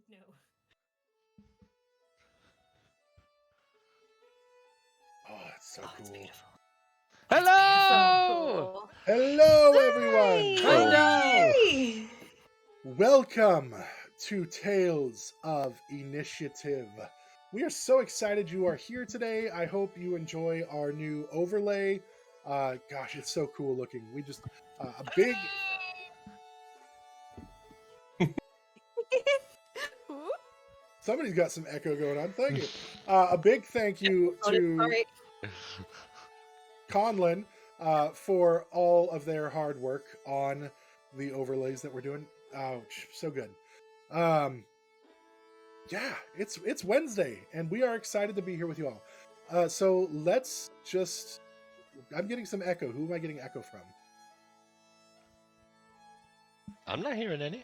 No. Oh, it's so cool. Beautiful. Hello! Hello, everyone. Hello! Yay! Welcome to Tales of Initiative. We are so excited you are here today. I hope you enjoy our new overlay. Gosh, it's so cool looking. We just a big somebody's got some echo going on. Thank you. A big thank you to Sorry. Conlin for all of their hard work on the overlays that we're doing. Ouch, so good. Yeah, it's Wednesday, and we are excited to be here with you all. So let's just. I'm getting some echo. Who am I getting echo from? I'm not hearing any.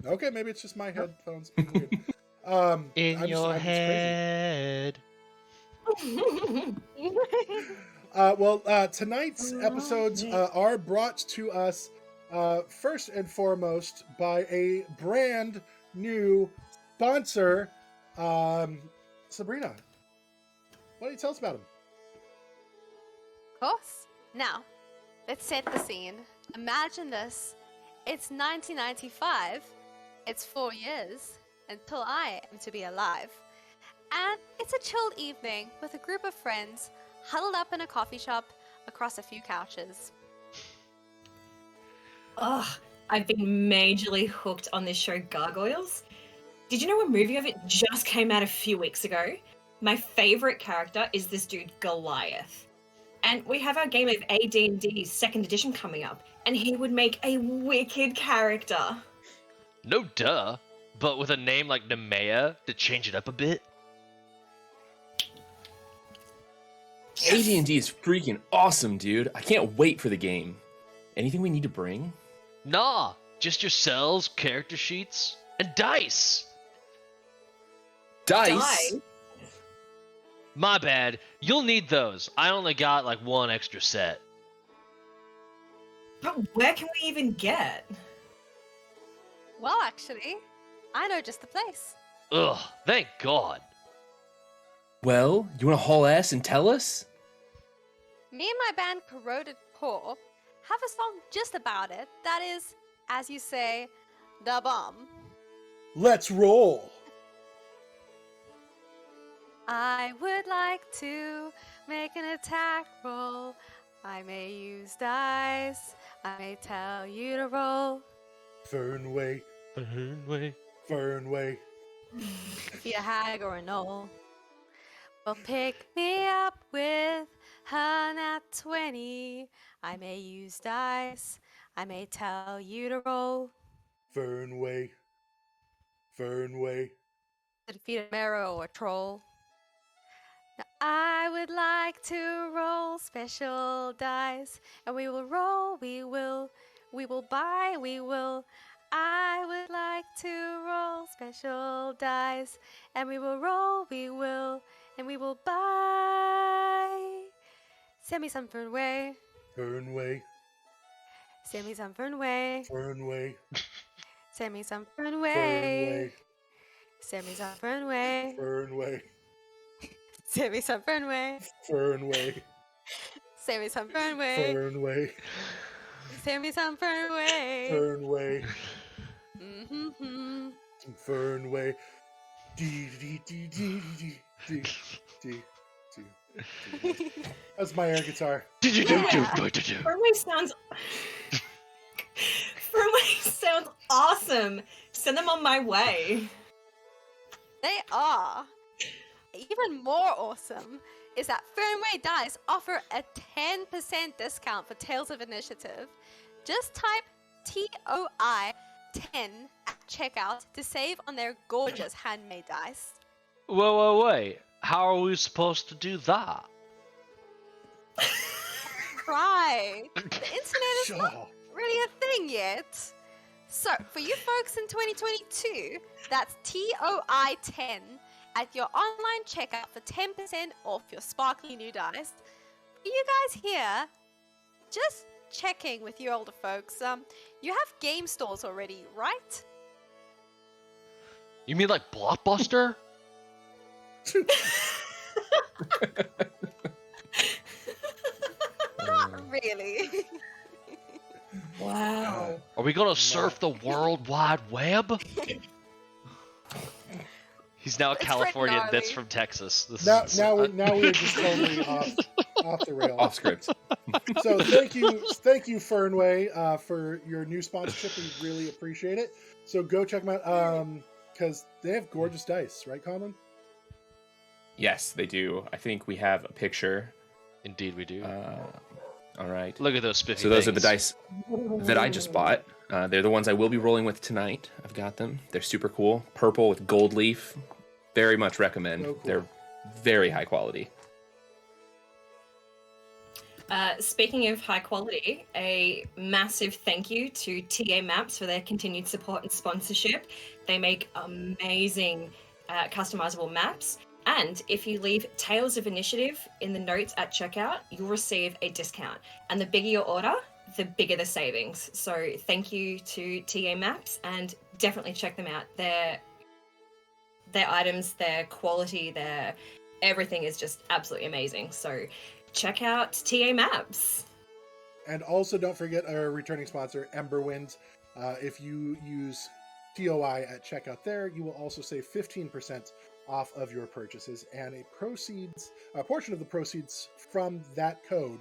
Okay, maybe it's just my headphones being weird. In your it's head. Tonight's episodes are brought to us first and foremost by a brand new sponsor. Sabrina, why don't you tell us about him? Of course. Now, let's set the scene. Imagine this. It's 1995. It's 4 years until I am to be alive. And it's a chilled evening with a group of friends huddled up in a coffee shop across a few couches. Ugh, I've been majorly hooked on this show Gargoyles. Did you know a movie of it just came out a few weeks ago? My favorite character is this dude Goliath. And we have our game of AD&D 2nd edition coming up, and he would make a wicked character. No duh. But with a name like Nemea to change it up a bit. AD&D is freaking awesome, dude. I can't wait for the game. Anything we need to bring? Nah, just yourselves, character sheets, and dice. Dice? My bad. You'll need those. I only got like one extra set. But where can we even get? Well, actually, I know just the place. Ugh, thank God. Well, you want to haul ass and tell us? Me and my band Corroded Core have a song just about it that is, as you say, the bomb. Let's roll. I would like to make an attack roll. I may use dice. I may tell you to roll. Fernway, Fernway. Fernway. If you're a hag or a knoll. Well, pick me up with a nat 20. I may use dice. I may tell you to roll. Fernway, Fernway. To defeat a marrow or a troll. Now, I would like to roll special dice, and we will roll, we will buy, we will. I would like to roll special dice, and we will roll, we will, and we will buy. Send me some Fernway. Fernway, Send me some Fernway. Fernway, Send me some Fernway. Fernway, Send me some Fernway. Fernway, Send me some Fernway. Fernway, Send me some Fernway. Fernway, Send me some Fernway. Fernway, Mm-hmm. Fernway. Dee dee dee dee dee dee dee dee. That's my air guitar. Fernway sounds... Fernway sounds awesome! Send them on my way. They are. Even more awesome is that Fernway Dice offer a 10% discount for Tales of Initiative. Just type TOI 10 at checkout to save on their gorgeous handmade dice. Wait. How are we supposed to do that? Right. The internet is Sure. not really a thing yet. So, for you folks in 2022, that's TOI 10 at your online checkout for 10% off your sparkly new dice. For you guys here, just checking with you older folks, you have game stores already, right? You mean like Blockbuster? Really? Wow. Are we gonna surf the World Wide Web? He's now a It's Californian gnarly. that's from Texas. This Now, is now we're just totally off the rails. Off script. So thank you, Fernway, for your new sponsorship. We really appreciate it. So go check them out, because they have gorgeous dice, right, Colin? Yes, they do. I think we have a picture. Indeed, we do. All right. Look at those spiffy So those are the things. dice that I just bought. They're the ones I will be rolling with tonight. I've got them. They're super cool. Purple with gold leaf. Very much recommend. So cool. They're very high quality. Speaking of high quality, a massive thank you to TA Maps for their continued support and sponsorship. They make amazing customizable maps. And if you leave Tales of Initiative in the notes at checkout, you'll receive a discount. And the bigger your order, the bigger the savings. So thank you to TA Maps, and definitely check them out. Their items, their quality, their everything is just absolutely amazing. So check out TA Maps. And also don't forget our returning sponsor, Emberwind. If you use TOI at checkout there, you will also save 15% off of your purchases, and a portion of the proceeds from that code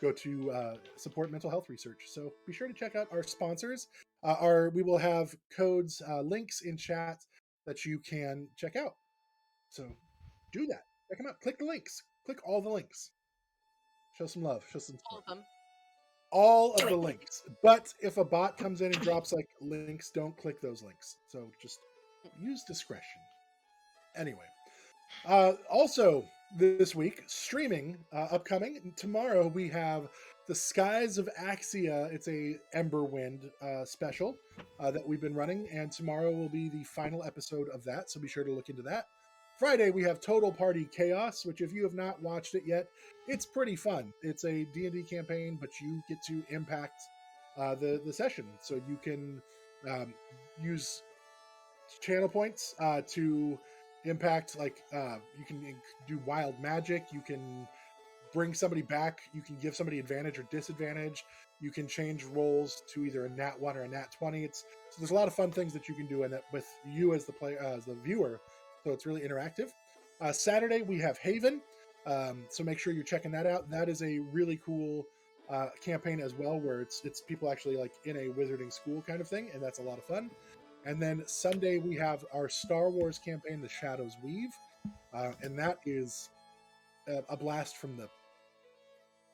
go to support mental health research. So be sure to check out our sponsors. We will have codes, links in chat that you can check out. So do that. Check them out. Click the links. Click all the links. Show some love. Show some All support. of them. All of the links. But if a bot comes in and drops like links, don't click those links. So just use discretion. Anyway, also this week, streaming, upcoming, tomorrow we have The Skies of Axia. It's a Emberwind special that we've been running, and tomorrow will be the final episode of that, so be sure to look into that. Friday, we have Total Party Chaos, which if you have not watched it yet, it's pretty fun. It's a D&D campaign, but you get to impact the session, so you can use channel points to impact, like you can do wild magic, you can bring somebody back, you can give somebody advantage or disadvantage, you can change rolls to either a nat 1 or a nat 20. So there's a lot of fun things that you can do in that with you as the player, as the viewer, so it's really interactive. Saturday we have Haven, so make sure you're checking that out. That is a really cool campaign as well, where it's people actually like in a wizarding school kind of thing, and that's a lot of fun. And then Sunday we have our Star Wars campaign, The Shadows Weave, and that is a blast from the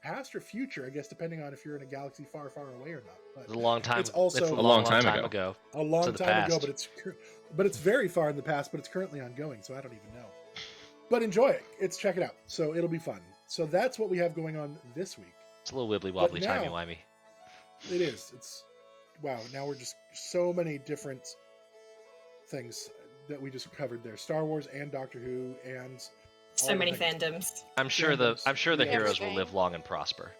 past or future, I guess, depending on if you're in a galaxy far, far away or not. But It's a long time. It's also it's a long time ago. a long to the time ago, past. but it's very far in the past. But it's currently ongoing, so I don't even know. But enjoy it. Check it out. So it'll be fun. So that's what we have going on this week. It's a little wibbly wobbly, now- timey wimey. It is. It's wow. Now we're just so many different things that we just covered there: Star Wars and Doctor Who, and So all the many things. fandoms. I'm sure the Yeah. heroes will Everything. live long and prosper.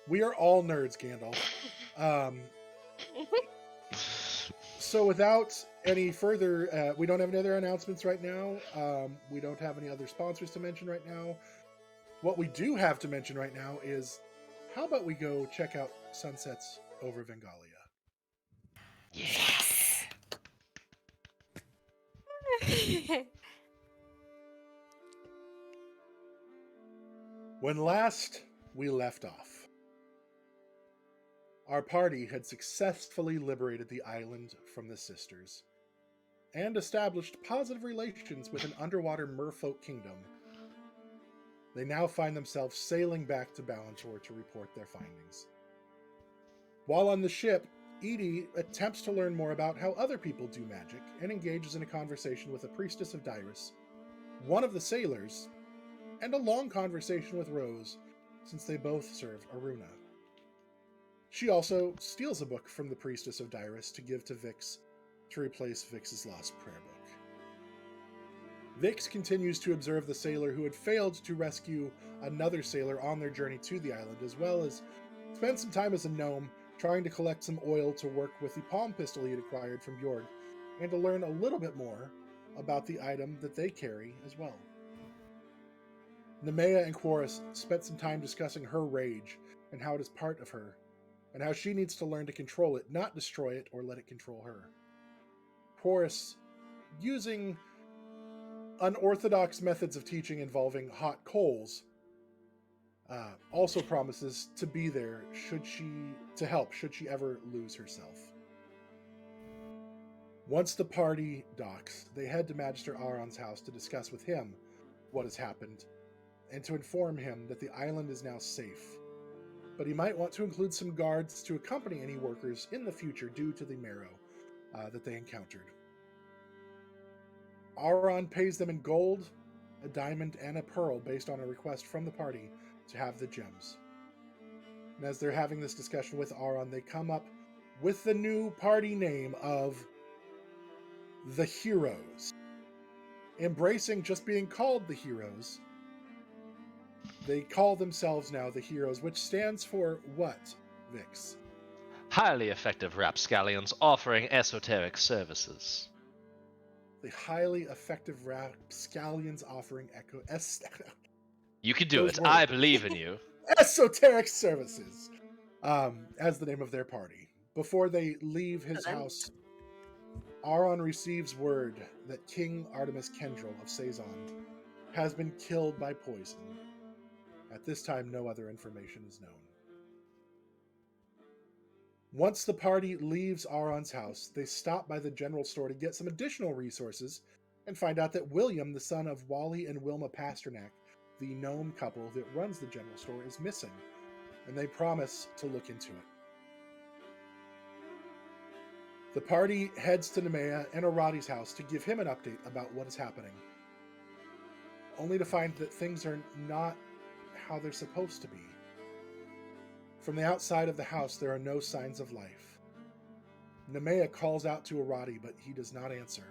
We are all nerds, Gandalf. So without any further, we don't have any other announcements right now. We don't have any other sponsors to mention right now. What we do have to mention right now is, how about we go check out Sunsets over Vengalia? Yes. When last we left off, our party had successfully liberated the island from the Sisters and established positive relations with an underwater merfolk kingdom. They now find themselves sailing back to Balanchor to report their findings. While on the ship, Edie attempts to learn more about how other people do magic and engages in a conversation with a priestess of Dyrus, one of the sailors, and a long conversation with Rose, since they both serve Aruna. She also steals a book from the priestess of Dyrus to give to Vix to replace Vix's lost prayer book. Vix continues to observe the sailor who had failed to rescue another sailor on their journey to the island, as well as spend some time as a gnome trying to collect some oil to work with the palm pistol he had acquired from Bjorg and to learn a little bit more about the item that they carry as well. Nemea and Quorus spent some time discussing her rage and how it is part of her, and how she needs to learn to control it, not destroy it or let it control her. Quorus, using unorthodox methods of teaching involving hot coals, also promises to be there should she ever lose herself. Once the party docks, they head to Magister Aron's house to discuss with him what has happened, and to inform him that the island is now safe. But he might want to include some guards to accompany any workers in the future due to the H.E.R.O.E. That they encountered. Aron pays them in gold, a diamond, and a pearl based on a request from the party to have the gems. And as they're having this discussion with Aron, they come up with the new party name of the H.E.R.O.E.s. Embracing just being called the H.E.R.O.E.s, they call themselves now the H.E.R.O.E.s, which stands for what, Vix? Highly effective rapscallions offering esoteric services. The highly effective rapscallions offering You can do Those it. words. I believe in you. esoteric services, as the name of their party. Before they leave his house, Aron receives word that King Artemis Kendril of Sazon has been killed by poison. At this time, no other information is known. Once the party leaves Aron's house, they stop by the general store to get some additional resources and find out that William, the son of Wally and Wilma Pasternak, the gnome couple that runs the general store, is missing, and they promise to look into it. The party heads to Nemea and Aradi's house to give him an update about what is happening, only to find that things are not how they're supposed to be. From the outside of the house, there are no signs of life. Nemea calls out to Aradi, but he does not answer.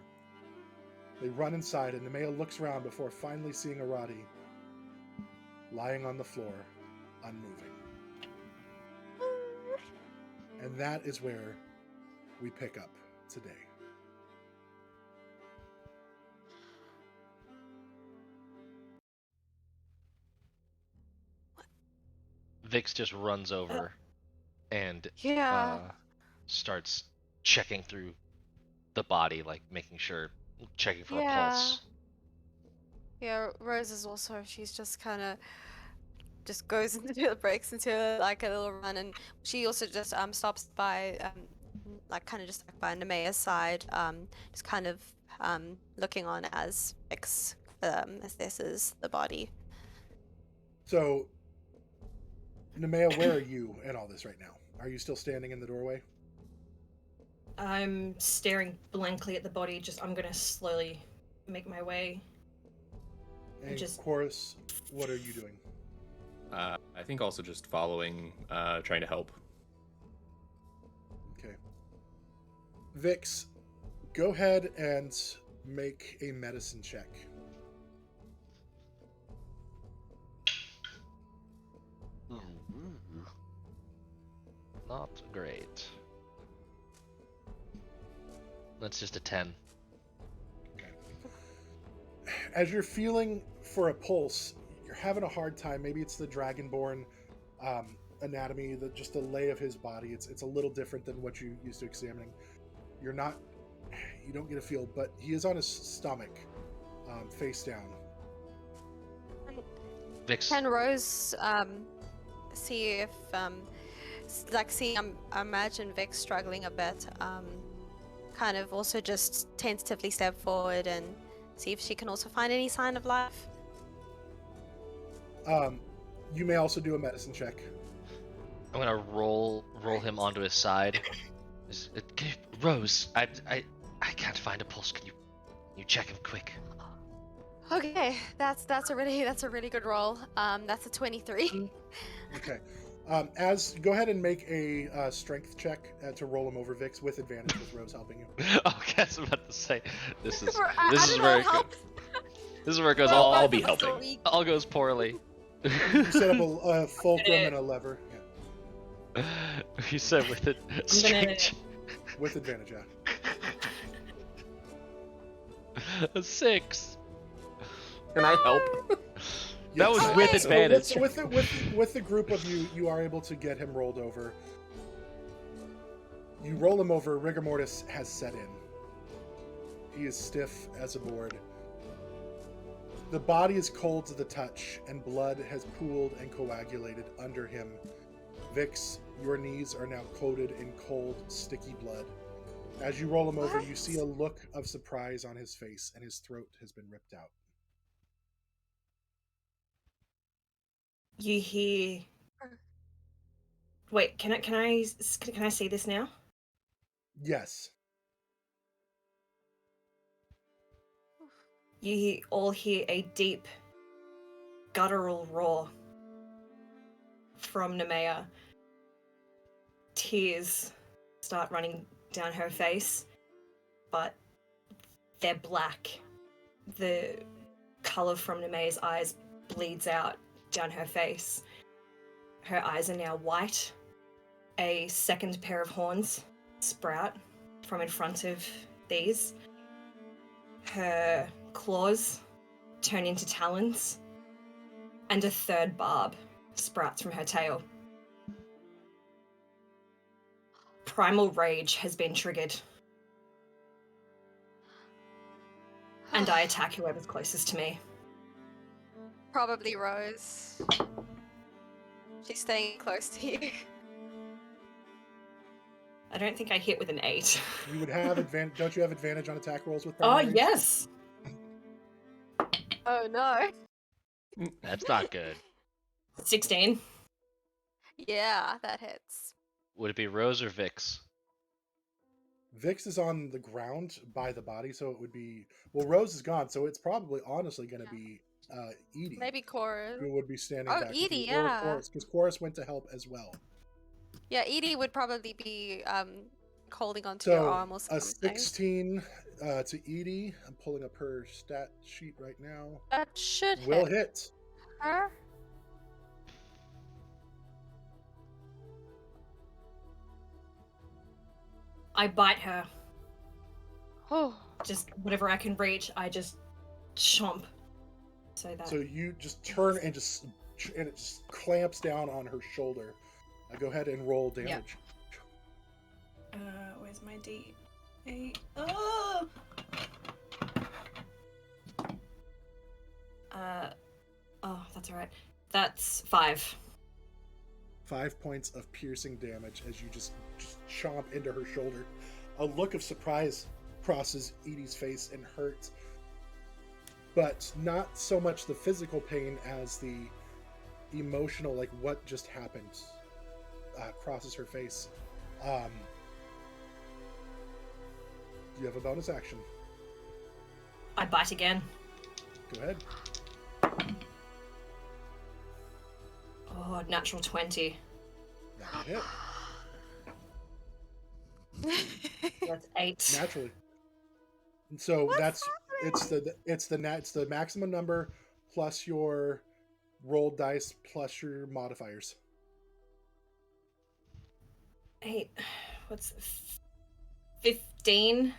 They run inside, and Nemea looks around before finally seeing Aradi lying on the floor, unmoving. And that is where we pick up today. Vix just runs over and Yeah. starts checking through the body, like making sure, checking for a Yeah. pulse. Yeah, Rose is also, she's just kind of just goes into breaks into like a little run, and she also just stops by like kind of just like by Nemea's side, just kind of looking on as Vix assesses the body. So, Nemea, where are you in all this right now? Are you still standing in the doorway? I'm staring blankly at the body. I'm gonna slowly make my way. And Just- Chorus, what are you doing? I think also just following, trying to help. Okay. Vix, go ahead and make a medicine check. Not great. That's just a 10. As you're feeling for a pulse, you're having a hard time. Maybe it's the Dragonborn anatomy, just the lay of his body. It's a little different than what you used to examining. You don't get a feel, but he is on his stomach, face down. Vix. Can Rose see if I imagine Vix struggling a bit, kind of also just tentatively step forward and see if she can also find any sign of life. You may also do a medicine check. I'm gonna roll him onto his side. Rose, I can't find a pulse. Can you check him quick? Okay, that's a really good roll. That's a 23. Okay. Go ahead and make a strength check to roll him over Vix with advantage with Rose helping you. Okay, I was about to say this is I this is don't know, very help. this is where it goes. I'll be helping. All goes poorly. You set up a fulcrum and a lever. Yeah. You said with it. gonna- With advantage, yeah. A 6. Can I help? That was Yes. with Alright. advantage. So with the group of you, you are able to get him rolled over. You roll him over. Rigor mortis has set in. He is stiff as a board. The body is cold to the touch, and blood has pooled and coagulated under him. Vix, your knees are now coated in cold, sticky blood. As you roll him over, you see a look of surprise on his face, and his throat has been ripped out. You hear. Wait, can I see this now? Yes. You all hear a deep, guttural roar from Nemea. Tears start running down her face, but they're black. The color from Nemea's eyes bleeds out down her face. Her eyes are now white. A second pair of horns sprout from in front of these. Her claws turn into talons, and a third barb sprouts from her tail. Primal rage has been triggered, and I attack whoever's closest to me. Probably Rose. She's staying close to you. I don't think I hit with an 8. You would have advantage. Don't you have advantage on attack rolls with Oh, primary? yes! Oh no. That's not good. 16. Yeah, that hits. Would it be Rose or Vix? Vix is on the ground by the body, so it would be... Well, Rose is gone, so it's probably honestly going to be Edie. Maybe Chorus. Who would be standing Oh, back with Edie, you, yeah. or Chorus, because Chorus went to help as well. Yeah, Edie would probably be holding onto your So, arm or a something. 16 to Edie. I'm pulling up her stat sheet right now. That should Will hit hit. her. I bite her. Oh. Just whatever I can reach, I just chomp. So you just turn and it just clamps down on her shoulder. Go ahead and roll damage. Where's my D8? Oh! Oh, that's alright. That's 5. 5 points of piercing damage as you just chomp into her shoulder. A look of surprise crosses Edie's face and hurt, but not so much the physical pain as the emotional, like what just happened, crosses her face. You have a bonus action. I bite again. Go ahead. Oh, natural 20. That hit. That's 8. Naturally. And so it's the maximum number plus your rolled dice plus your modifiers. 8. What's 15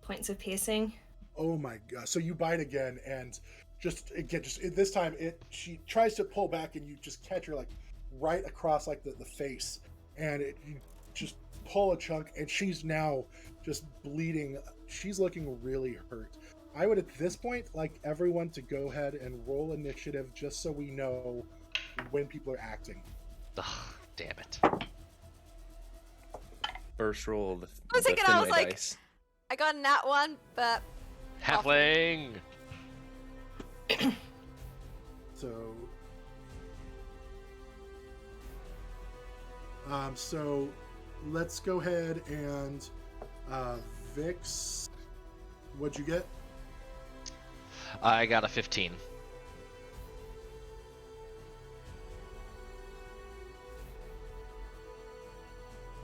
points of piercing? Oh my god! So you bite again, and this time she tries to pull back, and you just catch her like right across like the face, and you just pull a chunk, and she's now just bleeding. She's looking really hurt. I would at this point like everyone to go ahead and roll initiative, just so we know when people are acting. Ugh, damn it. First roll of the I was thinking, I was Finlay like- dice. I got a nat 1, but Halfling! So, so let's go ahead and Vix, what'd you get? I got a 15.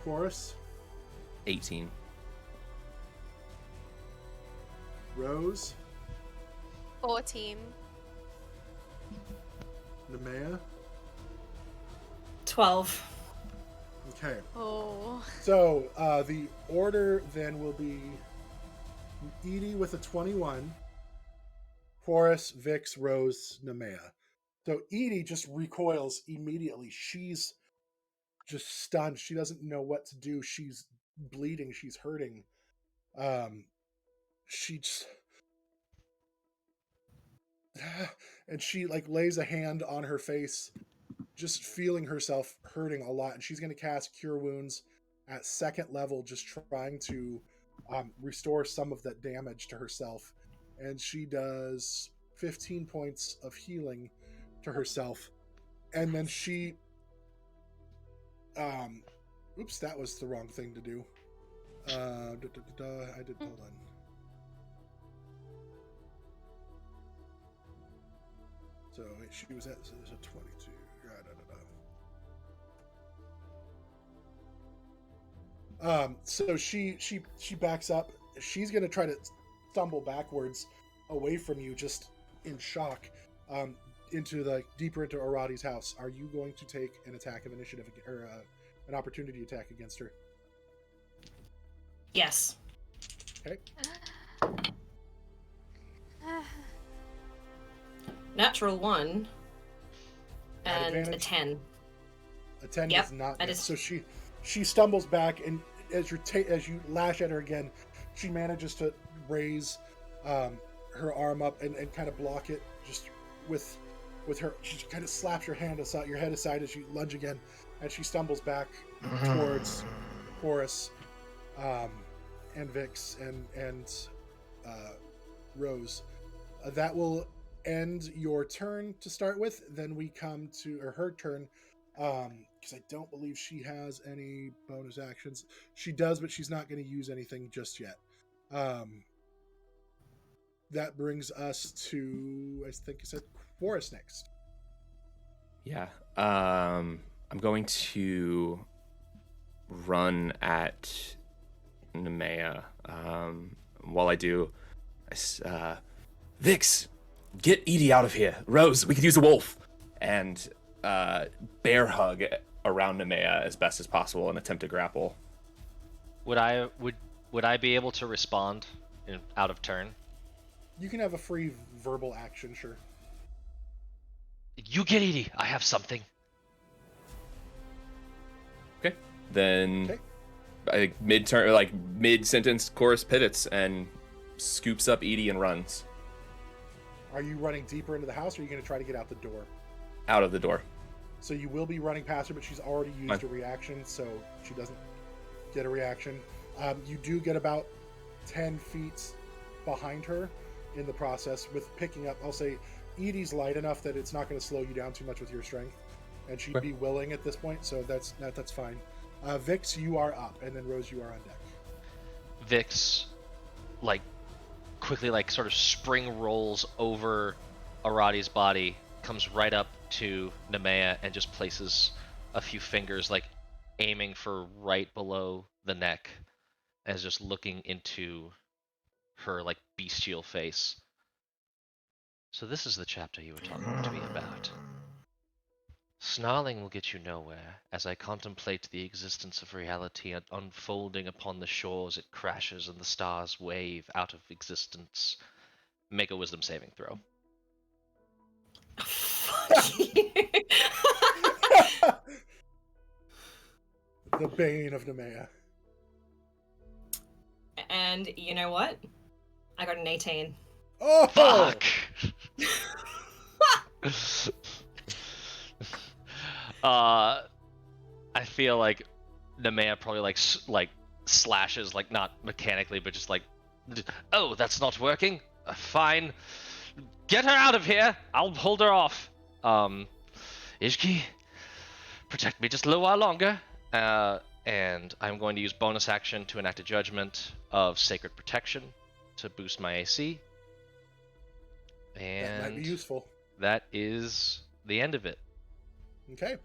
Chorus, 18. Rose, 14. Nemea. 12. Okay. Oh. So the order then will be Edie with a 21. Horace, Vix, Rose, Nemea. So Edie just recoils immediately. She's just stunned. She doesn't know what to do. She's bleeding. She's hurting. She just and she like lays a hand on her face, just feeling herself hurting a lot. And she's going to cast Cure Wounds at 2nd level, just trying to restore some of that damage to herself. And she does 15 points of healing to herself. And then she oops, that was the wrong thing to do. I did, hold on. So she was at 22. So she backs up. She's gonna try to stumble backwards away from you, just in shock, deeper into Aradi's house. Are you going to take an attack of initiative or an opportunity attack against her? Yes. Okay. Natural 1 At and advantage? a 10. A 10 Yep, does not. I Hit. just- So she stumbles back, and as you lash at her again, she manages to raise her arm up and kind of block it just with her. She kind of slaps your head aside as you lunge again, and she stumbles back towards Horace and Vix and Rose. That will end your turn to start with. Then we come to her turn, because I don't believe she has any bonus actions. She does, but she's not going to use anything just yet. That brings us to, I think I said, Forest next. Yeah. I'm going to run at Nemea. While I do, Vix, get Edie out of here. Rose, we could use a wolf. And bear hug around Nemea as best as possible and attempt to grapple. Would I be able to respond out of turn? You can have a free verbal action, sure. You get Edie. I have something. Okay. Then Okay. I think mid-turn, like mid-sentence, Chorus pivots and scoops up Edie and runs Are you running deeper into the house, or are you going to try to get out the door? out of the door. So you will be running past her, but she's already used a reaction, so she doesn't get a reaction. You do get about 10 feet behind her in the process with picking up. I'll say Edie's light enough that it's not going to slow you down too much with your strength, and she'd be willing at this point, so that's fine. Vix, you are up, and then Rose, you are on deck. Vix, quickly, sort of spring rolls over Aradi's body, comes right up to Nemea, and just places a few fingers, aiming for right below the neck, and is just looking into her, bestial face. So this is the chapter you were talking to me about. Snarling will get you nowhere. As I contemplate the existence of reality unfolding upon the shores, it crashes and the stars wave out of existence. Make a wisdom saving throw. Fuck you. The bane of Nemea. And you know what? I got an 18. Oh! Fuck! I feel like Nemea probably slashes, not mechanically, but just oh, that's not working. Fine, get her out of here. I'll hold her off. Ishki, protect me just a little while longer. And I'm going to use bonus action to enact a judgment of sacred protection to boost my AC. And That might be useful. that is the end of it. Okay.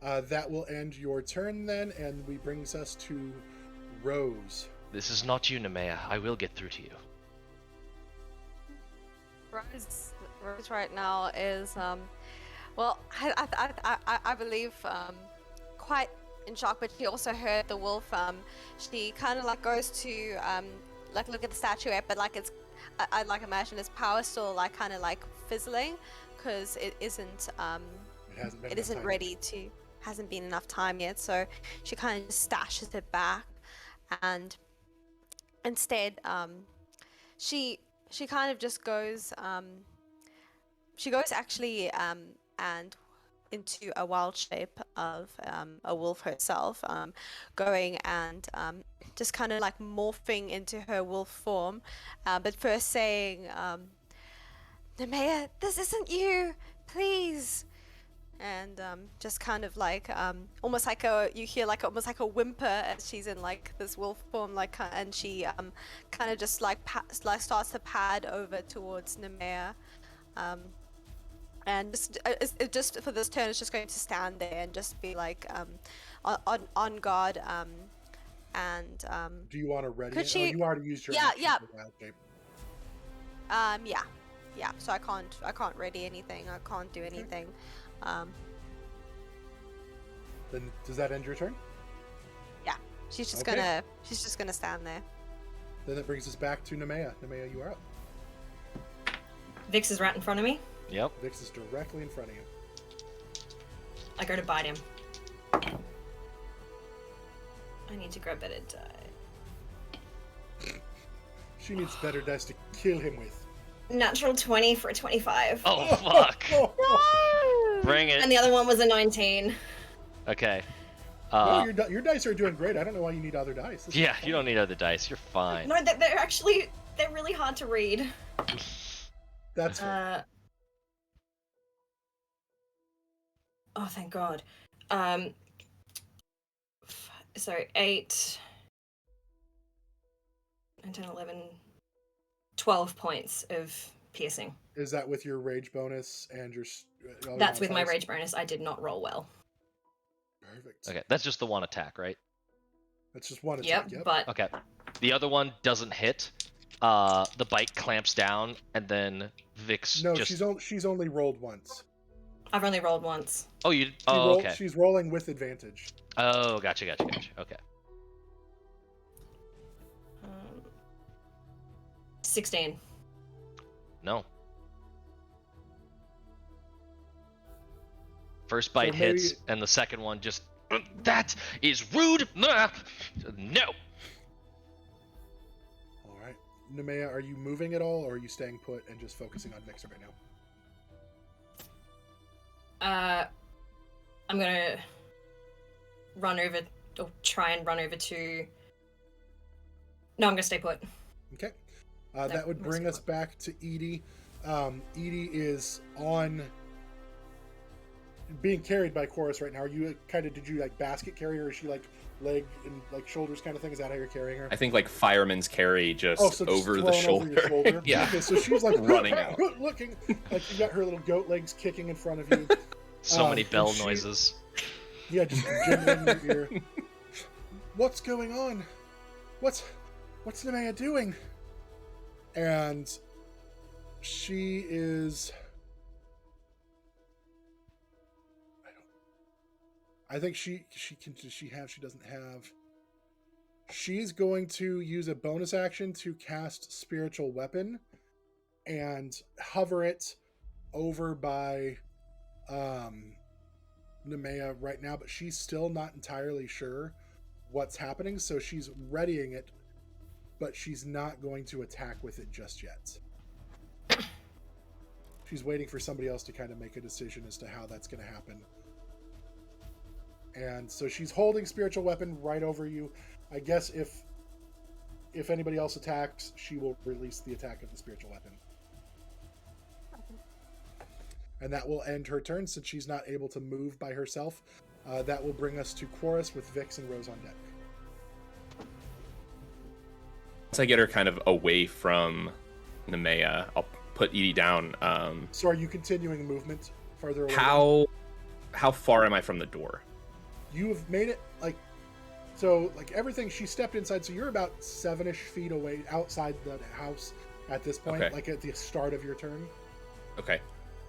That will end your turn then, and we brings us to Rose. This is not you, Nemea. I will get through to you. Rose right now is, well, I believe, quite in shock, but she also heard the wolf. She kind of goes to like look at the statuette, but like it's, I like imagine its power still like kind of like fizzling, because it isn't It hasn't been ready to, hasn't been enough time yet. So she kind of just stashes it back, and instead she kind of just goes she goes actually and into a wild shape of a wolf herself, going and just kind of like morphing into her wolf form, but first saying, Nemea, this isn't you, please. And just kind of like almost like you hear like almost like a whimper as she's in like this wolf form, like, and she kind of just like starts to pad over towards Nemea. And just for this turn, it's just going to stand there and just be like on guard. And Do you want to ready could it? she? Oh, you already used your Yeah, action yeah. for wild shape. Yeah. So I can't ready anything. I can't do anything. Then does that end your turn? Yeah. She's just Okay. gonna stand there. Then that brings us back to Nemea. Nemea, you are up. Vix is right in front of me. Yep. Vix is directly in front of you. I go to bite him. I need to grab better die. She needs better dice to kill him with. Natural 20 for a 25. Oh fuck! Bring it. And the other one was a 19. Okay. No, your dice are doing great. I don't know why you need other dice. This is Yeah, fine. you don't need other dice. You're fine. No, they're really hard to read. That's fine. Oh, thank God. So 8, 9, 10, 11, 12 points of piercing. Is that with your rage bonus and your? That's with my rage bonus. I did not roll well. Perfect. Okay, that's just the one attack, right? That's just one attack. Yep, but Okay. The other one doesn't hit. The bite clamps down, and then Vix No, just. she's only rolled once. I've only rolled once. Oh, you. Oh, okay. She's rolling with advantage. Oh, gotcha. Okay. 16. No. First bite So maybe- hits, and the second one just. That is rude. No. All right, Nemea, are you moving at all, or are you staying put and just focusing on Vix right now? I'm gonna run over, or try and run over to. No, I'm gonna stay put. Okay. That would bring us back to Edie. Edie is on being carried by Chorus right now. Are you did you like basket carry her? Or is she like leg and like shoulders kind of thing? Is that how you're carrying her? I think like fireman's carry, just over the thrown shoulder. Over your shoulder. Yeah. Okay, so she's like Running out. looking like you got her little goat legs kicking in front of you. So many and bell she- noises. Yeah, just jingling in your ear. What's going on? What's Nemea doing? And she is. I think she can. Does she have? She doesn't have. She's going to use a bonus action to cast Spiritual Weapon and hover it over by Nemea right now, but she's still not entirely sure what's happening, so she's readying it, but she's not going to attack with it just yet. She's waiting for somebody else to kind of make a decision as to how that's going to happen. And so she's holding Spiritual Weapon right over you. I guess if anybody else attacks, she will release the attack of the Spiritual Weapon. And that will end her turn since she's not able to move by herself. That will bring us to Chorus with Vix and Rose on deck. Once I get her kind of away from Nemea, I'll put Edie down. So are you continuing movement further away? How far am I from the door? You have made it like everything. She stepped inside, so you're about 7-ish feet away outside the house at this point, Okay. like at the start of your turn. Okay.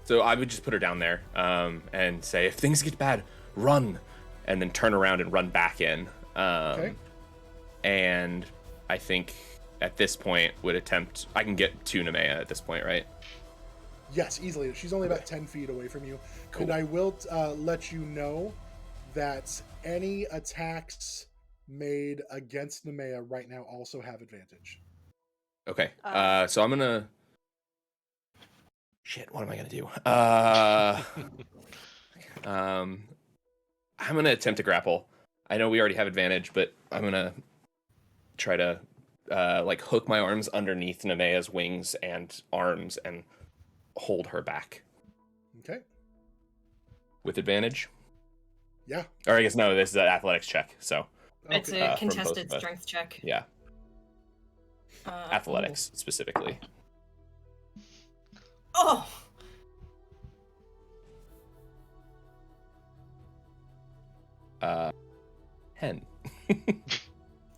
So I would just put her down there and say, if things get bad, run. And then turn around and run back in. Okay. And I think at this point would attempt. I can get to Nemea at this point, right? Yes, easily. She's only about 10 feet away from you. Cool. And I will let you know that any attacks made against Nemea right now also have advantage. Okay. So I'm gonna. Shit. What am I gonna do? I'm gonna attempt to grapple. I know we already have advantage, but I'm gonna try to like hook my arms underneath Nemea's wings and arms and hold her back Okay. with advantage. Yeah. Or I guess no, this is an athletics check. So It's Okay. a from both contested of us. strength check. yeah, athletics specifically. Oh! 10.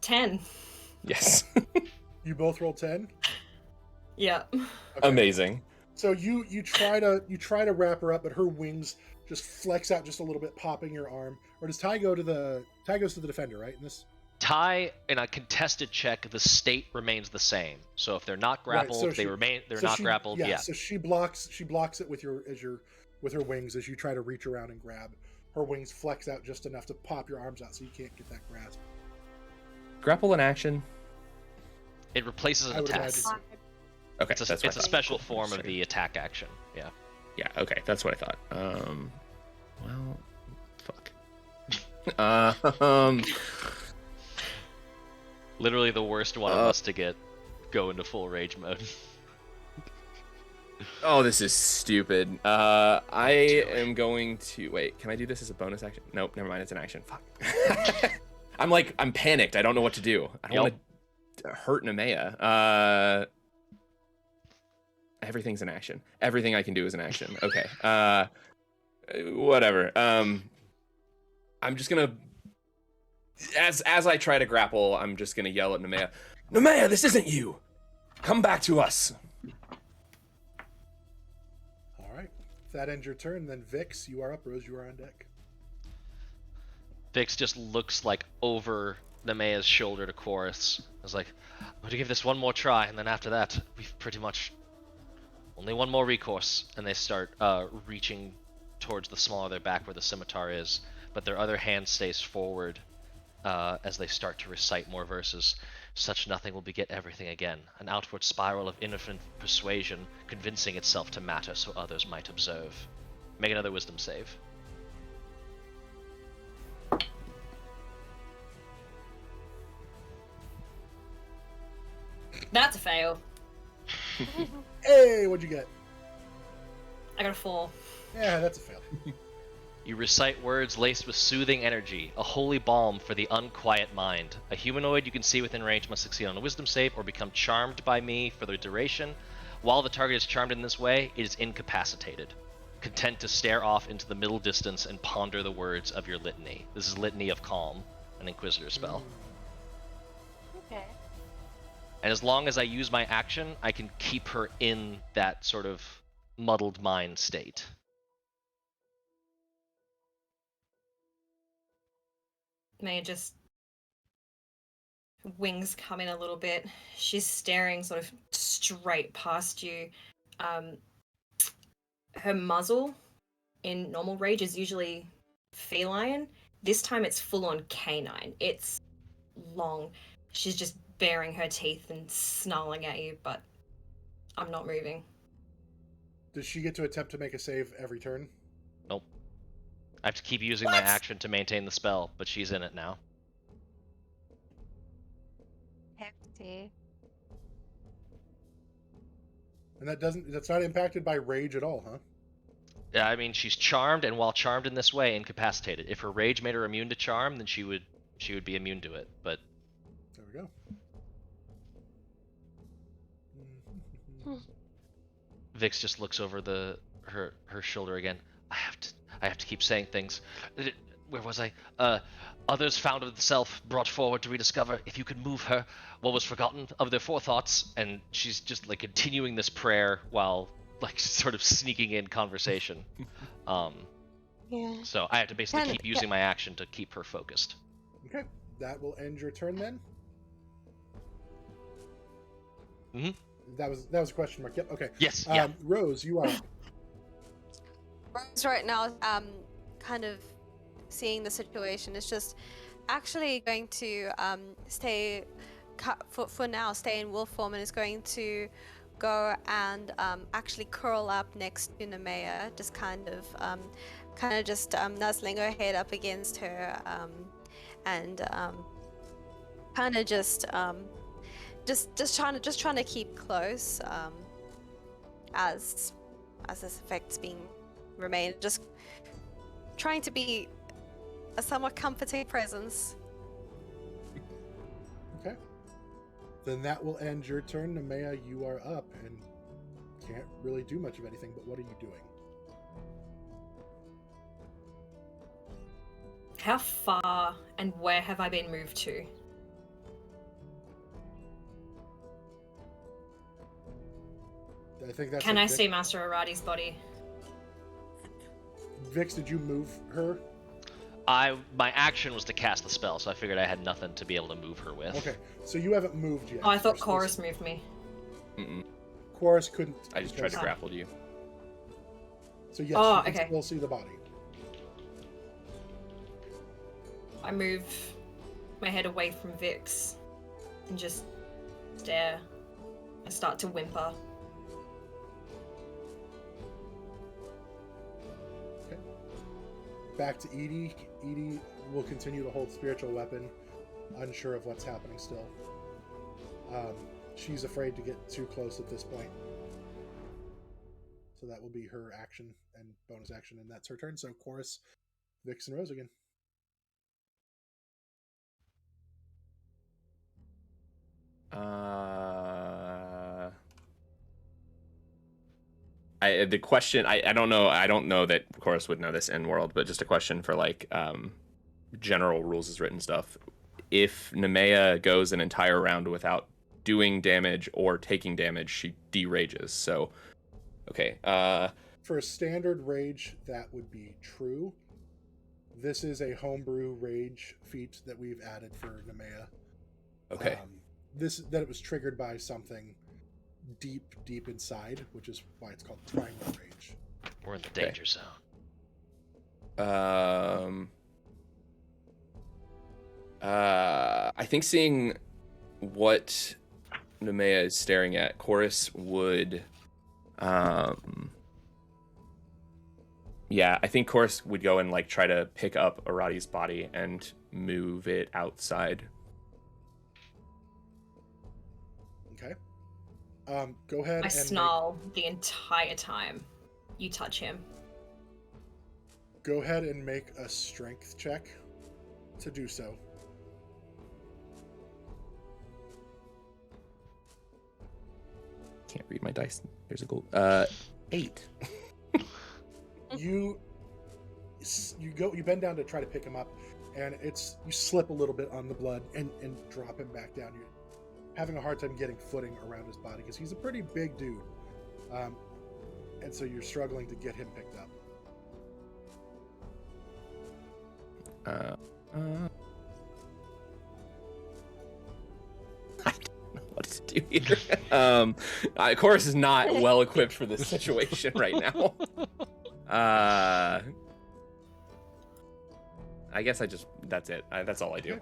10. Yes. You both roll 10. Yeah. Okay. Amazing. So you try to wrap her up, but her wings just flex out just a little bit, popping your arm. Or does Ty goes to the defender, right? In this. Ty, in a contested check, the state remains the same. So if they're not grappled, so they're so not she- grappled. Yeah. So she blocks it with her wings as you try to reach around and grab. Her wings flex out just enough to pop your arms out, so you can't get that grasp. Grapple in action. It replaces an I would attack. imagine so. Okay, It's a, that's what it's I a thought. special form of Sorry. the attack action. Yeah. Yeah, okay, that's what I thought. Well, fuck. Literally the worst one of us to go into full rage mode. Oh, this is stupid. I am going to wait. Can I do this as a bonus action? Nope, never mind. It's an action. Fuck. I'm panicked. I don't know what to do. I don't want to hurt Nemea. Everything's an action. Everything I can do is an action. Okay. Whatever. I'm just gonna. As I try to grapple, I'm just gonna yell at Nemea. Nemea, this isn't you. Come back to us. All right. If that ends your turn, then Vix, you are up. Rose, you are on deck. Vix just looks like over Nemea's shoulder to Chorus. I was like, I'm going to give this one more try, and then after that, we've pretty much only one more recourse. And they start reaching towards the small of their back where the scimitar is, but their other hand stays forward as they start to recite more verses. Such nothing will beget everything again, an outward spiral of infinite persuasion, convincing itself to matter so others might observe. Make another wisdom save. That's a fail. Hey, what'd you get? I got a 4. Yeah, that's a fail. You recite words laced with soothing energy, a holy balm for the unquiet mind. A humanoid you can see within range must succeed on a wisdom save or become charmed by me for the duration. While the target is charmed in this way, it is incapacitated, content to stare off into the middle distance and ponder the words of your litany. This is Litany of Calm, an Inquisitor spell. Okay. And as long as I use my action, I can keep her in that sort of muddled mind state. May just wings come in a little bit. She's staring sort of straight past you. Her muzzle in normal rage is usually feline. This time it's full on canine. It's long. She's just baring her teeth and snarling at you, but I'm not moving. Does she get to attempt to make a save every turn? Nope. I have to keep using my action to maintain the spell, but she's in it now. Hefty. And that's not impacted by rage at all, huh? Yeah, I mean, she's charmed, and while charmed in this way, incapacitated. If her rage made her immune to charm, then she would be immune to it. But There we go. Vix just looks over her shoulder again. I have to keep saying things. Where was I? Others found of the self brought forward to rediscover. If you could move her, what was forgotten of their forethoughts. And she's just like continuing this prayer while like sort of sneaking in conversation. Yeah. So I have to basically keep using my action to keep her focused. Okay, that will end your turn then. Mhm. That was a question mark. Yep. Okay. Yes. Yeah. Rose, you are up. Rose right now, kind of seeing the situation is just actually going to stay for now, stay in wolf form, and is going to go and actually curl up next to Nemea, just kind of just nuzzling her head up against her, and kind of just trying to keep close, as this effect's being remain, just trying to be a somewhat comforting presence. Okay. Then that will end your turn. Nemea, you are up and can't really do much of anything, but what are you doing? How far and where have I been moved to? I think that's Can it, I Vix. see Master Aradi's body? Vix, did you move her? My action was to cast the spell, so I figured I had nothing to be able to move her with. Okay, so you haven't moved yet. Oh, I thought You're Chorus supposed- moved me. Mm-mm. Chorus couldn't. I just tried to Fine. grapple you. So yes, Oh, you can okay. still see the body. I move my head away from Vix and just stare. I start to whimper. Back to Edie. Edie will continue to hold spiritual weapon, unsure of what's happening still. She's afraid to get too close at this point. So that will be her action and bonus action, and that's her turn. So Chorus, Vix, and Rose again. The question, I don't know. I don't know that Chorus would know this in world, but just a question for like general rules as written stuff. If Nemea goes an entire round without doing damage or taking damage, she derages. So, okay. For a standard rage, that would be true. This is a homebrew rage feat that we've added for Nemea. Okay. That it was triggered by something deep inside, which is why it's called primal rage. We're in the danger zone. I think seeing what Nemea is staring at, Chorus would, yeah, I think Chorus would go and like try to pick up Aradi's body and move it outside. Okay. Go ahead I and snarl the entire time you touch him. go ahead and make a strength check to do so. Can't read my dice. There's a gold. 8. You bend down to try to pick him up, and you slip a little bit on the blood and drop him back down. You're having a hard time getting footing around his body because he's a pretty big dude, and so you're struggling to get him picked up. I don't know what to do here. Chorus is not well equipped for this situation right now. I guess that's it. That's all I do.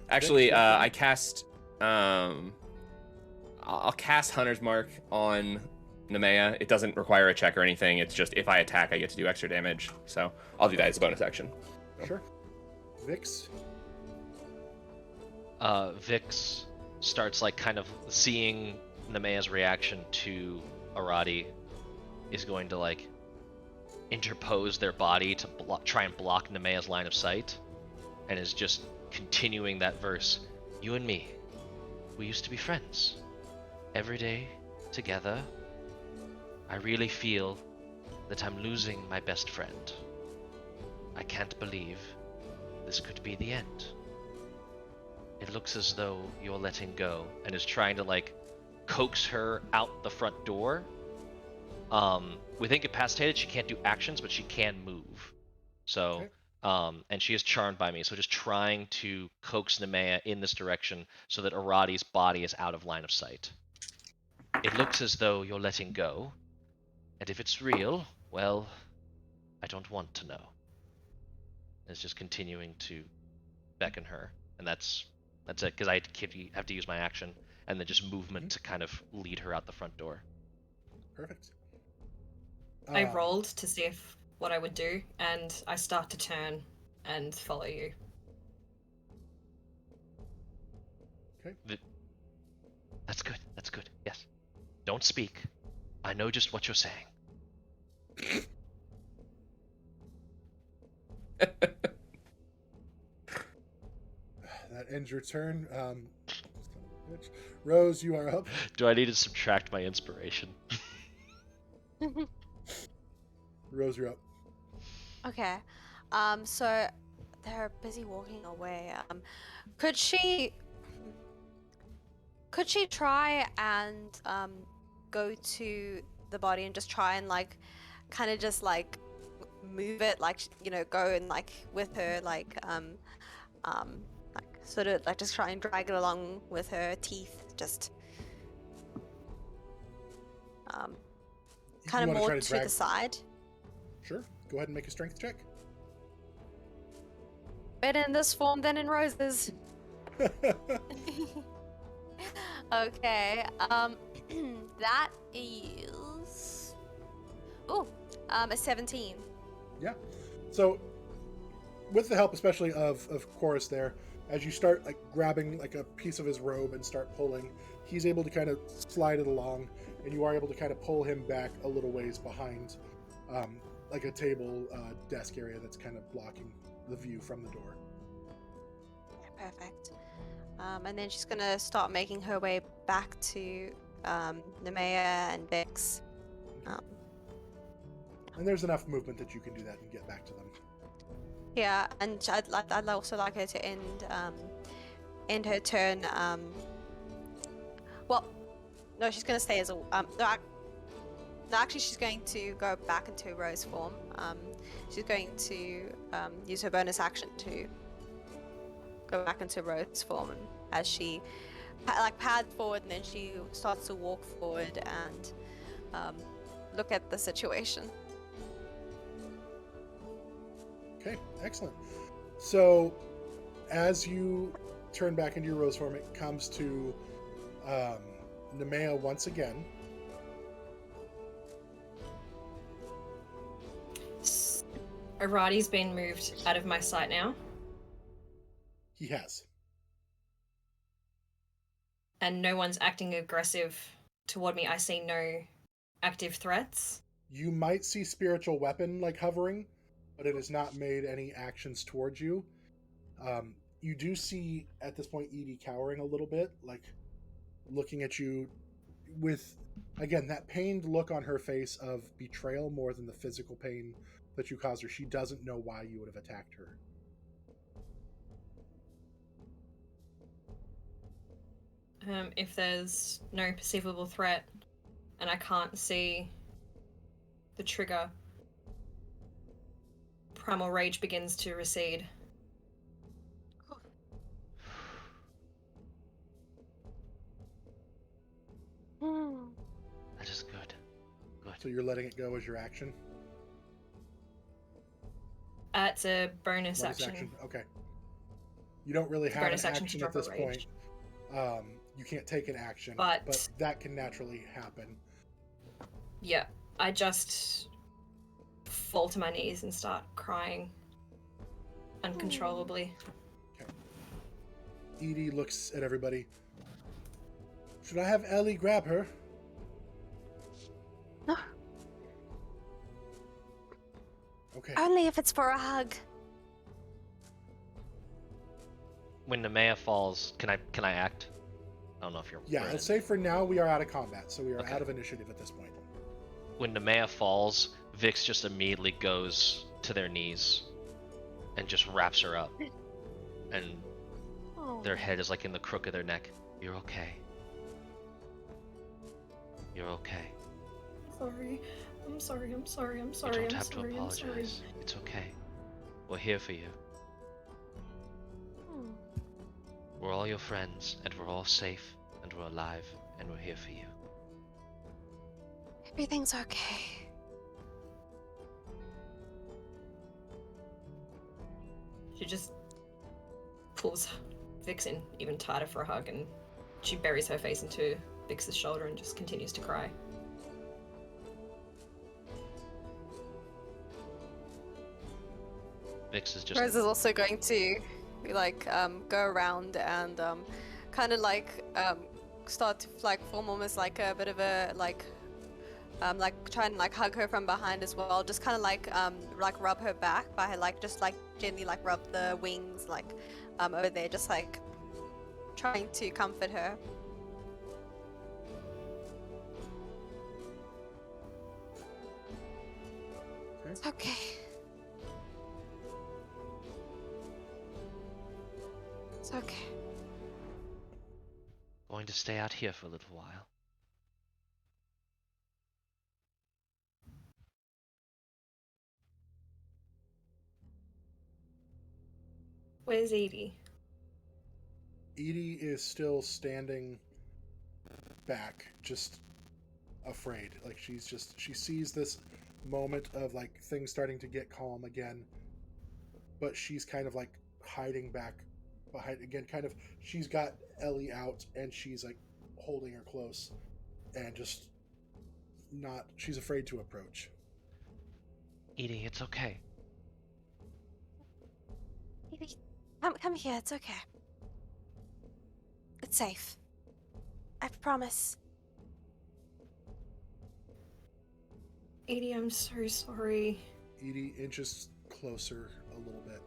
Actually, I cast. I'll cast Hunter's Mark on Nemea. It doesn't require a check or anything. It's just if I attack, I get to do extra damage. So I'll do that as a bonus action. Sure. Vix. Vix starts like kind of seeing Nemea's reaction to Aradi, is going to like interpose their body to try and block Nemea's line of sight, and is just continuing that verse. You and me, we used to be friends. Every day, together. I really feel that I'm losing my best friend. I can't believe this could be the end. It looks as though you're letting go, and is trying to like coax her out the front door. With incapacitated, she can't do actions, but she can move. So, Okay. And she is charmed by me. So just trying to coax Nemea in this direction so that Aradi's body is out of line of sight. It looks as though you're letting go, and if it's real, well, I don't want to know. It's just continuing to beckon her, and that's it, because I have to use my action, and then just movement to kind of lead her out the front door. Perfect. I rolled to see what I would do, and I start to turn and follow you. Okay. That's good. That's good. Yes. Don't speak. I know just what you're saying. That ends your turn. Rose, you are up. Do I need to subtract my inspiration? Rose, you're up. Okay. So they're busy walking away. Could she try and go to the body and just try and like kind of just like move it, like, you know, go and like with her, like sort of like just try and drag it along with her teeth, just kind of more to the side. Sure. Go ahead and make a strength check. Better in this form than in Rose's. Okay, that is a 17. Yeah. So, with the help especially of Chorus there, as you start like grabbing like a piece of his robe and start pulling, he's able to kind of slide it along, and you are able to kind of pull him back a little ways behind, like a table desk area that's kind of blocking the view from the door. Yeah, perfect. And then she's gonna start making her way back to Nemea and Vix. And there's enough movement that you can do that and get back to them. Yeah, and I'd also like her to end her turn. Well, no, she's gonna stay as a no, actually, she's going to go back into rose form. She's going to use her bonus action to go back into rose form, and as she pads forward, and then she starts to walk forward and look at the situation. Okay, excellent. So, as you turn back into your rose form, it comes to Nemea once again. Aradi's been moved out of my sight now. He has. And no one's acting aggressive toward me. I see no active threats. You might see spiritual weapon like hovering, but it has not made any actions towards you. You do see at this point Edie cowering a little bit, like looking at you with, again, that pained look on her face of betrayal more than the physical pain that you caused her. She doesn't know why you would have attacked her. If there's no perceivable threat and I can't see the trigger, primal rage begins to recede. That is good. Good. So you're letting it go as your action? It's a bonus action. Okay. You don't really have an action at this point. Rage. You can't take an action, but that can naturally happen. Yeah, I just fall to my knees and start crying uncontrollably. Okay. Edie looks at everybody. Should I have Ellie grab her? No. Okay. Only if it's for a hug. When Nemea falls, can I act? I don't know if you're... Yeah, I'll say for now we are out of combat, so we are out of initiative at this point. When Nemea falls, Vix just immediately goes to their knees and just wraps her up. And their head is like in the crook of their neck. You're okay. You're okay. I'm sorry. You don't have to apologize. It's okay. We're here for you. We're all your friends, and we're all safe, and we're alive, and we're here for you. Everything's okay. She just pulls Vix in even tighter for a hug, and she buries her face into Vix's shoulder and just continues to cry. Vix is just Rose is also going to go around and kind of start to form almost like a bit of a try and hug her from behind as well. Just kind of rub her back by her just gently rub the wings over there, just trying to comfort her. Okay. It's okay. It's okay. going to stay out here for a little while. Where's Edie? Edie is still standing back, just afraid. Like she sees this moment of things starting to get calm again, but she's kind of hiding back behind again. She's got Ellie out and she's holding her close and just not. She's afraid to approach. Edie, it's okay. Edie, come here. It's okay. It's safe. I promise. Edie, I'm so sorry. Edie inches closer a little bit.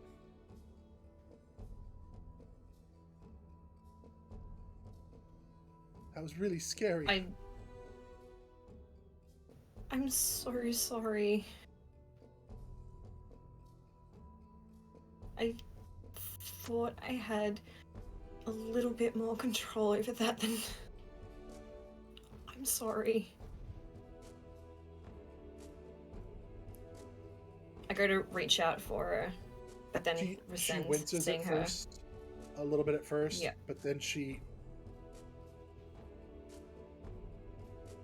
That was really scary. I'm so sorry. I thought I had a little bit more control over that than... I'm sorry. I go to reach out for her, but then She resent winces seeing at her. first, a little bit at first, Yeah. but then she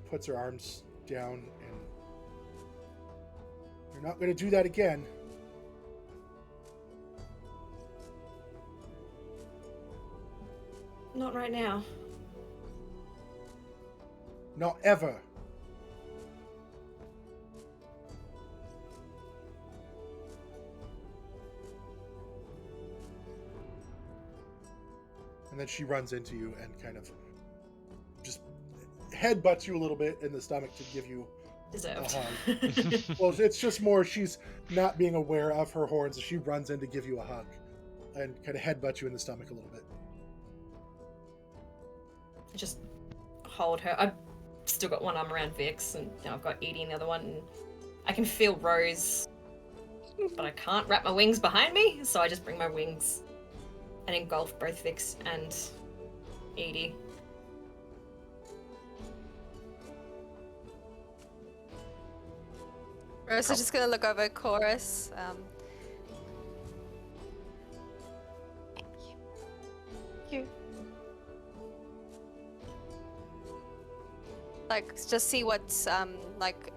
puts her arms down and you're not going to do that again. Not right now. Not ever. And then she runs into you and kind of just headbutts you a little bit in the stomach to give you Deserved. a hug. Well, it's just more she's not being aware of her horns. She runs in to give you a hug and kind of headbutts you in the stomach a little bit. I just hold her. I've still got one arm around Vix, and now I've got Edie in the other one. And I can feel Rose, but I can't wrap my wings behind me, so I just bring my wings and engulf both Vix and Edie. Rose is just gonna look over at Chorus. Thank you. Thank you. Just see what's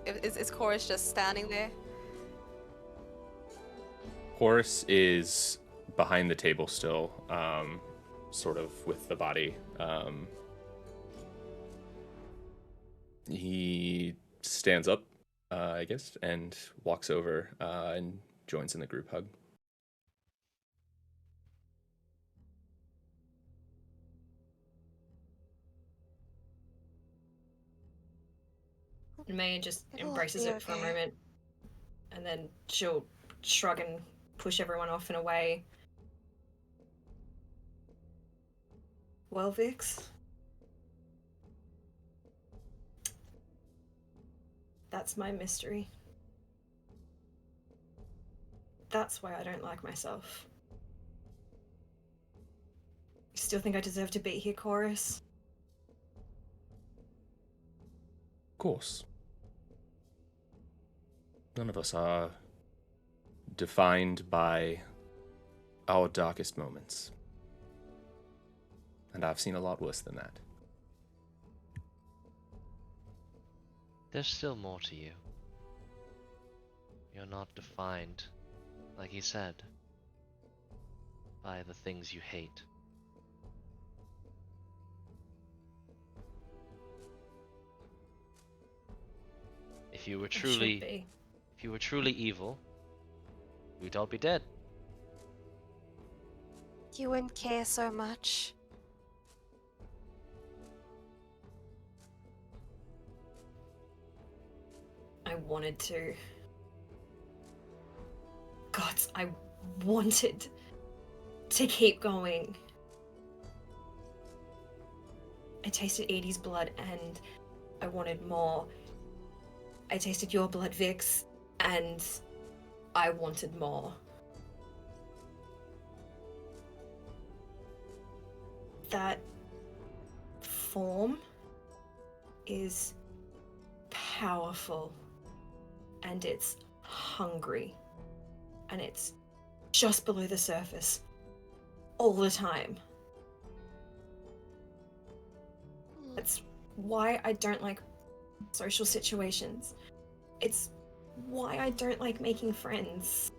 is Chorus just standing there? Horus is behind the table still, sort of with the body. He stands up, I guess, and walks over and joins in the group hug. Maya just It'll embraces be it for a okay. moment, and then she'll shrug and push everyone off and away. Well, Vix? That's my mystery. That's why I don't like myself. You still think I deserve to be here, Chorus? Of course. None of us are defined by our darkest moments. And I've seen a lot worse than that. There's still more to you. You're not defined, like he said, by the things you hate. If you were I should truly, be. if you were truly evil, we'd all be dead. You wouldn't care so much. I wanted to. Gods, I wanted to keep going. I tasted Edie's blood and I wanted more. I tasted your blood, Vix, and I wanted more. That form is powerful and it's hungry and it's just below the surface all the time. That's why I don't like social situations. It's why I don't like making friends.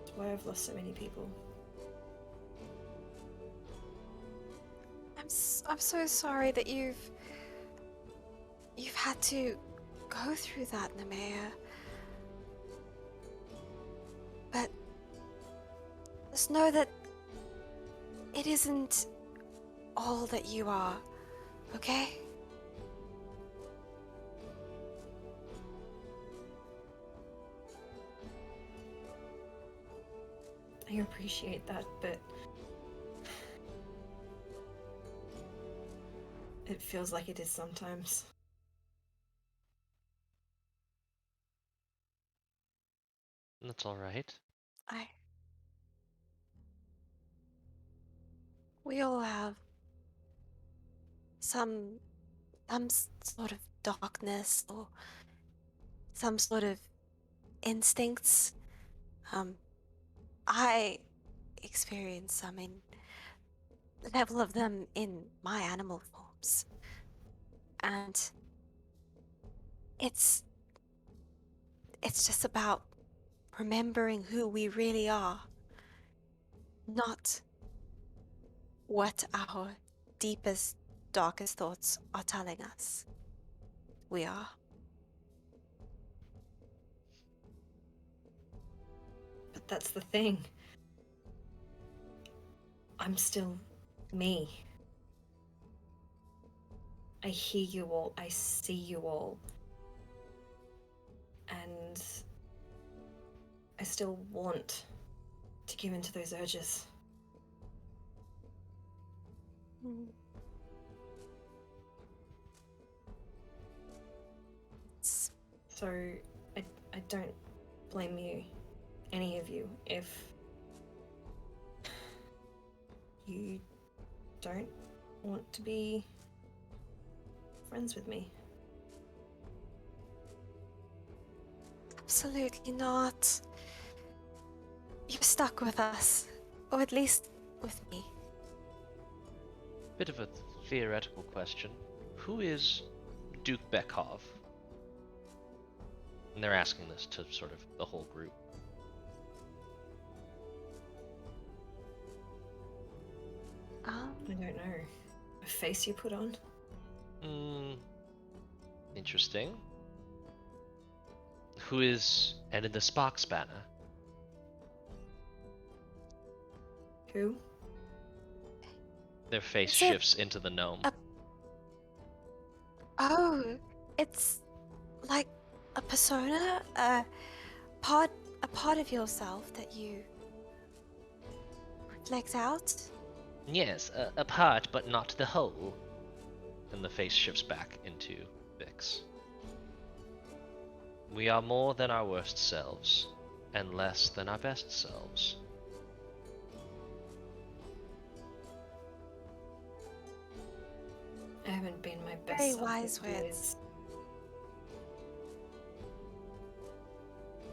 It's why I've lost so many people. I'm so sorry that you've had to go through that, Nemea. But just know that it isn't all that you are, okay? I appreciate that, but it feels like it is sometimes. That's all right. We all have some sort of darkness or some sort of instincts. I experience some in level of them in my animal forms. And it's just about remembering who we really are, not what our deepest, darkest thoughts are telling us we are. But that's the thing. I'm still me. I hear you all, I see you all. And I still want to give in to those urges. Mm. So I don't blame you, any of you, if you don't want to be friends with me. Absolutely not. You're stuck with us, or at least with me. Bit of a theoretical question. Who is Duke Bekhov? And they're asking this to sort of the whole group. I don't know. A face you put on? Interesting. Who is and in the Spark Spanner? Who? Their face Is it shifts into the gnome. Oh, it's like a persona, a part of yourself that you reflect out. Yes, a part, but not the whole. And the face shifts back into Vix. We are more than our worst selves, and less than our best selves. I haven't been my best Very self wise in words. years.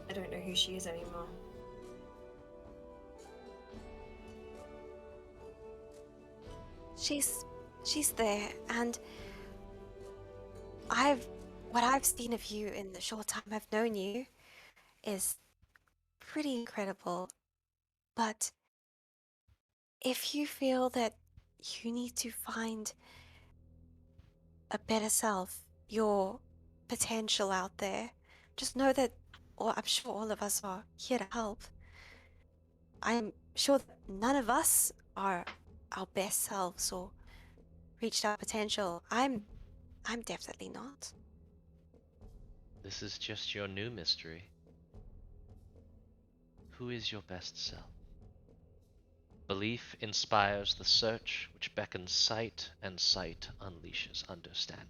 I don't know who she is anymore. She's she's there, and what I've seen of you in the short time I've known you is pretty incredible. But if you feel that you need to find a better self, your potential out there, just know that, or I'm sure all of us are here to help. I'm sure that none of us are our best selves or reached our potential. I'm definitely not. This is just your new mystery. Who is your best self? Belief inspires the search, which beckons sight, and sight unleashes understanding.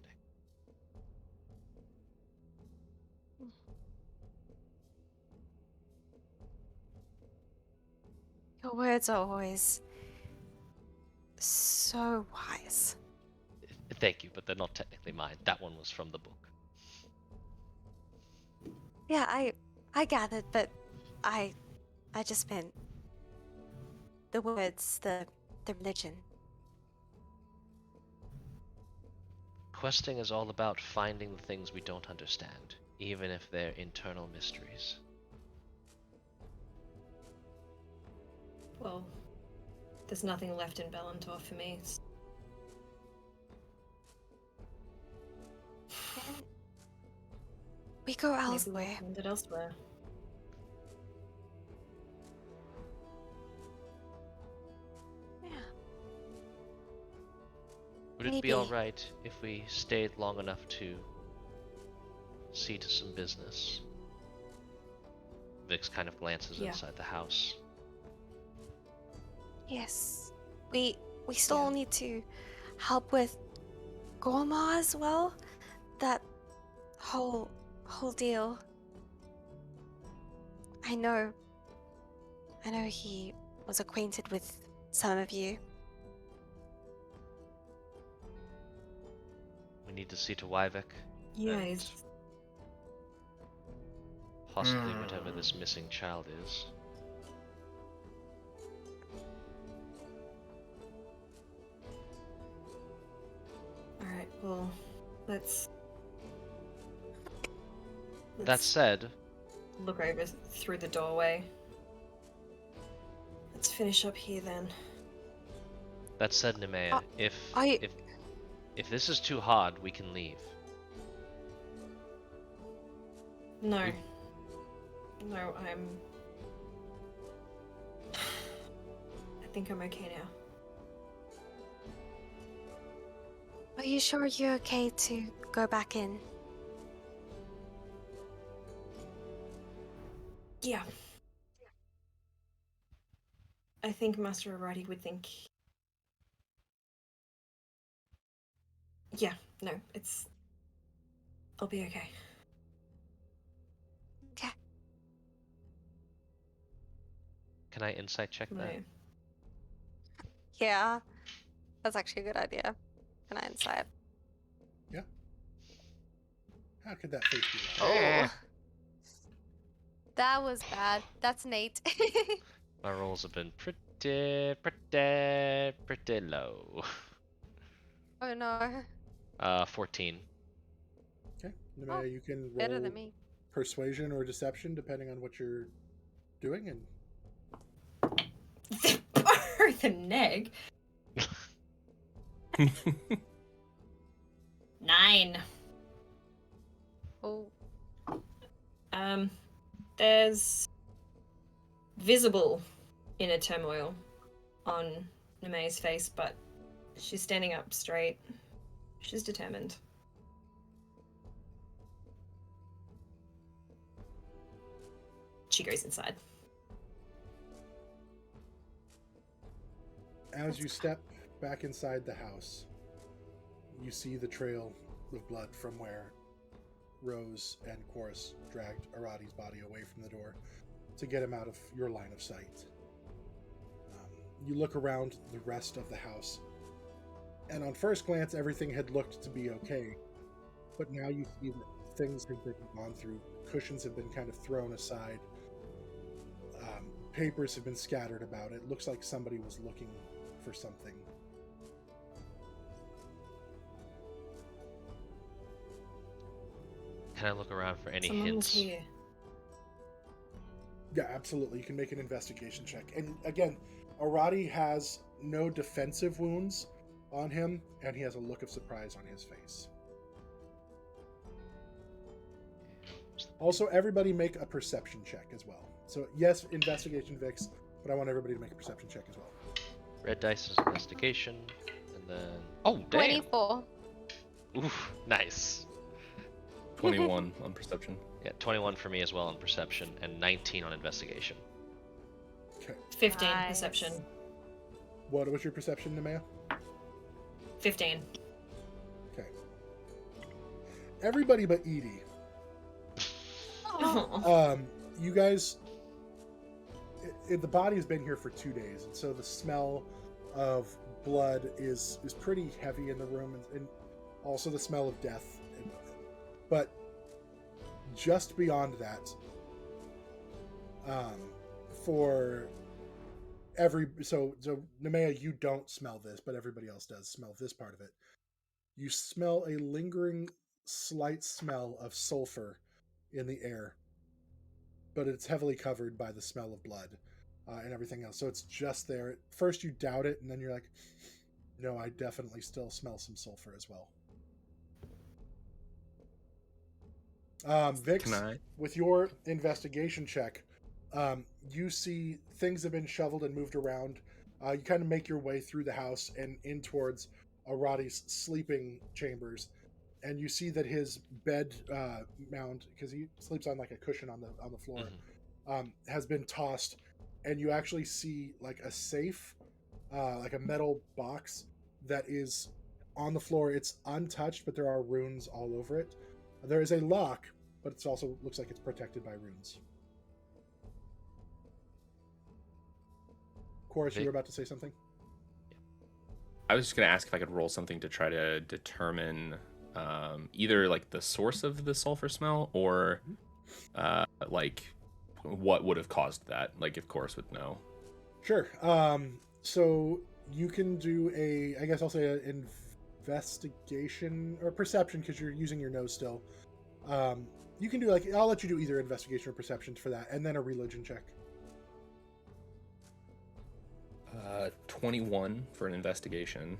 Your words are always so wise. Thank you, but they're not technically mine. That one was from the book. Yeah, I gathered, but I just meant the words, the religion. Questing is all about finding the things we don't understand, even if they're internal mysteries. Well, there's nothing left in Belantor for me. Then we go Maybe elsewhere. we'll find it elsewhere. Yeah. Would it be Maybe. alright if we stayed long enough to see to some business? Vix kind of glances Yeah. inside the house. Yes. We still Yeah. need to help with Gorma as well. That whole deal. I know he was acquainted with some of you. We need to see to Wyvik. Yeah, and he's... possibly whatever this missing child is. Alright, well, let's That said, look over through the doorway. Let's finish up here then. Nemea, if I- if this is too hard, we can leave. No. No, I'm... I think I'm okay now. Are you sure you're okay to go back in? Yeah. I think Master Aradi would think... Yeah, no, it's... I'll be okay. Okay. Can I insight check that? No. Yeah. That's actually a good idea. Can I insight? Yeah. How could that face be wrong? Eh. Oh. That was bad. That's Nate. My rolls have been pretty low. Oh no. 14. Okay. Nemea, Oh, you can roll better than me. persuasion or deception depending on what you're doing, and Both a neg. 9. Oh. There's visible inner turmoil on Nemea's face, but she's standing up straight. She's determined. She goes inside. as you step back inside the house, you see the trail of blood from where Rose and Chorus dragged Aradi's body away from the door to get him out of your line of sight. You look around the rest of the house, and on first glance, everything had looked to be okay. But now you see that things have been gone through. Cushions have been kind of thrown aside. Papers have been scattered about. It looks like somebody was looking for something. Can I look around for any Someone was hints? here. Yeah, absolutely. You can make an investigation check. And again, Aradi has no defensive wounds on him, and he has a look of surprise on his face. Also, everybody make a perception check as well. So, yes, investigation, Vix, but I want everybody to make a perception check as well. Red dice is investigation, and then oh damn! 24. Oof, nice. 21 on perception. Yeah, 21 for me as well on perception, and 19 on investigation. Okay. 15 Nice. perception. What was your perception, Nemea? 15. Okay. Everybody but Edie. Oh. You guys, the body has been here for 2 days, and so the smell of blood is pretty heavy in the room, and also the smell of death. But just beyond that, for so Nemea, you don't smell this, but everybody else does smell this part of it. You smell a lingering, slight smell of sulfur in the air, but it's heavily covered by the smell of blood and everything else. So it's just there. At first you doubt it, and then you're like, no, I definitely still smell some sulfur as well. Vix, with your investigation check, you see things have been shoveled and moved around. You kind of make your way through the house and in towards Aradi's sleeping chambers, and you see that his bed mound, because he sleeps on like a cushion on the floor, has been tossed, and you actually see like a safe, like a metal box that is on the floor. It's untouched, but there are runes all over it. There is a lock, but it also looks like it's protected by runes. Chorus, you were about to say something? I was just going to ask if I could roll something to try to determine either like the source of the sulfur smell or like what would have caused that. Like if Chorus would know. Sure. So you can do I guess I'll say an investigation or perception, because you're using your nose still. You can do I'll let you do either investigation or perception for that, and then a religion check. 21 for an investigation.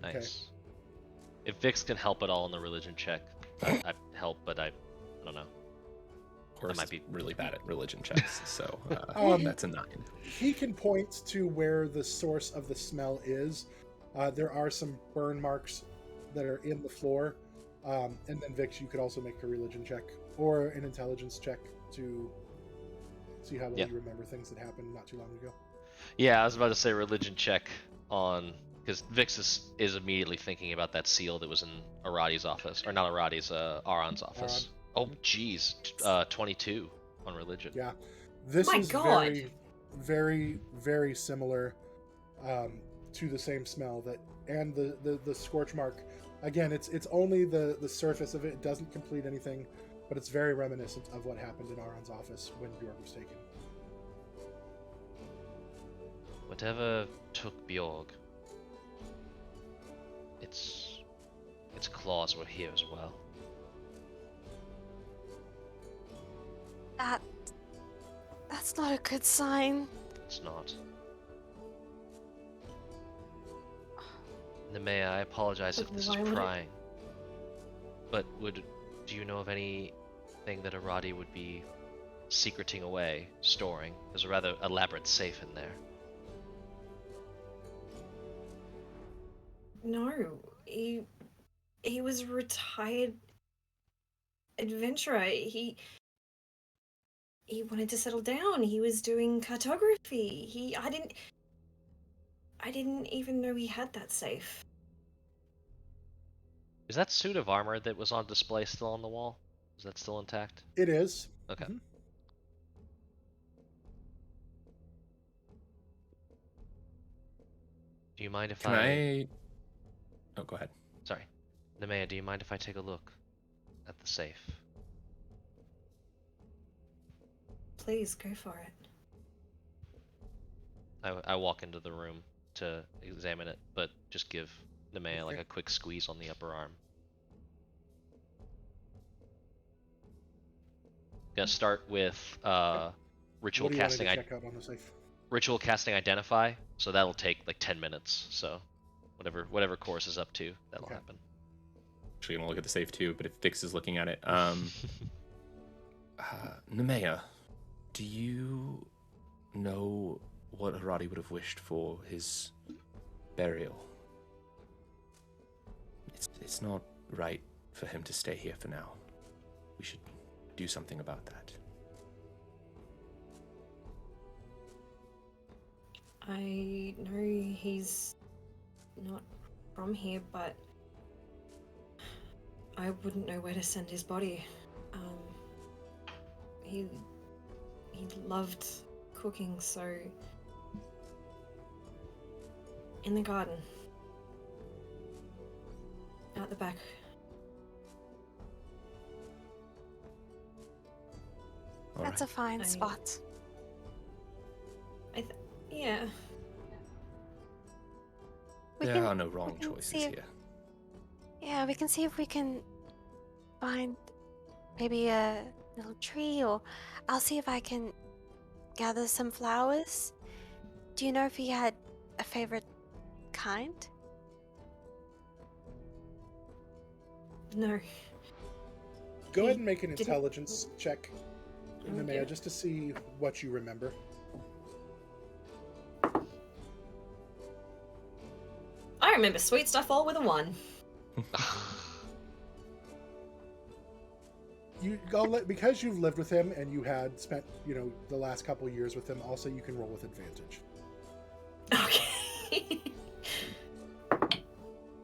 Nice. Okay. If Vix can help at all in the religion check, I'd help, but I don't know. Of course, might be really bad at religion checks, so that's a 9. He can point to where the source of the smell is. There are some burn marks that are in the floor. And then Vix, you could also make a religion check or an intelligence check to see how well you remember things that happened not too long ago. Yeah, I was about to say religion check on, because Vix is immediately thinking about that seal that was in Aradi's office, or not Aradi's, Aron's office. Oh, geez, 22 on religion. Yeah, this My is God. very, very, very similar to the same smell and the scorch mark. Again, it's only the surface of it. It doesn't complete anything, but it's very reminiscent of what happened in Aron's office when Bjorg was taken. Whatever took Bjorg, its claws were here as well. That's not a good sign. It's not. Nemea, I apologize if this is prying, but do you know of anything that Aradi would be secreting away, storing? There's a rather elaborate safe in there. No, he was a retired adventurer. He wanted to settle down. He was doing cartography. I didn't even know he had that safe. Is that suit of armor that was on display still on the wall? Is that still intact? It is. Okay. Mm-hmm. Do you mind if Can I... Oh, go ahead. Sorry. Nemea, do you mind if I take a look at the safe? Please, go for it. I walk into the room to examine it, but just give Nemea like a quick squeeze on the upper arm. Gonna start with ritual What do you want to casting. check out on the safe? Ritual casting identify. So that'll take like 10 minutes. So whatever course is up to, that'll happen. Actually, gonna look at the safe too, but if Vix is looking at it, Nemea, do you know what Aradi would have wished for his burial? It's not right for him to stay here for now. We should do something about that. I know he's not from here, but I wouldn't know where to send his body. He loved cooking, so in the garden, out the back. That's a fine spot. Yeah. There are no wrong choices here. Yeah, we can see if we can find maybe a little tree, or I'll see if I can gather some flowers. Do you know if he had a favorite kind? Go No. ahead and make an intelligence check, Nemea, just to see what you remember. I remember sweet stuff all with a 1. Because you've lived with him and you had spent, the last couple years with him, also you can roll with advantage. Okay.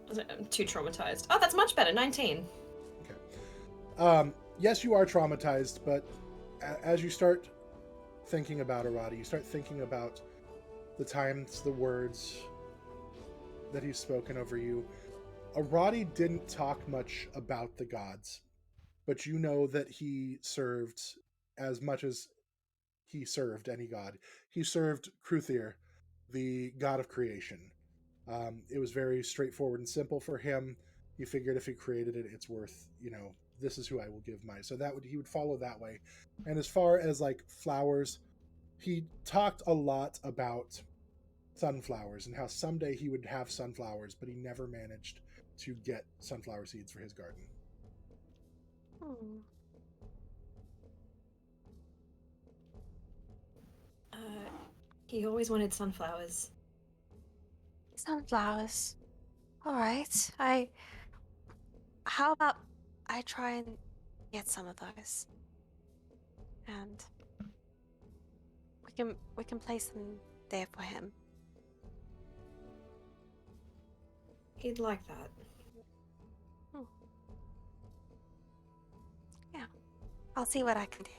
I'm too traumatized. Oh, that's much better. 19. Okay. Yes, you are traumatized, but as you start thinking about Aradi, you start thinking about the times, the words that he's spoken over you. Aradi didn't talk much about the gods, but you know that he served, as much as he served any god, he served Cryptic, the god of creation. It was very straightforward and simple for him. He figured if he created it, it's worth, this is who I will give my. So he would follow that way. And as far as like flowers, he talked a lot about sunflowers and how someday he would have sunflowers, but he never managed to get sunflower seeds for his garden. He always wanted sunflowers. Sunflowers. All right. How about I try and get some of those, and we can place them there for him. He'd like that. Yeah, I'll see what I can do.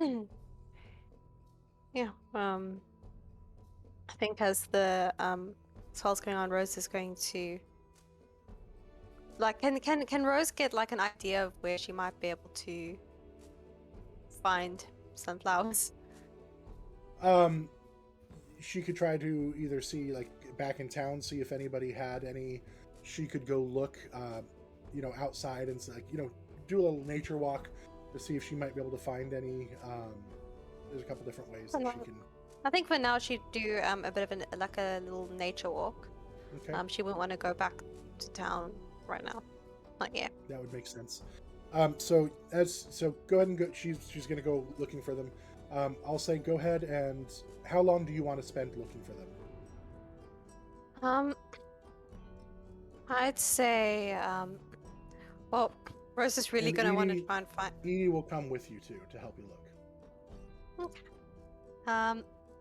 And yeah, I think as the spell's going on, Rose is going to can Rose get like an idea of where she might be able to find sunflowers? She could try to either see, like, back in town, see if anybody had any. She could go look, outside and, like, do a little nature walk to see if she might be able to find any. There's a couple different ways that she can. I think for now she'd do a bit of a little nature walk. Okay. She wouldn't want to go back to town right now. Not yet. That would make sense. So go ahead and go. She's going to go looking for them. I'll say go ahead, and how long do you want to spend looking for them? I'd say well, Rose is really going to want to try and find. Edie will come with you too to help you look. Okay.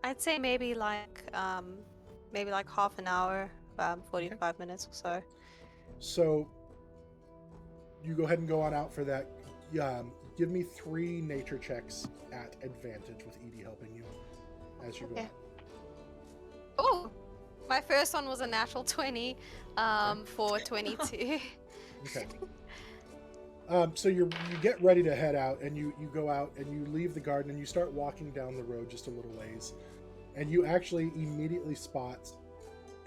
I'd say maybe like half an hour, 45 minutes or so. So you go ahead and go on out for that. Give me 3 nature checks at advantage with Edie helping you as you go out. Oh, my first one was a natural 20 for 22. Okay. So you get ready to head out, and you go out and you leave the garden and you start walking down the road just a little ways, and you actually immediately spot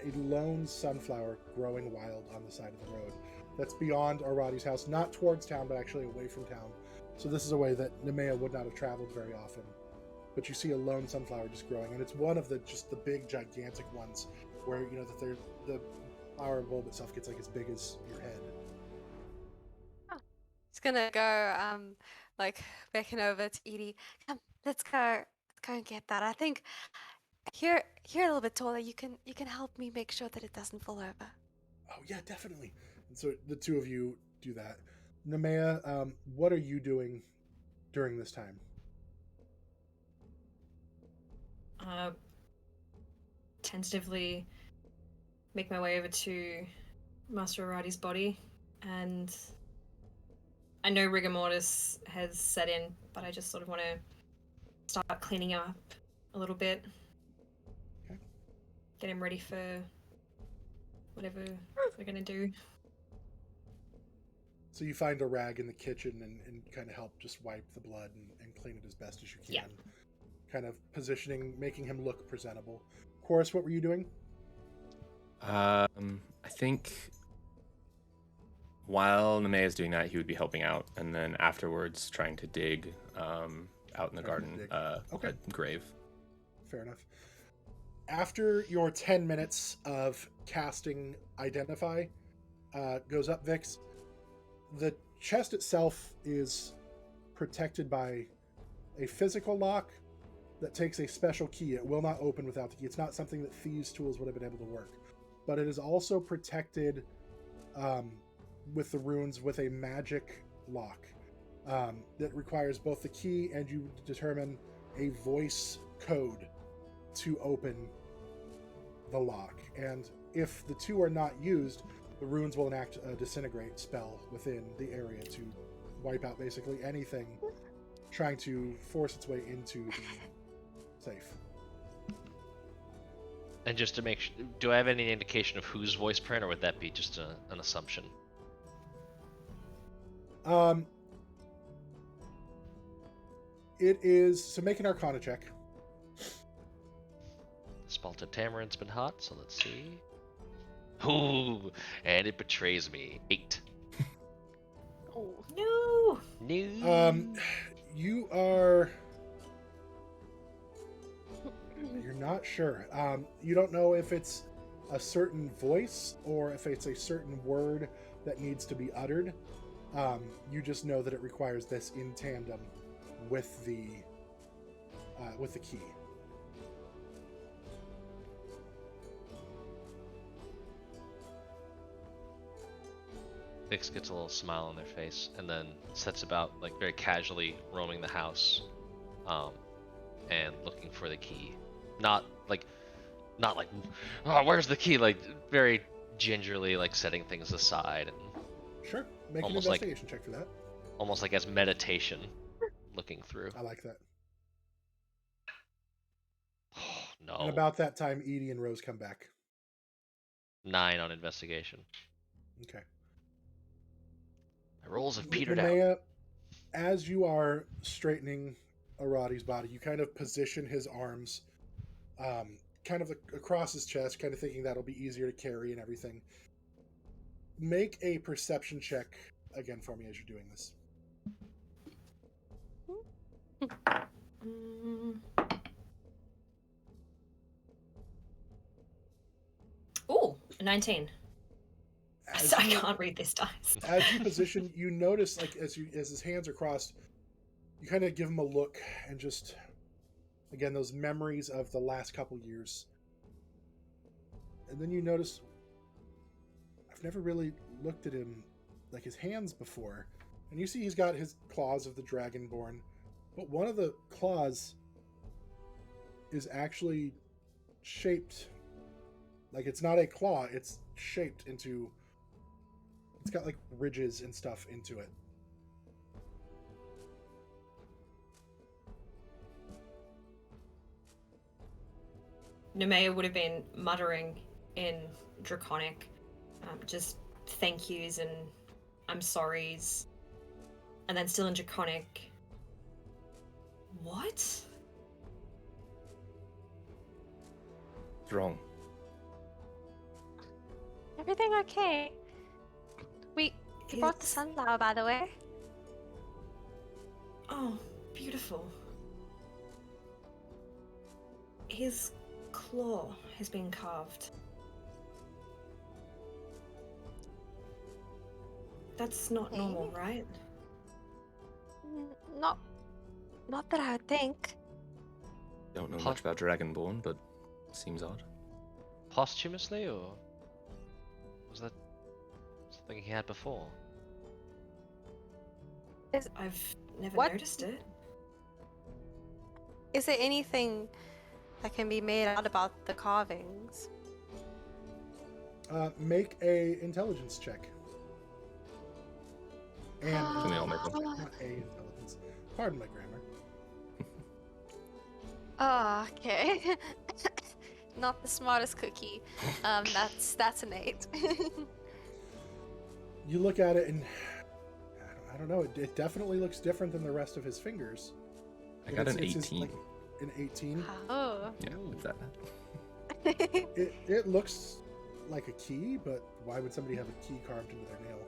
a lone sunflower growing wild on the side of the road. that's beyond Aradi's house, not towards town, but actually away from town. So this is a way that Nemea would not have traveled very often. But you see a lone sunflower just growing, and it's one of the big, gigantic ones where the flower bulb itself gets like as big as your head. He's gonna go, like beckon over to Edie. Come, let's go and get that. I think you're a little bit taller. You can help me make sure that it doesn't fall over. Oh yeah, definitely. And so the two of you do that. Nemea, what are you doing during this time? Tentatively make my way over to Master Aradi's body, and I know rigor mortis has set in, but I just sort of want to start cleaning up a little bit. Okay. Get him ready for whatever we're gonna do. So you find a rag in the kitchen and kind of help just wipe the blood and clean it as best as you can. Yeah. Kind of positioning, making him look presentable. Chorus, what were you doing? I think while Nemea is doing that, he would be helping out, and then afterwards trying to dig out in the garden Okay. a grave. Fair enough. After your 10 minutes of casting Identify goes up, Vix, the chest itself is protected by a physical lock that takes a special key. It will not open without the key. It's not something that thieves' tools would have been able to work. But it is also protected with the runes with a magic lock that requires both the key and you determine a voice code to open the lock. And if the two are not used, the runes will enact a disintegrate spell within the area to wipe out basically anything trying to force its way into the safe. And just to make sure, do I have any indication of whose voice print, or would that be just an assumption? It is, so make an Arcana check. Spalted Tamarind's been hot, so let's see. Ooh, and it betrays me. 8. Oh no! No. You are... You're not sure. You don't know if it's a certain voice or if it's a certain word that needs to be uttered. You just know that it requires this in tandem with the key. Vix gets a little smile on their face and then sets about, like, very casually roaming the house, and looking for the key. Not like, oh, where's the key? Like, very gingerly, like, setting things aside and Sure, make an almost like- investigation check for that. almost like as meditation, looking through. I like that. No. And about that time, Edie and Rose come back. 9 on investigation. Okay. My rolls have petered out. Nemea, as you are straightening Aradi's body, you kind of position his arms kind of across his chest, kind of thinking that'll be easier to carry and everything. Make a perception check again for me as you're doing this. Oh, 19. As I you- can't read this dice. As you position, you notice, like, as his hands are crossed, you kind of give him a look and just, again, those memories of the last couple years. And then you notice, I've never really looked at him, like, his hands before. And you see he's got his claws of the Dragonborn, but one of the claws is actually shaped, like, it's not a claw, it's shaped into, it's got, like, ridges and stuff into it. Nemea would have been muttering in Draconic, just thank yous and I'm sorries. And then still in Draconic, what? What's wrong? Everything okay? We He brought the His- sunflower, by the way. Oh, beautiful. His claw has been carved. That's not normal, right? Not that I would think. Don't know much about Dragonborn, but seems odd. Posthumously, or was that something he had before? I've never What? noticed it. Is there anything that can be made out about the carvings? Make a intelligence check. And Can we all make one? not a intelligence. Pardon my grammar. Oh, okay. Not the smartest cookie. That's an 8. You look at it and I don't know. It definitely looks different than the rest of his fingers. I got an It's 18. An 18. Oh. Yeah, it's that. It looks like a key, but why would somebody have a key carved into their nail?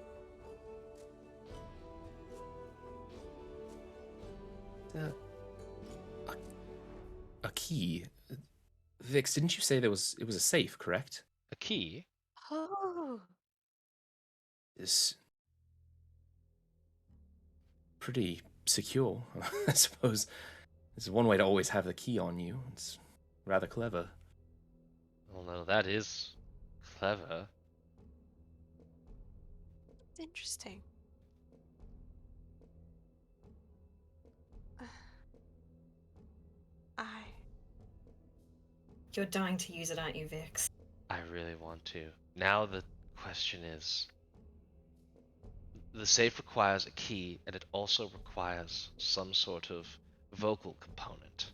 A key. Vix, didn't you say it was a safe, correct? A key? Oh. Is pretty secure, I suppose. It's one way to always have the key on you. It's rather clever. Well, no, that is clever. It's interesting. You're dying to use it, aren't you, Vix? I really want to. Now the question is, the safe requires a key, and it also requires some sort of vocal component.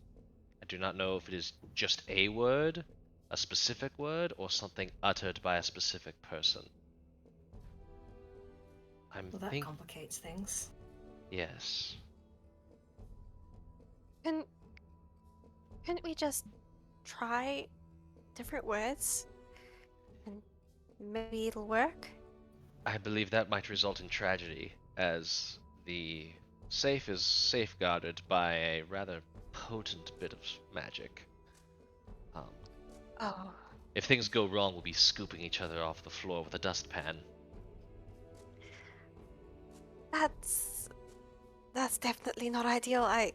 I do not know if it is just a word, a specific word, or something uttered by a specific person. Well, that complicates things. Yes. Couldn't we just try different words? And maybe it'll work? I believe that might result in tragedy, as the safe is safeguarded by a rather potent bit of magic. Oh. If things go wrong, we'll be scooping each other off the floor with a dustpan. That's definitely not ideal. I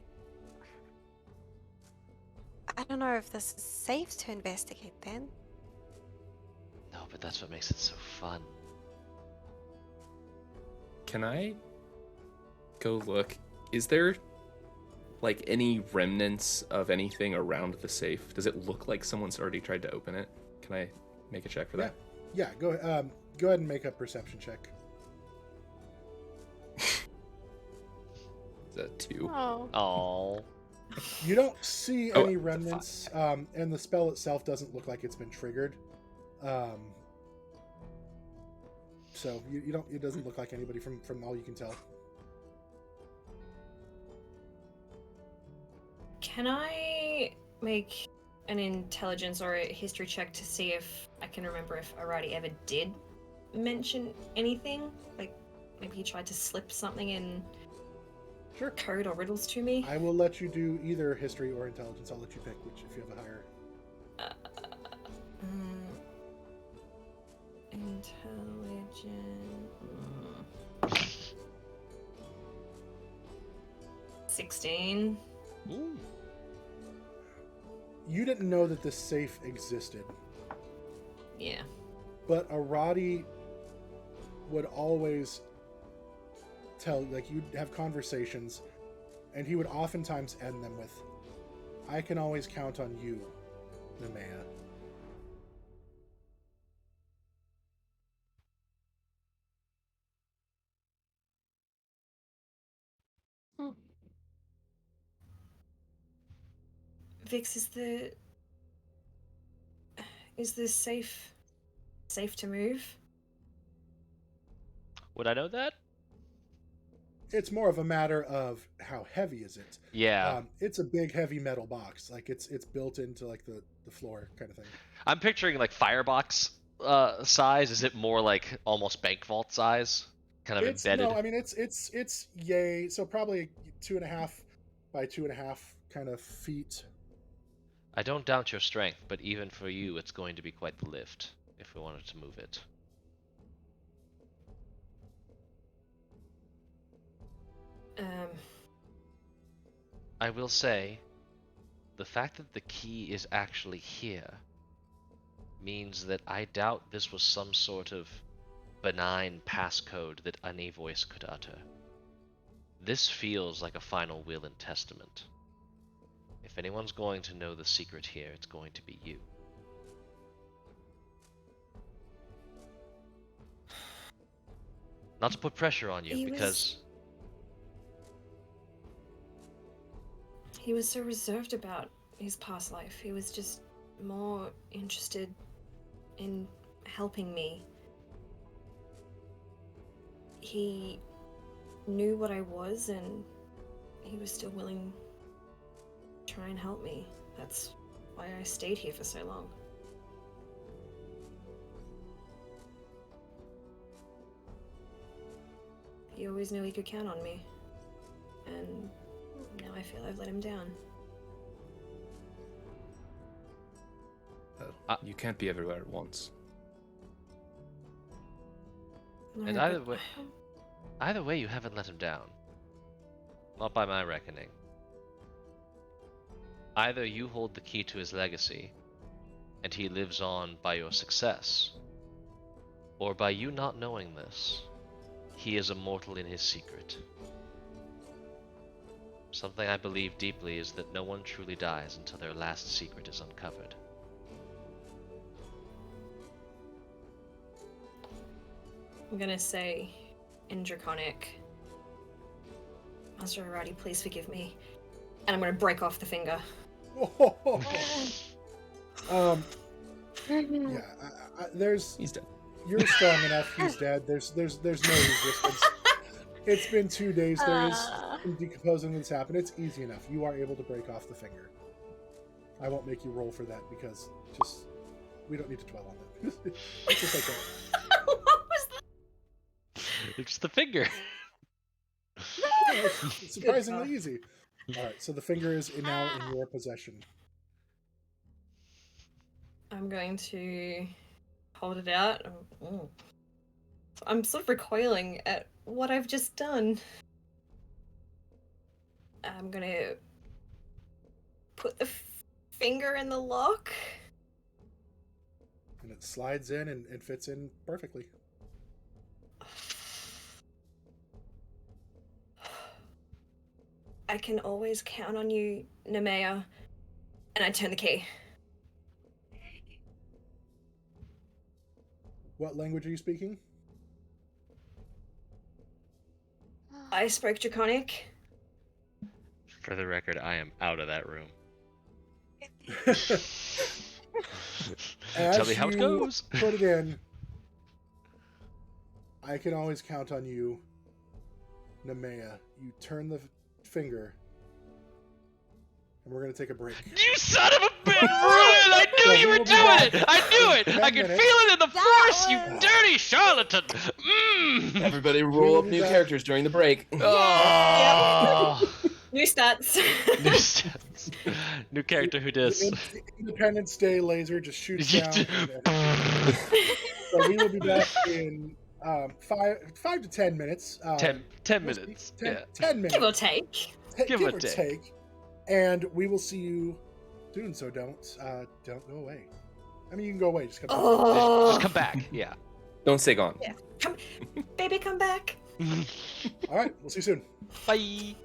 don't know if this is safe to investigate then. No, but that's what makes it so fun. Can I go look? Is there like any remnants of anything around the safe? Does it look like someone's already tried to open it? Can I make a check for that? Yeah. Go ahead and make a perception check. Is that 2? Oh. Oh. You don't see any remnants, and the spell itself doesn't look like it's been triggered. So you don't. It doesn't look like anybody from all you can tell. Can I make an intelligence or a history check to see if I can remember if Aradi ever did mention anything? Like, maybe he tried to slip something in code or riddles to me? I will let you do either history or intelligence. I'll let you pick which if you have a higher. Intelligence. 16. Ooh. You didn't know that this safe existed, Yeah. but Aradi would always tell, like, you'd have conversations, and he would oftentimes end them with, "I can always count on you, Nemea." Vix, is this safe to move? Would I know that? It's more of a matter of how heavy is it. Yeah. It's a big, heavy metal box. Like it's built into like the floor kind of thing. I'm picturing like firebox size. Is it more like almost bank vault size? kind of It's embedded. no, I mean it's yay. So probably 2.5 by 2.5 kind of feet. I don't doubt your strength, but even for you, it's going to be quite the lift if we wanted to move it. I will say, the fact that the key is actually here means that I doubt this was some sort of benign passcode that any voice could utter. This feels like a final will and testament. If anyone's going to know the secret here, it's going to be you. Not to put pressure on you, He was so reserved about his past life. He was just more interested in helping me. He knew what I was, and he was still willing to try and help me. That's why I stayed here for so long. He always knew he could count on me. And now I feel I've let him down. You can't be everywhere at once. No, and but- either way, you haven't let him down. Not by my reckoning. Either you hold the key to his legacy, and he lives on by your success, or by you not knowing this, he is immortal in his secret. Something I believe deeply is that no one truly dies until their last secret is uncovered. I'm gonna say in Draconic, Master Aradi, please forgive me. And I'm gonna break off the finger. Yeah, there's. He's dead. You're strong enough. He's dead. There's no resistance. It's been 2 days. There is some decomposing that's happened. It's easy enough. You are able to break off the finger. I won't make you roll for that because we don't need to dwell on that. It's just like that. What was that? It's the finger. It's surprisingly easy. All right, so the finger is now in your possession. I'm going to hold it out. Oh. I'm sort of recoiling at what I've just done. I'm gonna put the finger in the lock. And it slides in and fits in perfectly. I can always count on you, Nemea. And I turn the key. What language are you speaking? I spoke Draconic. For the record, I am out of that room. Tell me how it goes. Put it in. I can always count on you, Nemea. You turn the finger, and we're gonna take a break. You son of a bitch! I knew you were doing it! I knew it! I could feel it in the force, you dirty charlatan! Everybody roll up new characters during the break. Oh. New stats. New stats. New character who dis. The Independence Day laser just shoots down. So we will be back in 5 to 10 minutes. 10 minutes. 10 minutes. Give or take. Give or take. And we will see you soon. So don't go away. I mean, you can go away. Just come back. Oh. Just come back. Yeah. Don't stay gone. Yeah. Baby, come back. All right. We'll see you soon. Bye.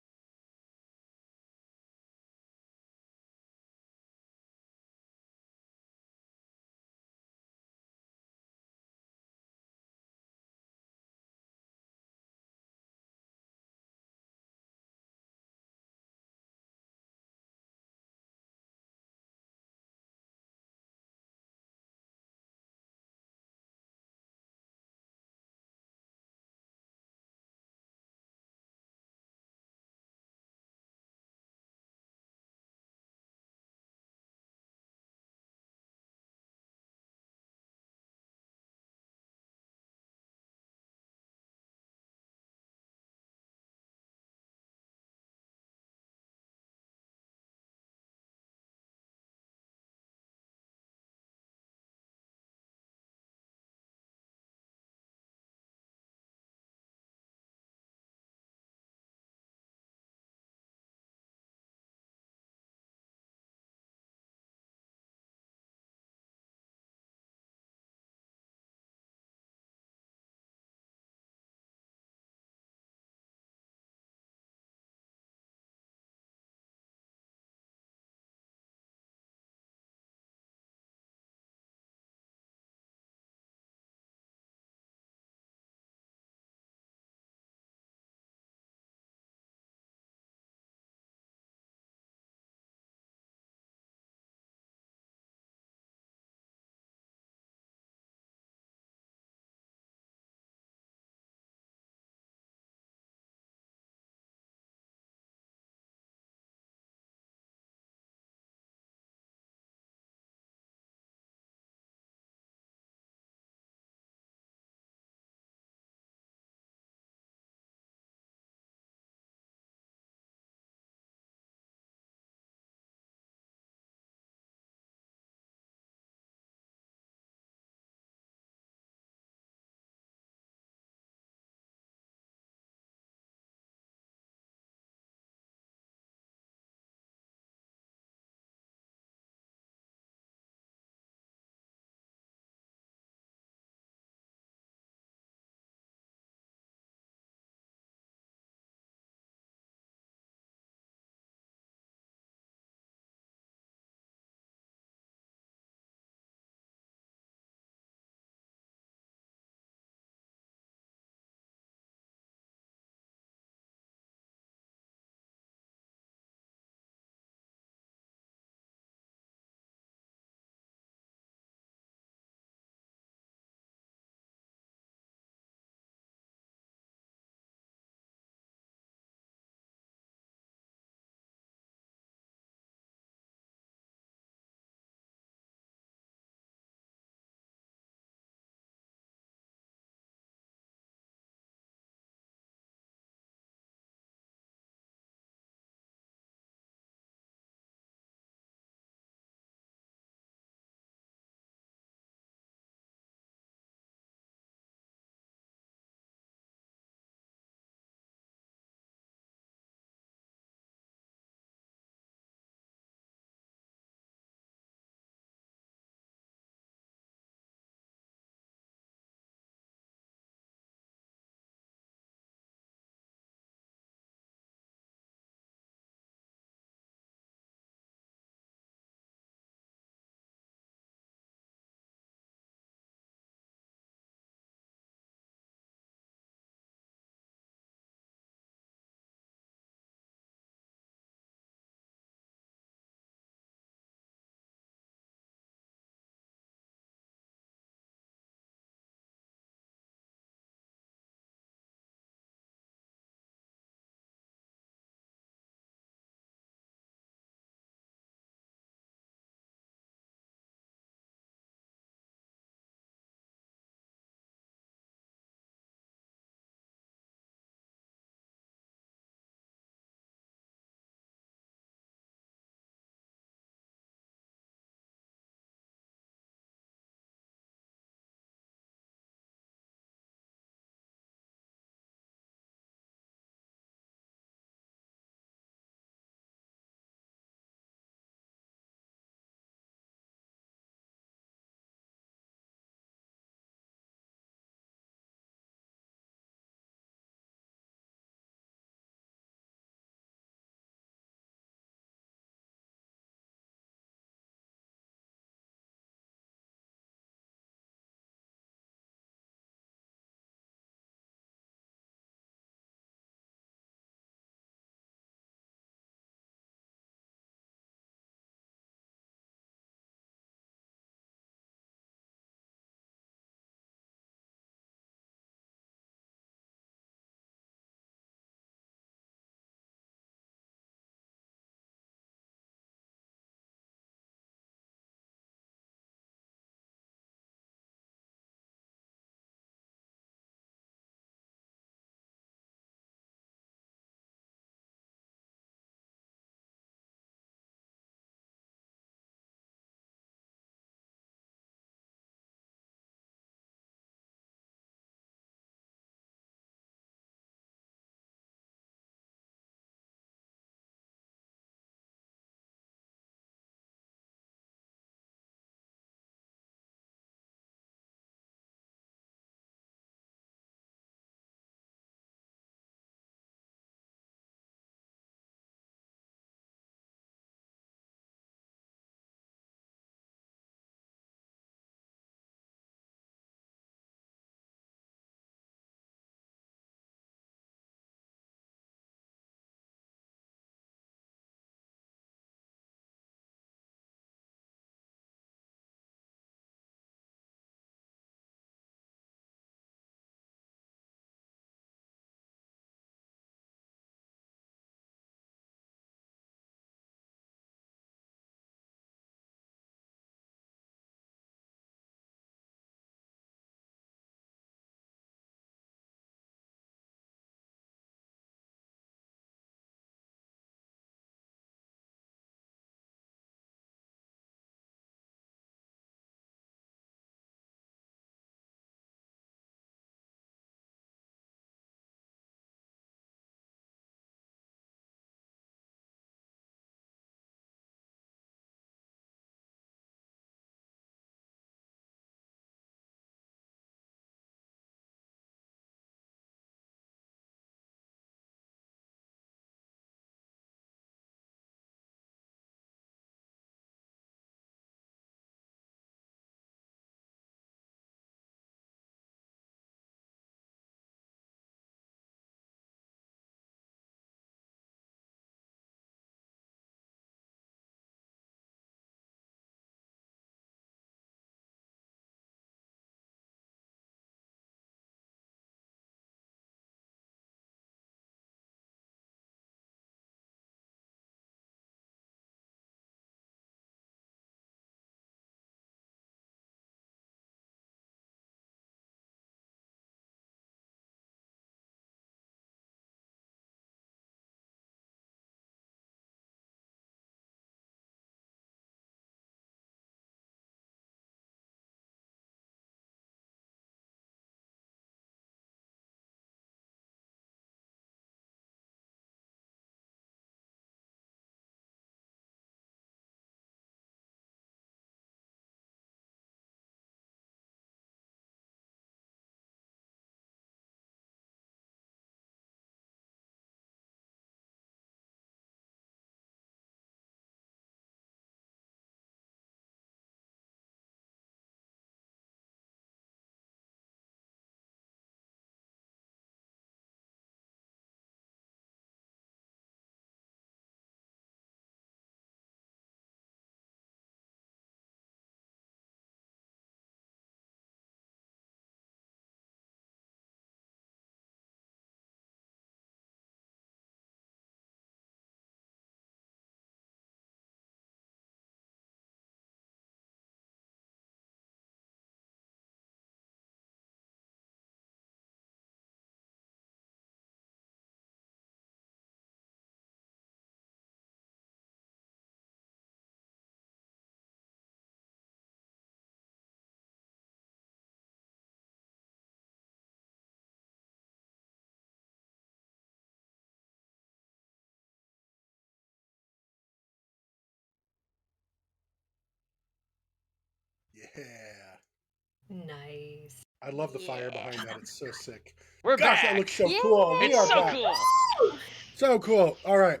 Nice. I love the fire Yeah. behind that. It's so sick. We're Gosh, back. that looks so Yeah. cool. We It's are so back. cool. So cool. All right.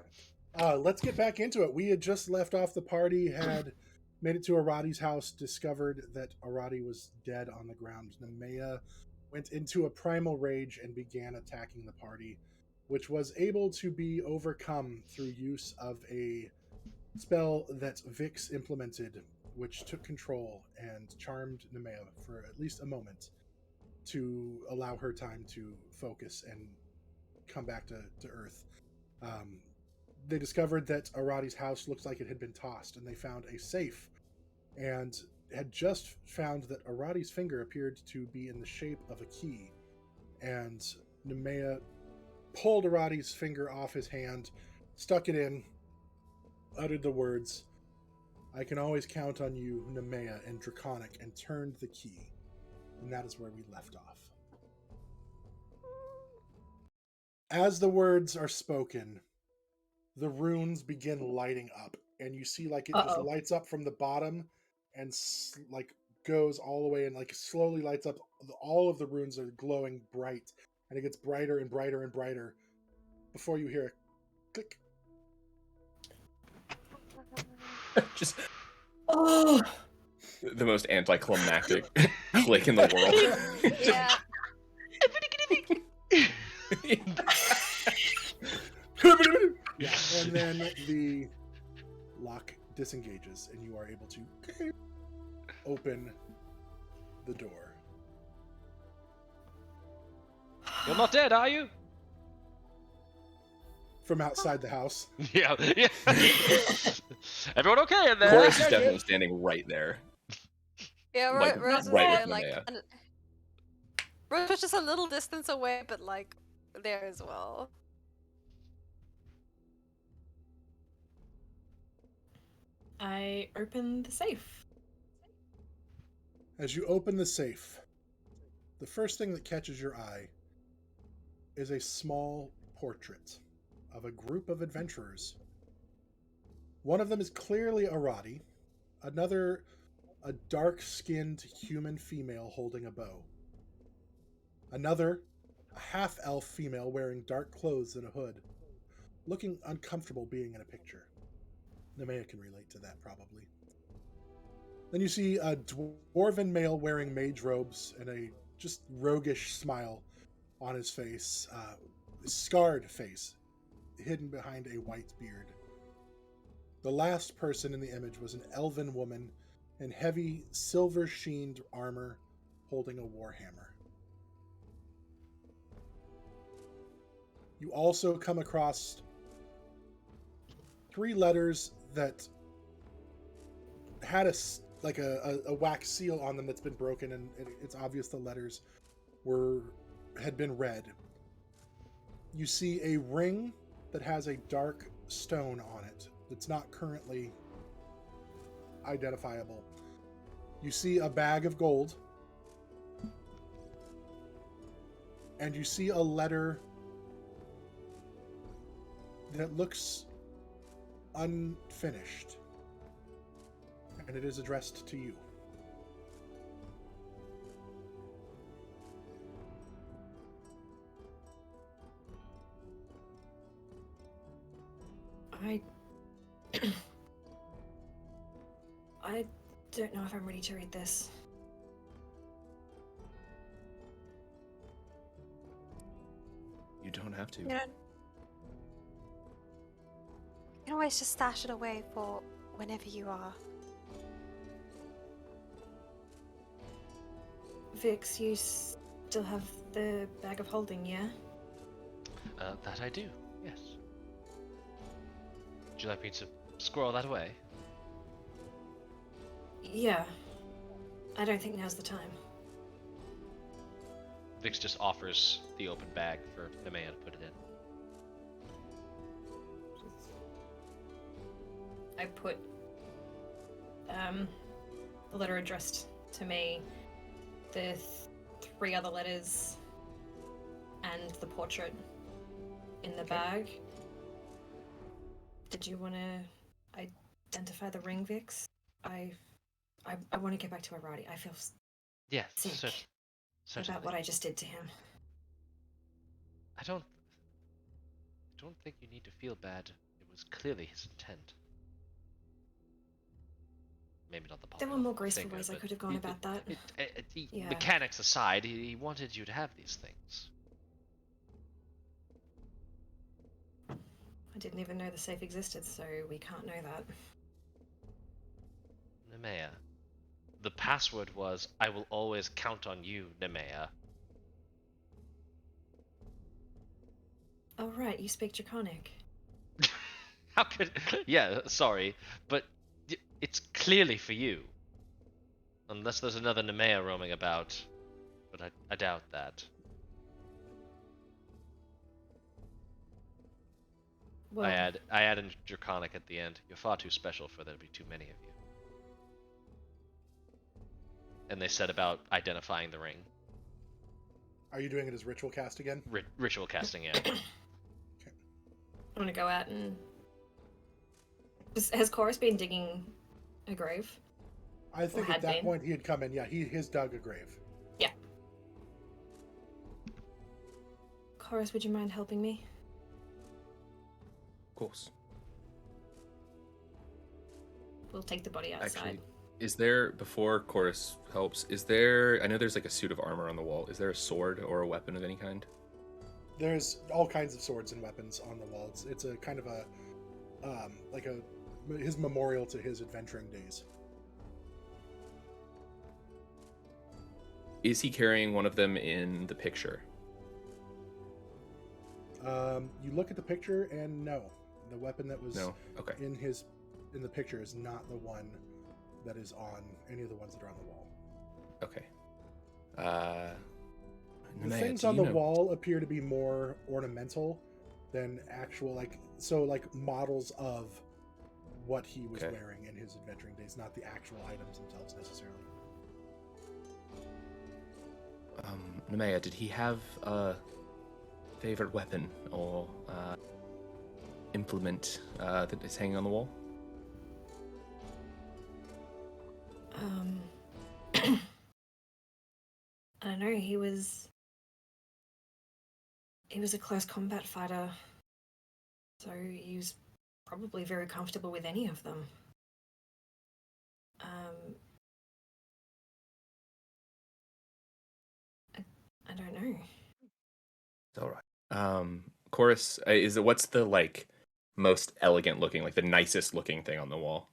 Let's get back into it. We had just left off. The party had made it to Aradi's house, discovered that Aradi was dead on the ground. Nemea went into a primal rage and began attacking the party, which was able to be overcome through use of a spell that Vix implemented, which took control and charmed Nemea for at least a moment to allow her time to focus and come back to Earth. Um, they discovered that Aradi's house looked like it had been tossed, and they found a safe and had just found that Aradi's finger appeared to be in the shape of a key. And Nemea pulled Aradi's finger off his hand, stuck it in, uttered the words, "I can always count on you, Nemea," and Draconic, and turned the key. And that is where we left off. As the words are spoken, the runes begin lighting up, and you see like it just lights up from the bottom and like goes all the way and like slowly lights up. All of the runes are glowing bright, and it gets brighter and brighter and brighter before you hear a click. Just Oh, the most anticlimactic click in the world. Yeah. Yeah, and then the lock disengages, and you are able to open the door. You're not dead, are you? From outside the house. Yeah. Everyone okay in there? Chorus is definitely standing right there. Yeah, Like, Rose is right there, with like, Linnea. Rose was just a little distance away, but like there as well. I opened the safe. As you open the safe, the first thing that catches your eye is a small portrait of a group of adventurers. One of them is clearly Aradi, another a dark-skinned human female holding a bow. Another, a half-elf female wearing dark clothes and a hood, looking uncomfortable being in a picture. Nemea can relate to that, probably. Then you see a dwarven male wearing mage robes and a just roguish smile on his face, scarred face, hidden behind a white beard. The last person in the image was an elven woman in heavy, silver-sheened armor holding a warhammer. You also come across 3 letters that had a wax seal on them that's been broken, and it's obvious the letters had been read. You see a ring that has a dark stone on it that's not currently identifiable. You see a bag of gold, and you see a letter that looks unfinished, and it is addressed to you. I don't know if I'm ready to read this. You don't have to. You can always just stash it away for whenever you are. Vix, you still have the bag of holding, yeah? That I do, yes. Would you like me to squirrel that away? Yeah. I don't think now's the time. Vix just offers the open bag for Nemea to put it in. I put the letter addressed to me, the 3 other letters, and the portrait in the bag. Did you want to identify the ring, Vix? I I want to get back to Aradi. I feel Yeah, sick certainly. about what I just did to him. I don't think you need to feel bad. It was clearly his intent. Maybe not the There popping were off more of the graceful finger, ways I but could have gone about that. Yeah. Mechanics aside, he wanted you to have these things. I didn't even know the safe existed, so we can't know that. Nemea. The password was, I will always count on you, Nemea. Oh, right, you speak Draconic. How could... Yeah, sorry, but it's clearly for you. Unless there's another Nemea roaming about. But I doubt that. Well, I add in Draconic at the end. You're far too special for there to be too many of you. And they said about identifying the ring. Are you doing it as ritual cast again? Ritual casting, yeah. Okay. I'm gonna go out and... Has Chorus been digging a grave? I think at that point he had come in. Yeah, his dug a grave. Yeah. Chorus, would you mind helping me? Of course. We'll take the body outside. Actually, is there, before Chorus helps, is there, I know there's like a suit of armor on the wall. Is there a sword or a weapon of any kind? There's all kinds of swords and weapons on the wall. It's a kind of a, his memorial to his adventuring days. Is he carrying one of them in the picture? You look at the picture and no, the weapon that was Okay. in the picture is not the one that is on any of the ones that are on the wall. Okay. The things on the wall appear to be more ornamental than actual, like models of what he was wearing in his adventuring days, not the actual items themselves necessarily. Nemea, did he have a favorite weapon or implement that is hanging on the wall? I don't know, he was a close combat fighter, so he was probably very comfortable with any of them. I don't know. It's all right. Chorus, what's the like most elegant looking, like the nicest looking thing on the wall?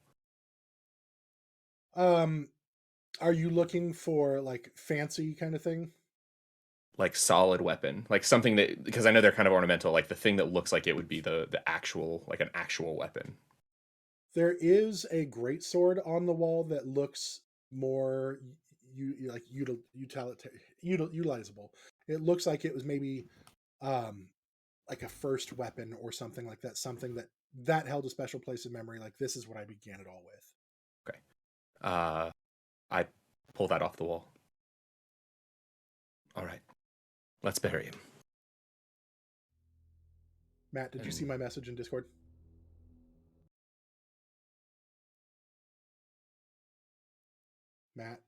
Are you looking for like fancy kind of thing? Like solid weapon, like something that, because I know they're kind of ornamental, like the thing that looks like it would be the actual, like an actual weapon. There is a great sword on the wall that looks more utilizable. It looks like it was maybe like a first weapon or something like that, something that held a special place in memory, like this is what I began it all with. Okay. I pull that off the wall. All right, let's bury him. Matt, did you see my message in Discord? Matt?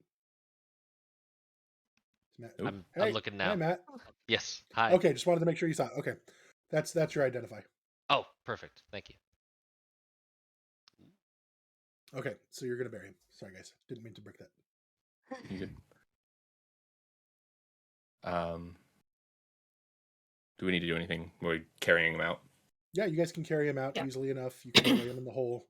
I'm looking now. Hi, Matt. Yes. Hi. Okay, just wanted to make sure you saw it. Okay, that's your identify. Oh, perfect. Thank you. Okay, so you're gonna bury him. Sorry, guys, didn't mean to break that. You good? Do we need to do anything? We're carrying him out. Yeah, you guys can carry him out easily enough. You can lay him in the hole.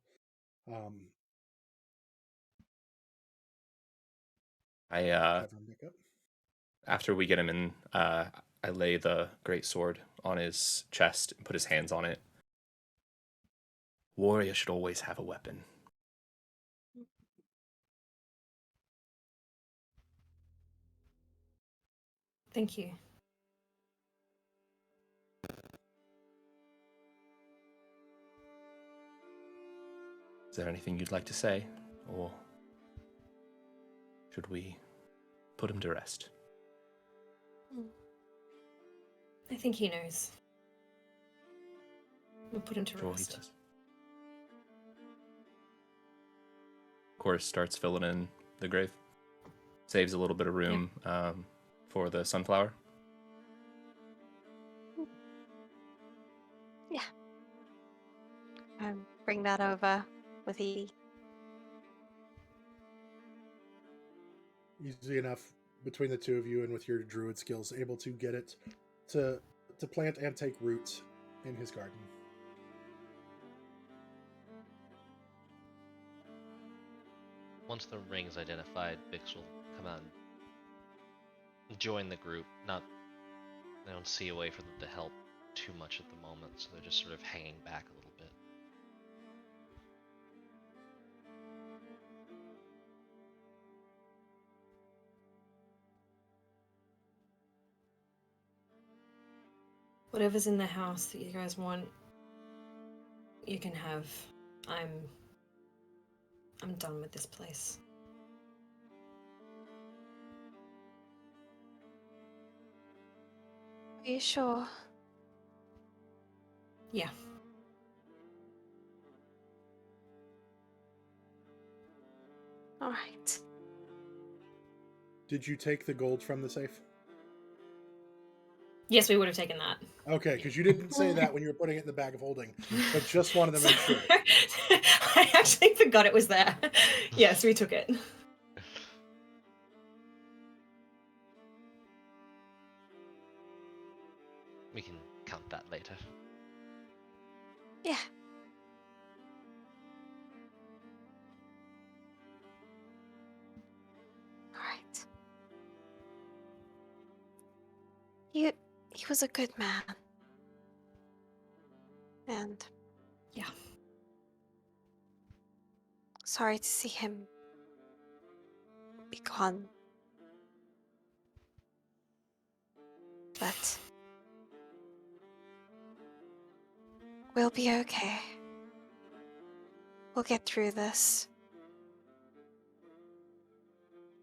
After we get him in, I lay the great sword on his chest and put his hands on it. Warrior should always have a weapon. Thank you. Is there anything you'd like to say, or should we put him to rest? I think he knows. We'll put him to Sure, rest. he does. Chorus starts filling in the grave. Saves a little bit of room for the sunflower. Yeah. Bring that over with Edie. Easy enough between the two of you and with your druid skills, able to get it to plant and take root in his garden. Once the ring is identified, Vix will come out and join the group. They don't see a way for them to help too much at the moment, so they're just sort of hanging back a little bit. Whatever's in the house that you guys want, you can have. I'm done with this place. Are you sure? Yeah. All right. Did you take the gold from the safe? Yes, we would have taken that. Okay, because you didn't say that when you were putting it in the bag of holding, but just wanted to make sure. I actually forgot it was there. Yes, we took it. We can count that later. Yeah. All right. He was a good man. And Yeah. sorry to see him be gone. But we'll be okay. We'll get through this.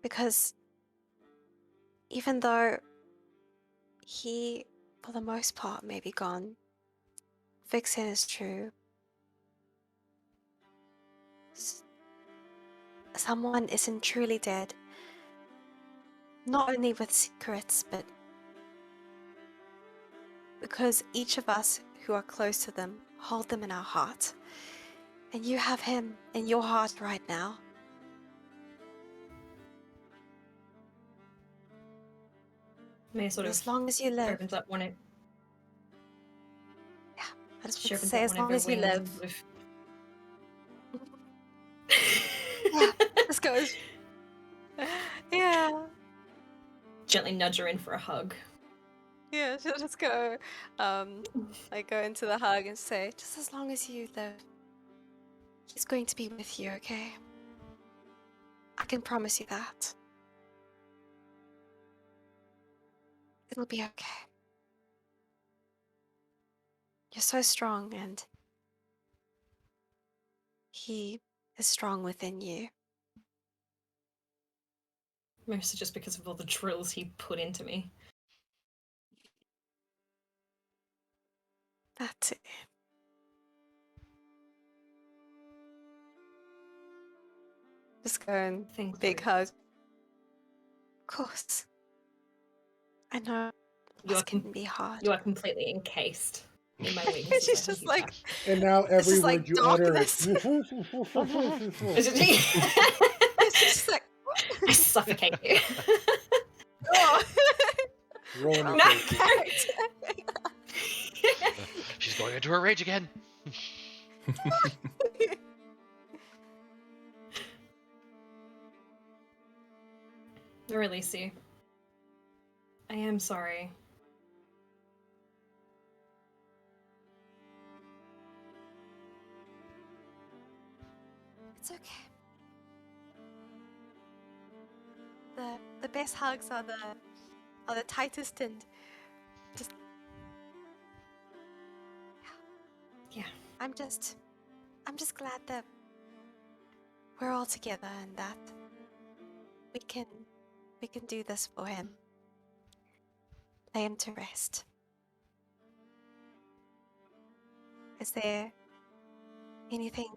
Because even though he, for the most part, may be gone, Vixen is true. Someone isn't truly dead. Not only with secrets, but because each of us who are close to them hold them in our heart. And you have him in your heart right now. May sort As of long as you live. opens up one. Yeah, I just She want to opens say, up as one of long her as you wings live. and sort of- Yeah, just goes. Yeah. Gently nudge her in for a hug. Yeah, she'll just go, like go into the hug and say, just as long as you live, he's going to be with you, okay? I can promise you that. It'll be okay. You're so strong, and he is strong within you. Mostly just because of all the drills he put into me. That's it. Just go and Thank big you. hug. Of course. I know this can be hard. You are completely encased in my wings. She's as I just hug you like, back. And now It's every just word like you utter darkness. is it's just like, I suffocate you. oh. roll an Wrong initiative. character. She's going into her rage again. I release you. I am sorry. It's okay. The best hugs are the tightest, and just Yeah. I'm just glad that we're all together and that we can do this for him. Lay him to rest. Is there anything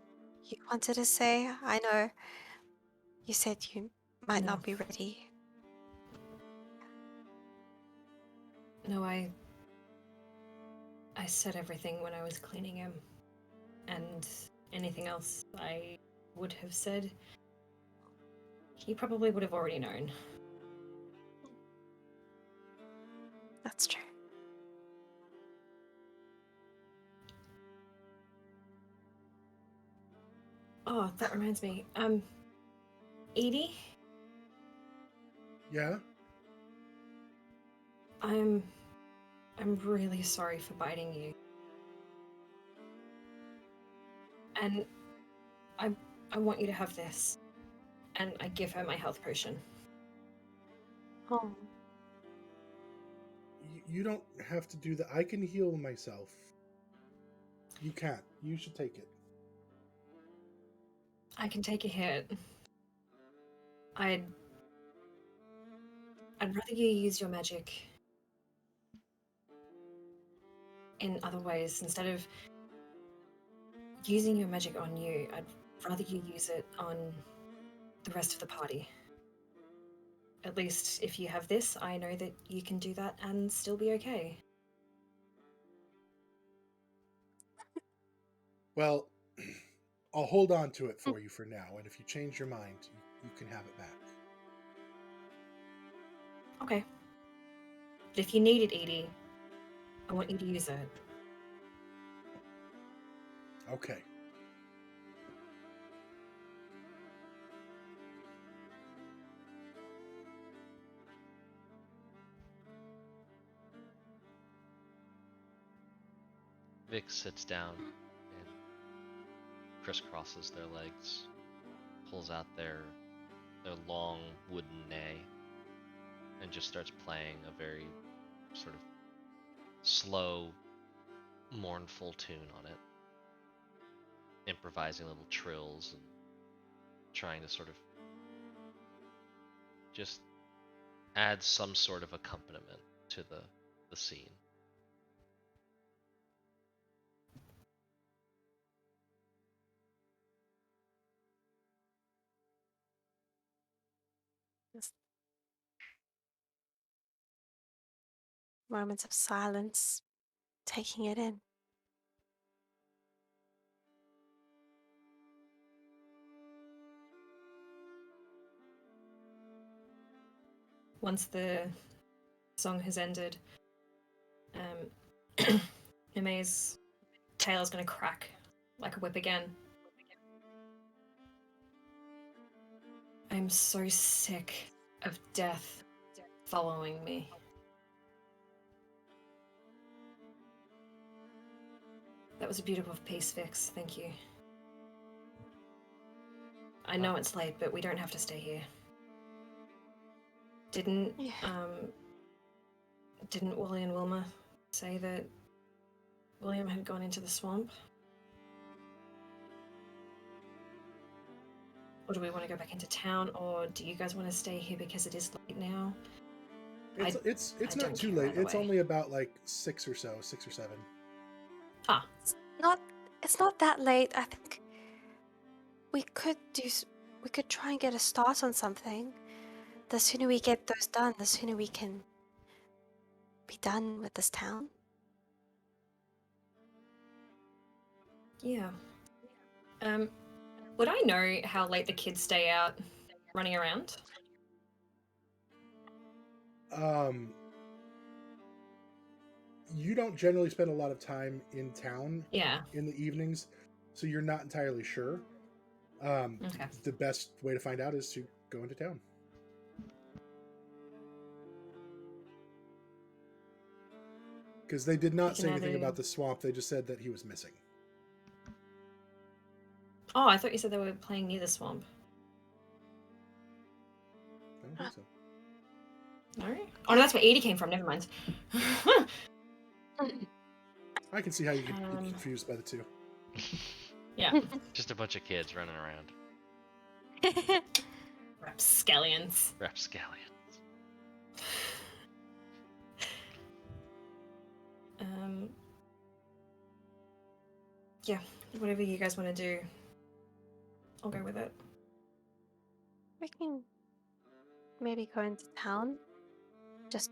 you wanted to say? I know you said you might No. not be ready. No, I said everything when I was cleaning him. And anything else I would have said, he probably would have already known. That's true. Oh, that reminds me. Edie, Yeah? I'm really sorry for biting you. And I want you to have this. And I give her my health potion. Oh, You don't have to do that. I can heal myself. You can't. You should take it. I can take a hit. I'd rather you use your magic in other ways instead of using your magic on you. I'd rather you use it on the rest of the party. At least if you have this, I know that you can do that and still be okay. Well, I'll hold on to it for you for now, and if you change your mind, you can have it back. Okay. But if you need it, Edie, I want you to use it. Okay. Vix sits down and crisscrosses their legs, pulls out their long wooden ney, and just starts playing a very sort of slow, mournful tune on it, improvising little trills and trying to sort of just add some sort of accompaniment to the scene. just moments of silence, taking it in. Once the song has ended, Nume's tail is going to crack like a whip again. I'm so sick of death following me. That was a beautiful piece, Vix. Thank you. I know it's late, but we don't have to stay here. Didn't Wally and Wilma say that William had gone into the swamp? Or do we want to go back into town, or do you guys want to stay here because it is late now? It's I not don't too care late. either It's way. only about like 6 or 7. Ah, It's not that late. I think we could try and get a start on something. The sooner we get those done, the sooner we can be done with this town. yeah. Would I know how late the kids stay out running around? You don't generally spend a lot of time in town Yeah. in the evenings, so you're not entirely sure. Okay. The best way to find out is to go into town. Because they did not say anything about the swamp. They just said that he was missing. Oh, I thought you said they were playing near the swamp. I don't think so. No? Oh, no, that's where Edie came from. Never mind. I can see how you get confused by the two. Yeah. Just a bunch of kids running around. Rapscallions. Rapscallions. Yeah, whatever you guys want to do, I'll go with it. We can maybe go into town. Just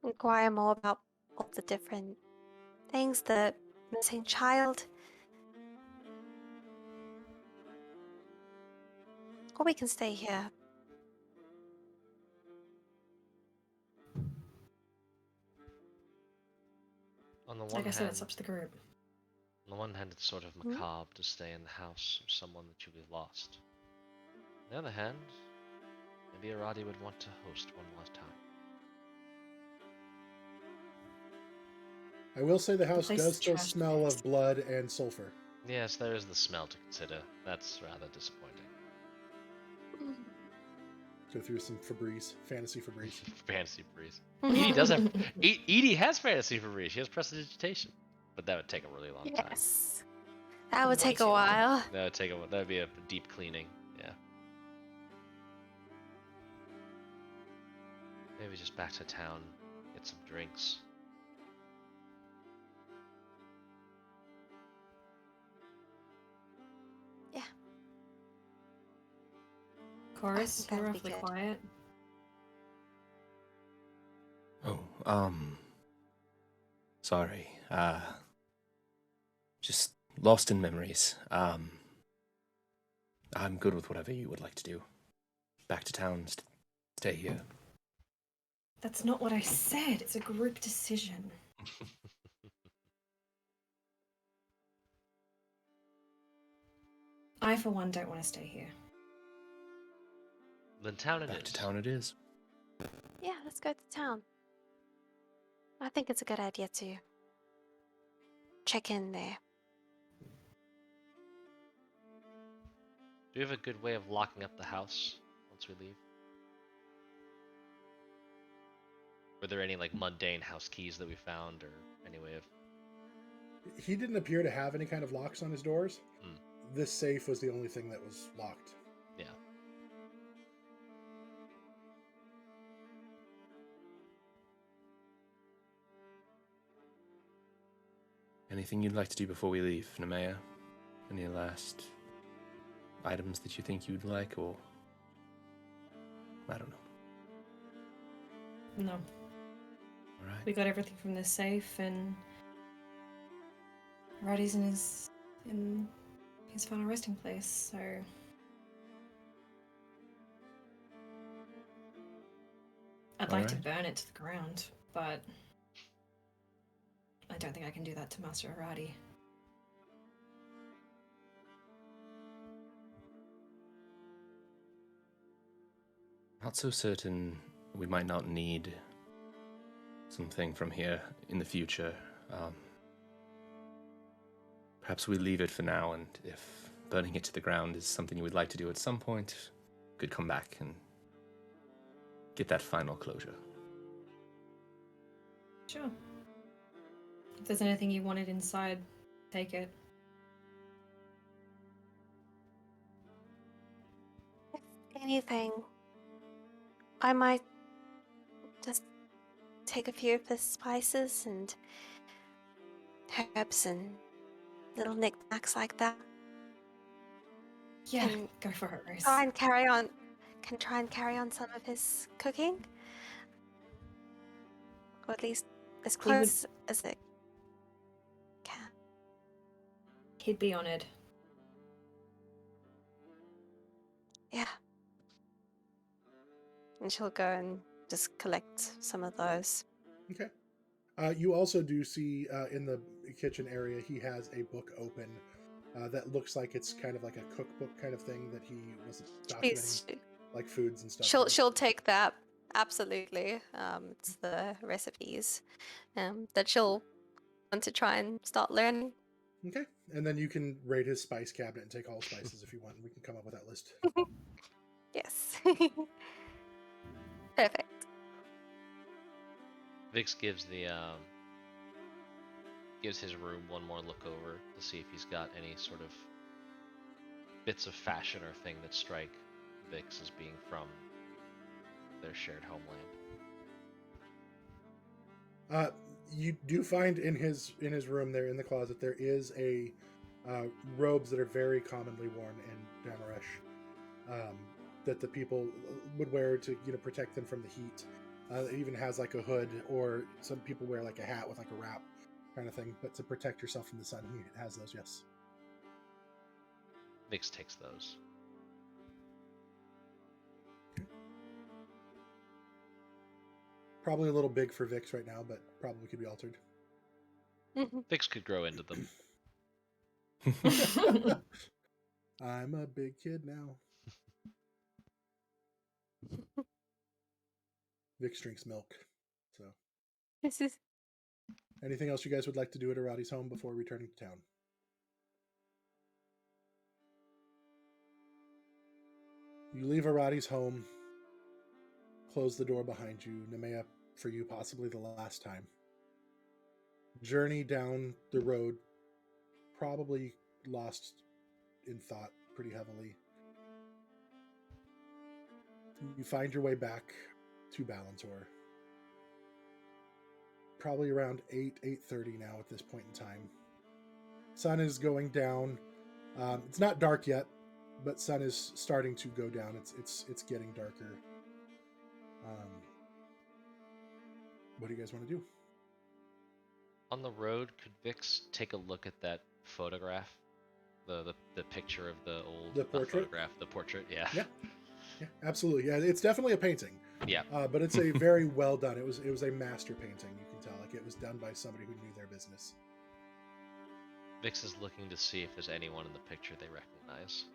inquire more about all the different things, the missing child. Or we can stay here. On the one Like I said, hand, it's up to the group. on the one hand, it's sort of macabre to stay in the house of someone that you have lost. On the other hand, maybe Aradi would want to host one last time. I will say the house place does is still trash smell fixed. of blood and sulfur. Yes, there is the smell to consider. That's rather disappointing. Go through some Febreze, fantasy Febreze. Fantasy Breeze. Edie does have. Edie has Fantasy Breeze. She has Prestidigitation, but that would take a really long time. Yes. That would Way take a too long. while. That would take a. That would be a deep cleaning. Yeah. Maybe just back to town, get some drinks. Yeah. Chorus, that'd you're be awfully good. quiet. Oh, sorry. Just lost in memories. I'm good with whatever you would like to do. Back to town, stay here. That's not what I said. It's a group decision. I, for one, don't want to stay here. Then town it Back is. to town it is. Yeah, let's go to town. I think it's a good idea to check in there. Do we have a good way of locking up the house once we leave? Were there any like mundane house keys that we found, or any way of? He didn't appear to have any kind of locks on his doors. Hmm. This safe was the only thing that was locked. Yeah. Anything you'd like to do before we leave, Nemea? Any last items that you think you'd like, or I don't know. No. All right. We got everything from the safe, and Aradi's in his final resting place, so I'd like to Alright. burn it to the ground, but I don't think I can do that to Master Aradi. Not so certain we might not need something from here in the future. Perhaps we leave it for now, and if burning it to the ground is something you would like to do at some point, could come back and get that final closure. Sure. If there's anything you wanted inside, take it. If anything, I might just take a few of the spices and herbs and little knickknacks like that. Yeah, And go for it, Rose. try and carry on some of his cooking. Or at least as He would- close as it can. He'd be honoured. Yeah. And she'll go and just collect some of those. Okay. You also do see in the kitchen area, he has a book open that looks like it's kind of like a cookbook kind of thing that he was documenting, like foods and stuff. She'll take that, absolutely. It's the recipes that she'll want to try and start learning. Okay. And then you can raid his spice cabinet and take all the spices if you want. We can come up with that list. Yes. Perfect. Vix gives his room one more look over to see if he's got any sort of bits of fashion or thing that strike Vix as being from their shared homeland. You do find in his room there in the closet there is a robes that are very commonly worn in Damaresh. that the people would wear to protect them from the heat. It even has like a hood, or some people wear like a hat with like a wrap kind of thing, but to protect yourself from the sun, he has those. Yes. Vix takes those. Probably a little big for Vix right now, but probably could be altered. Vix could grow into them. I'm a big kid now. Vix drinks milk. So, This is anything else you guys would like to do at Aradi's home before returning to town? You leave Aradi's home, close the door behind you, Nemea, for you possibly the last time. Journey down the road, probably lost in thought pretty heavily. You find your way back to Balantor. Probably around 8:30 now at this point in time. Sun is going down. It's not dark yet, but sun is starting to go down. It's getting darker. What do you guys want to do? On the road, could Vix take a look at that photograph? The picture of the old portrait? photograph, the portrait, yeah. Yeah, absolutely. Yeah, it's definitely a painting. Yeah. But it's a very well done. It was a master painting. You can tell, like it was done by somebody who knew their business. Vix is looking to see if there's anyone in the picture they recognize.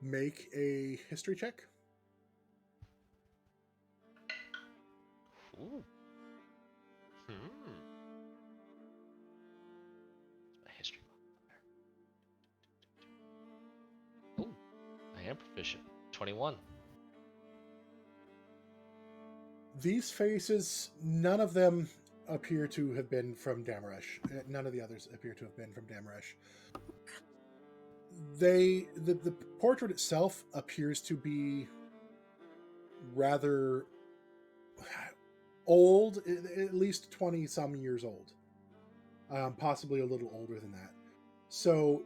Make a history check. Ooh. My history modifier. Ooh, I am proficient. 21. These faces, none of them appear to have been from Damaresh. None of the others appear to have been from Damaresh. The portrait itself appears to be rather old, at least 20 some years old, possibly a little older than that. So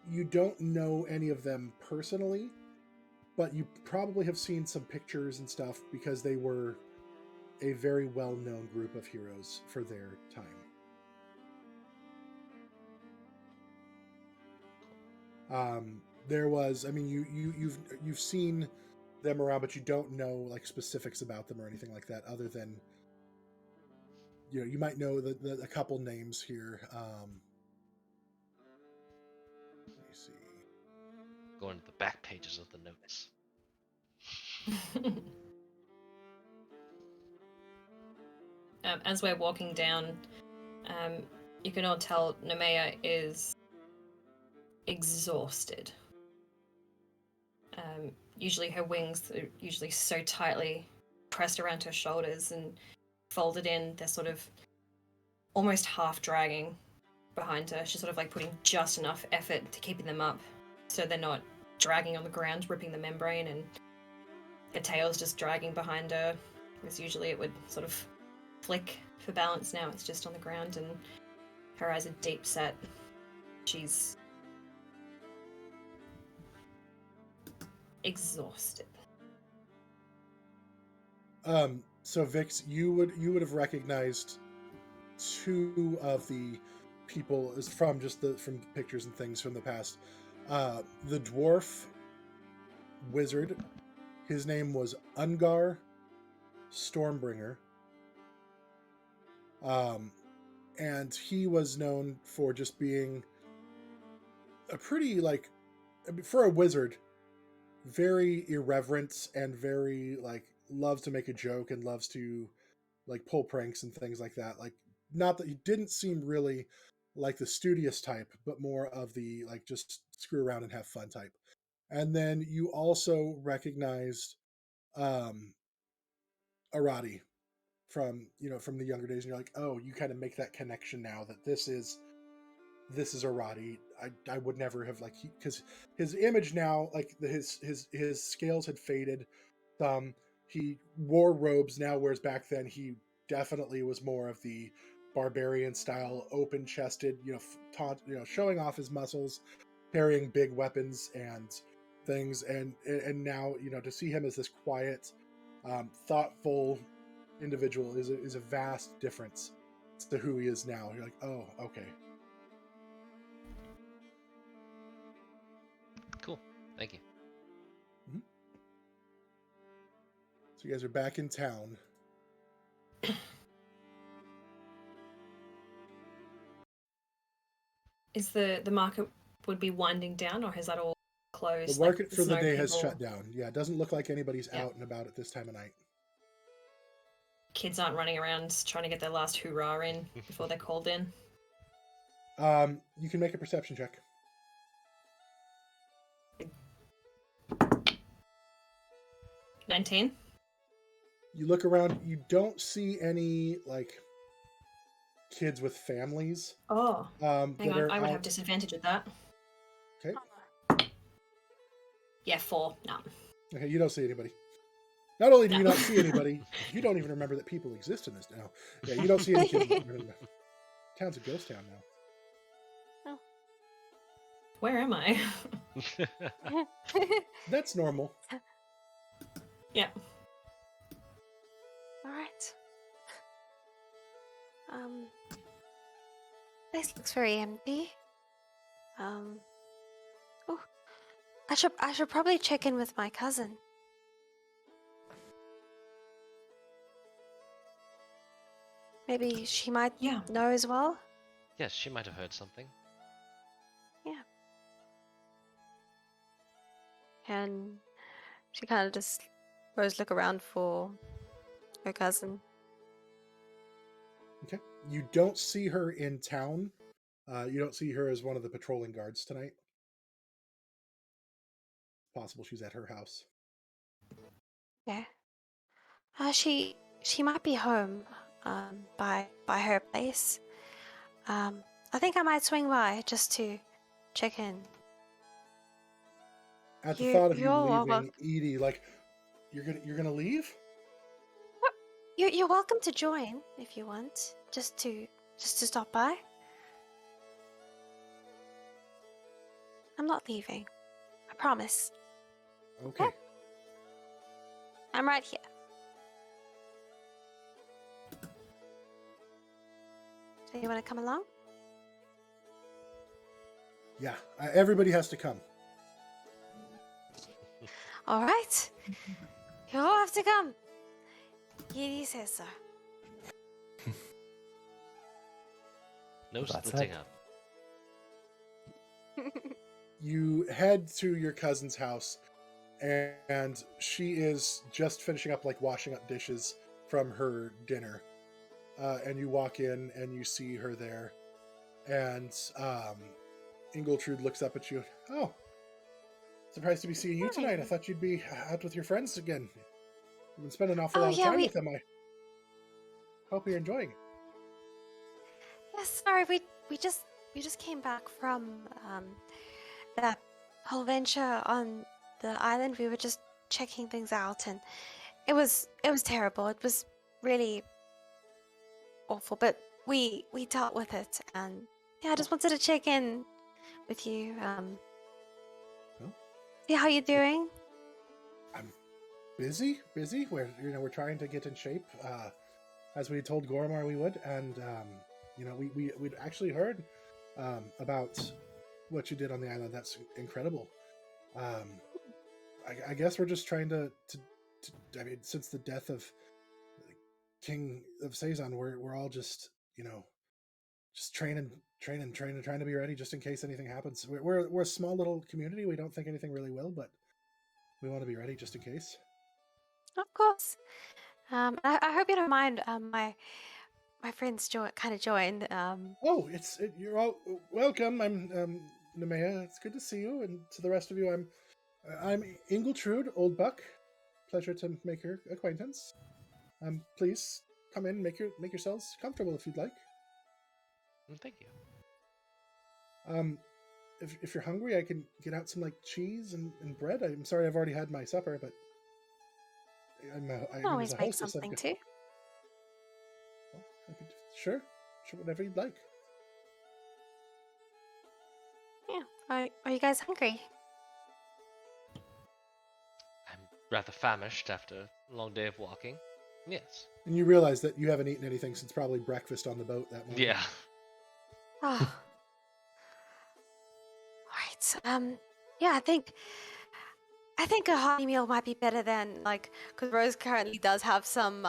you don't know any of them personally, but you probably have seen some pictures and stuff because they were a very well-known group of heroes for their time. There was, I mean, you've seen them around, but you don't know like specifics about them or anything like that, other than you might know a couple names here. Let me see. Going to the back pages of the notes. As we're walking down, you can all tell Nemea is exhausted. Usually her wings are usually so tightly pressed around her shoulders and folded in, they're sort of almost half dragging behind her. She's sort of like putting just enough effort to keeping them up so they're not dragging on the ground, ripping the membrane, and her tail's just dragging behind her, because usually it would sort of flick for balance. Now it's just on the ground, and her eyes are deep set. She's exhausted. So Vix, you would have recognized two of the people from from pictures and things from the past. The dwarf wizard, his name was Ungar Stormbringer. And he was known for just being a pretty, like, for a wizard, very irreverent and very, like, loves to make a joke and loves to, like, pull pranks and things like that. Like, not that he didn't seem really like the studious type, but more of the, like, just screw around and have fun type. And then you also recognized Aradi from the younger days, and you're like, oh, you kind of make that connection now that this is Aradi. I would never have, like, because his image now, like his scales had faded. He wore robes now, whereas back then he definitely was more of the barbarian style, open chested, showing off his muscles, carrying big weapons and things, and now to see him as this quiet, thoughtful individual is a vast difference to who he is now. You're like, oh, okay. Cool. Thank you. Mm-hmm. So you guys are back in town. Is the market would be winding down, or has that all closed? The market for there's the no day has people- shut down. Yeah, it doesn't look like anybody's Yeah. out and about at this time of night. Kids aren't running around trying to get their last hurrah in before they're called in. You can make a perception check. 19. You look around, you don't see any kids with families. Oh, hang that on. are I would out. have disadvantage at that. Okay. Yeah, 4. No. Okay, you don't see anybody. Not only do you not see anybody, you don't even remember that people exist in this town. Yeah, you don't see any kids. Town's a ghost town now. Where am I? That's normal. Yeah. All right. Place looks very empty. Oh, I should probably check in with my cousin. Maybe she might Yeah. know as well. Yes, she might have heard something. Yeah. And she kind of just goes look around for her cousin. Okay. You don't see her in town. You don't see her as one of the patrolling guards tonight. Possible she's at her house. Yeah. She might be home. By her place. I think I might swing by just to check in. At the thought of you You're all leaving, Edie, you're gonna leave? You're welcome to join if you want. Just to stop by. I'm not leaving. I promise. Okay. I'm right here. So you want to come along? Yeah, everybody has to come. All right. You all have to come. Edie says so. No That's splitting it. up. You head to your cousin's house, and she is just finishing up, washing up dishes from her dinner. And you walk in, and you see her there. And Ingoltrude looks up at you. Oh, surprised to be seeing you tonight. I thought you'd be out with your friends again. You've been spending an awful lot of time with them. I hope you're enjoying it. Yes, sorry, we just came back from that whole venture on the island. We were just checking things out, and it was terrible. It was really awful, but we dealt with it, and yeah, I just wanted to check in with you. See how you're doing. I'm busy. We're trying to get in shape, as we told Gormar we would, and we'd actually heard about what you did on the island. That's incredible. I guess we're just trying to I mean, since the death of King of Saison, we're all just just training, trying to be ready just in case anything happens. We're a small little community. We don't think anything really will, but we want to be ready just in case. Of course. I hope you don't mind. My friends kind of joined. Oh, you're all welcome. I'm Nemea. It's good to see you, and to the rest of you, I'm Ingoltrude, Old Buck. Pleasure to make your acquaintance. Please come in, make yourselves comfortable if you'd like. Thank you. If you're hungry, I can get out some cheese and bread. I'm sorry, I've already had my supper, but I always make something too. Sure, whatever you'd like. Yeah. Are you guys hungry? I'm rather famished after a long day of walking. Yes. And you realize that you haven't eaten anything since probably breakfast on the boat that morning. Yeah. Oh. Alright. Yeah, I think a hearty meal might be better than like because Rose currently does have some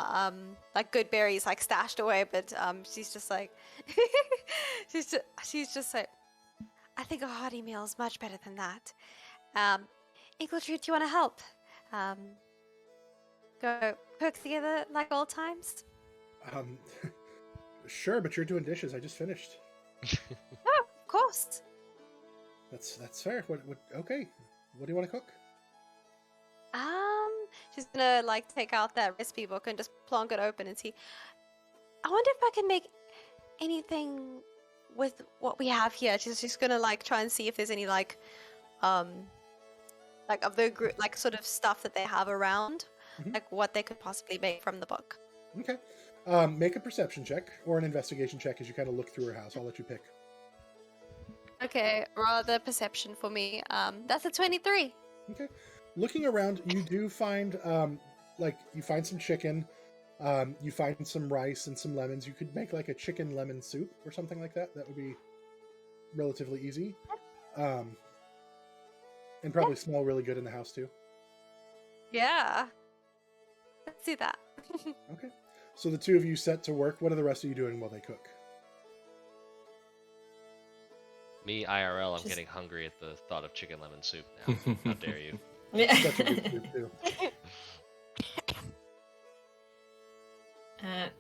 like good berries like stashed away, but she's just like she's just like I think a hearty meal is much better than that. Ingletrud, do you want to help? Um, go cook together like old times? Um, sure, but you're doing dishes. I just finished. Oh, of course. That's fair. Okay. What do you want to cook? She's gonna like take out that recipe book and just plonk it open and see. I wonder if I can make anything with what we have here. She's just gonna like try and see if there's any like of the group like sort of stuff that they have around, Mhm. like what they could possibly make from the book. Okay. Make a perception check or an investigation check as you kind of look through her house. I'll let you pick. Okay, rather perception for me. That's a 23. Okay. Looking around, you do find you find some chicken, you find some rice and some lemons. You could make like a chicken lemon soup or something like that. That would be relatively easy. And probably smell really good in the house too. Yeah. Let's do that. Okay. So the two of you set to work. What are the rest of you doing while they cook? Me, IRL, I'm Just- getting hungry at the thought of chicken lemon soup now. How dare you? Such a good soup too.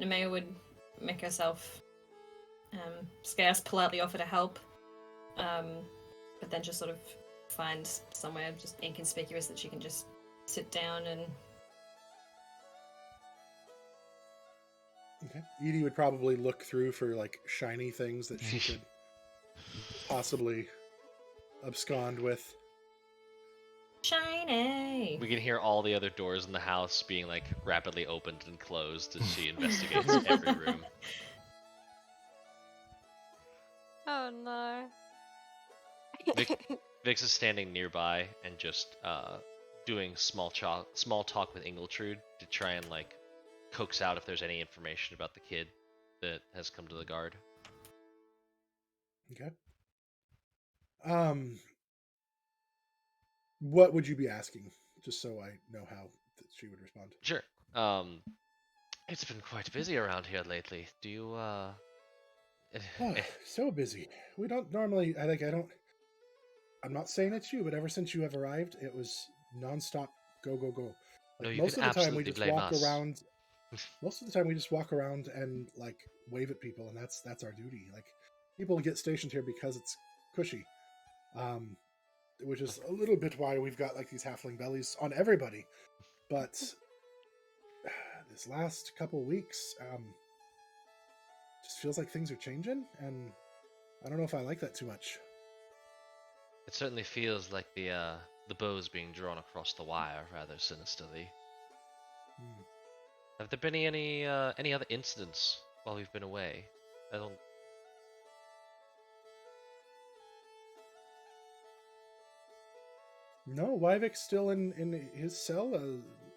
Nemea would make herself scarce, politely offer to help, but then just sort of find somewhere just inconspicuous that she can just sit down and. Okay. Edie would probably look through for like shiny things that she could possibly abscond with. Shiny! We can hear all the other doors in the house being like rapidly opened and closed as she investigates every room. Oh no. Vix is standing nearby and just doing small talk with Ingletrud to try and like coax out if there's any information about the kid that has come to the guard. Okay. What would you be asking? Just so I know how she would respond. Sure. It's been quite busy around here lately. Do you Oh, so busy. We don't normally. I'm not saying it's you, but ever since you have arrived, it was nonstop. Go go go. No, Like you most can of the time, we absolutely just blame walk us. around. Most of the time, we just walk around and like wave at people, and that's our duty. Like people get stationed here because it's cushy. Which is a little bit why we've got like these halfling bellies on everybody. But this last couple weeks, just feels like things are changing, and I don't know if I like that too much. It certainly feels like the bow's being drawn across the wire rather sinisterly. Hmm. Have there been any other incidents while we've been away? I don't. No, Wyvik's still in his cell,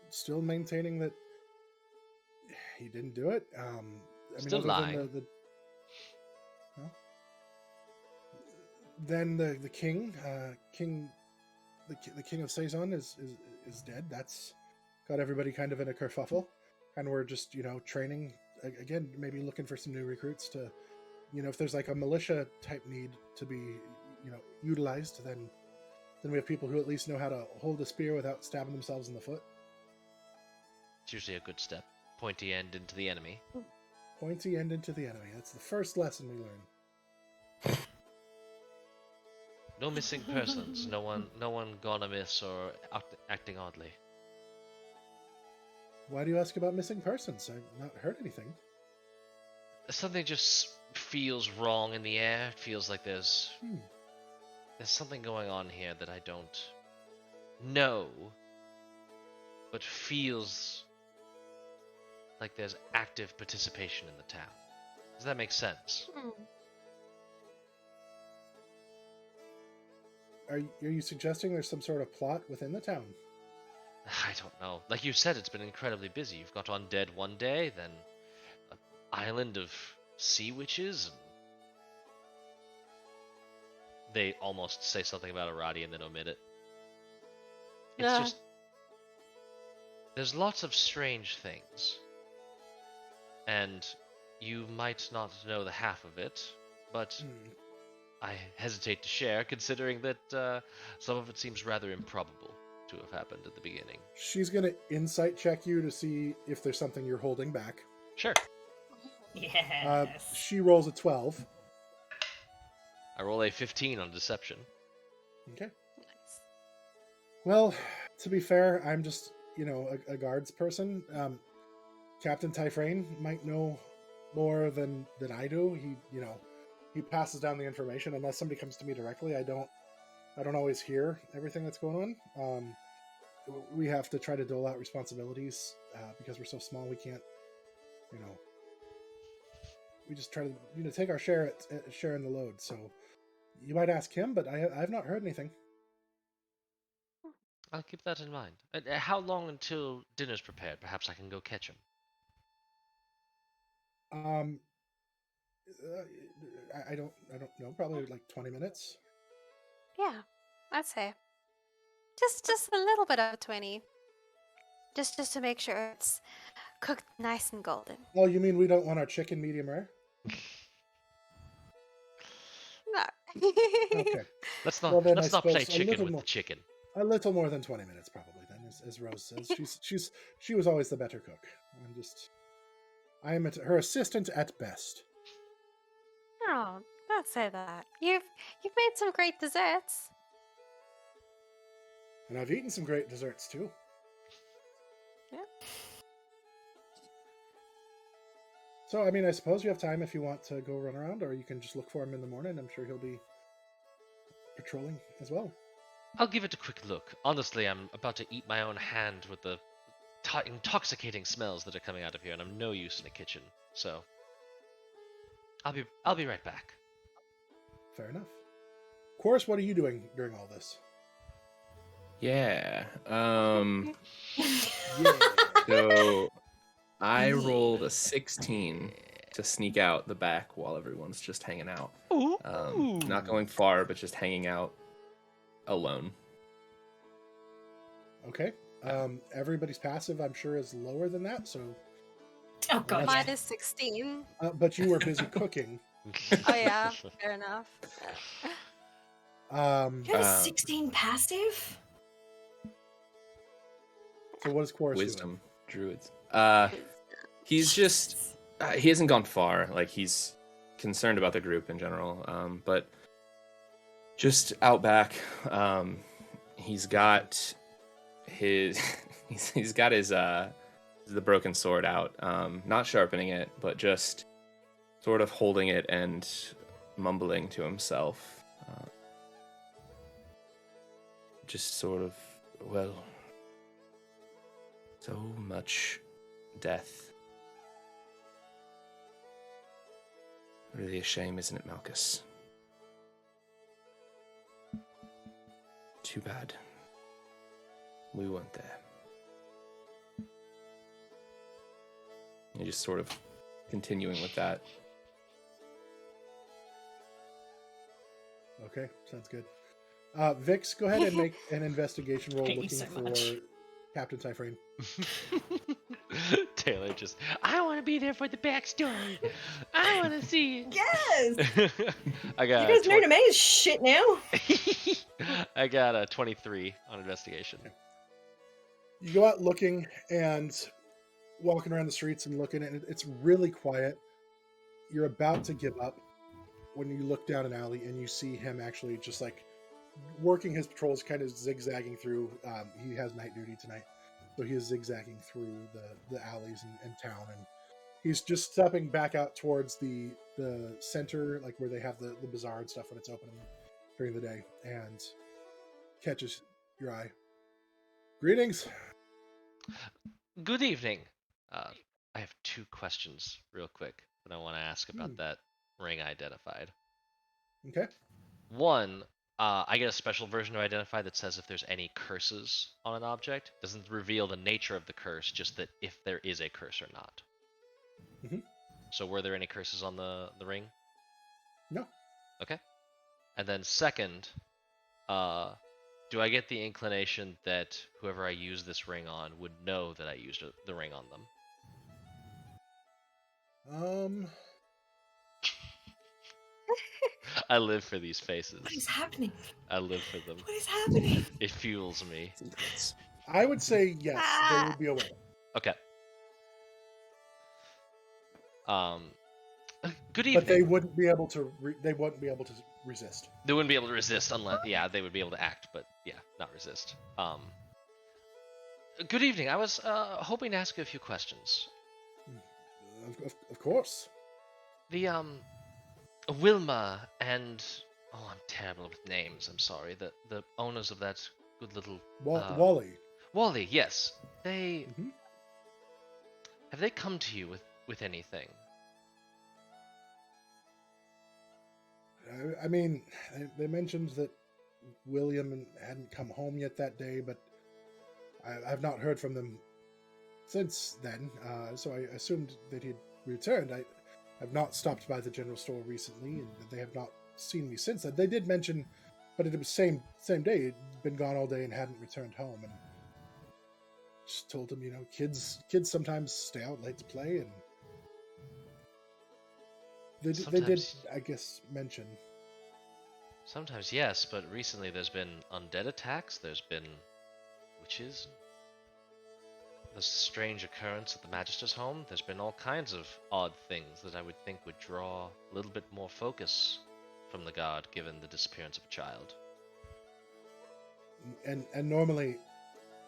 still maintaining that he didn't do it. Still other lying. than then the king, the king of Saison is dead. That's got everybody kind of in a kerfuffle, and we're just training again, maybe looking for some new recruits to, if there's like a militia type need to be utilized, then we have people who at least know how to hold a spear without stabbing themselves in the foot. It's usually a good step. Pointy end into the enemy. Pointy end into the enemy. That's the first lesson we learn. No missing persons. No one gone amiss or acting oddly. Why do you ask about missing persons? I've not heard anything. Something just feels wrong in the air. It feels like there's something going on here that I don't know, but feels like there's active participation in the town. Does that make sense? Are you suggesting there's some sort of plot within the town? I don't know. Like you said, it's been incredibly busy. You've got undead one day, then an island of sea witches, and they almost say something about Aradi and then omit it. It's just there's lots of strange things, and you might not know the half of it, but I hesitate to share, considering that some of it seems rather improbable to have happened at the beginning. She's gonna insight check you to see if there's something you're holding back. Sure. Yes. She rolls a 12. I roll a 15 on deception. Okay. Nice. Well, to be fair, I'm just, a guards person. Captain Typhrane might know more than I do. He passes down the information. Unless somebody comes to me directly, I don't always hear everything that's going on. We have to try to dole out responsibilities because we're so small. We can't, we just try to take our share at sharing the load. So you might ask him, but I've not heard anything. I'll keep that in mind. How long until dinner's prepared? Perhaps I can go catch him. I don't know. Probably like 20 minutes. Yeah, I'd say. Just a little bit of 20. Just to make sure it's cooked nice and golden. Oh, you mean we don't want our chicken medium rare? No. Okay. Let's not Well, then let's I not play suppose a chicken little with more- the chicken. A little more than 20 minutes, probably. Then, as Rose says, she was always the better cook. I am her assistant at best. Oh, don't say that. You've made some great desserts. And I've eaten some great desserts too. Yeah. So, I mean, I suppose you have time if you want to go run around, or you can just look for him in the morning. I'm sure he'll be patrolling as well. I'll give it a quick look. Honestly, I'm about to eat my own hand with the intoxicating smells that are coming out of here, and I'm no use in a kitchen. So, I'll be right back. Fair enough. Of course, what are you doing during all this? Yeah. Yeah. So I rolled a 16 to sneak out the back while everyone's just hanging out. Not going far, but just hanging out alone. Okay. Everybody's passive, I'm sure, is lower than that. So, Oh god. Mine Yeah. Mine is 16. but you were busy cooking. Oh yeah, fair enough. You have a 16 passive? So what is Chorus Wisdom, doing? druids. He's just he hasn't gone far. Like, he's concerned about the group in general. But just out back, he's got his he's got his the broken sword out, not sharpening it, but just sort of holding it and mumbling to himself. Just sort of, well, so much death. Really a shame, isn't it, Malchus? Too bad. We weren't there. And just sort of continuing with that. Okay, sounds good. Vix, go ahead and make an investigation roll Hate you looking so for much. Captain Typhrane. Taylor just, I want to be there for the backstory. I want to see it. Yes! I got You guys know Name is shit now? I got a 23 on investigation. You go out looking and walking around the streets and looking, and it's really quiet. You're about to give up when you look down an alley and you see him actually just like working his patrols, kind of zigzagging through. He has night duty tonight, so he is zigzagging through the alleys and town, and he's just stepping back out towards the center, like where they have the bazaar and stuff when it's open during the day, and catches your eye. Greetings. Good evening. I have two questions real quick. that I want to ask about that ring I identified. Okay. One, I get a special version of Identify that says if there's any curses on an object. Doesn't reveal the nature of the curse, just that if there is a curse or not. Mhm. So were there any curses on the ring? No. Okay. And then second, do I get the inclination that whoever I use this ring on would know that I used the ring on them? I live for these What is faces. happening? I live for them. What is happening? It fuels me. Secrets. I would say yes, they would be aware. Okay. Um, good But they evening. wouldn't be able to. They wouldn't be able to resist. They wouldn't be able to resist unless, yeah, they would be able to act, but yeah, not resist. Good evening. I was hoping to ask you a few questions. Of course. The Wilma and I'm terrible with names. I'm sorry. The owners of that good little Wally. Wally. Yes, they hmm have they come to you with anything? I mean, they mentioned that William hadn't come home yet that day, but I've not heard from them since then. So I assumed that he'd returned. I've not stopped by the general store recently, and they have not seen me since. They did mention, but it was same day. He'd been gone all day and hadn't returned home, and just told him, kids sometimes stay out late to play, and they did, Sometimes, I guess, mention. sometimes yes, but recently there's been undead attacks. There's been witches. There's a strange occurrence at the Magister's home. There's been all kinds of odd things that I would think would draw a little bit more focus from the guard, given the disappearance of a child. And normally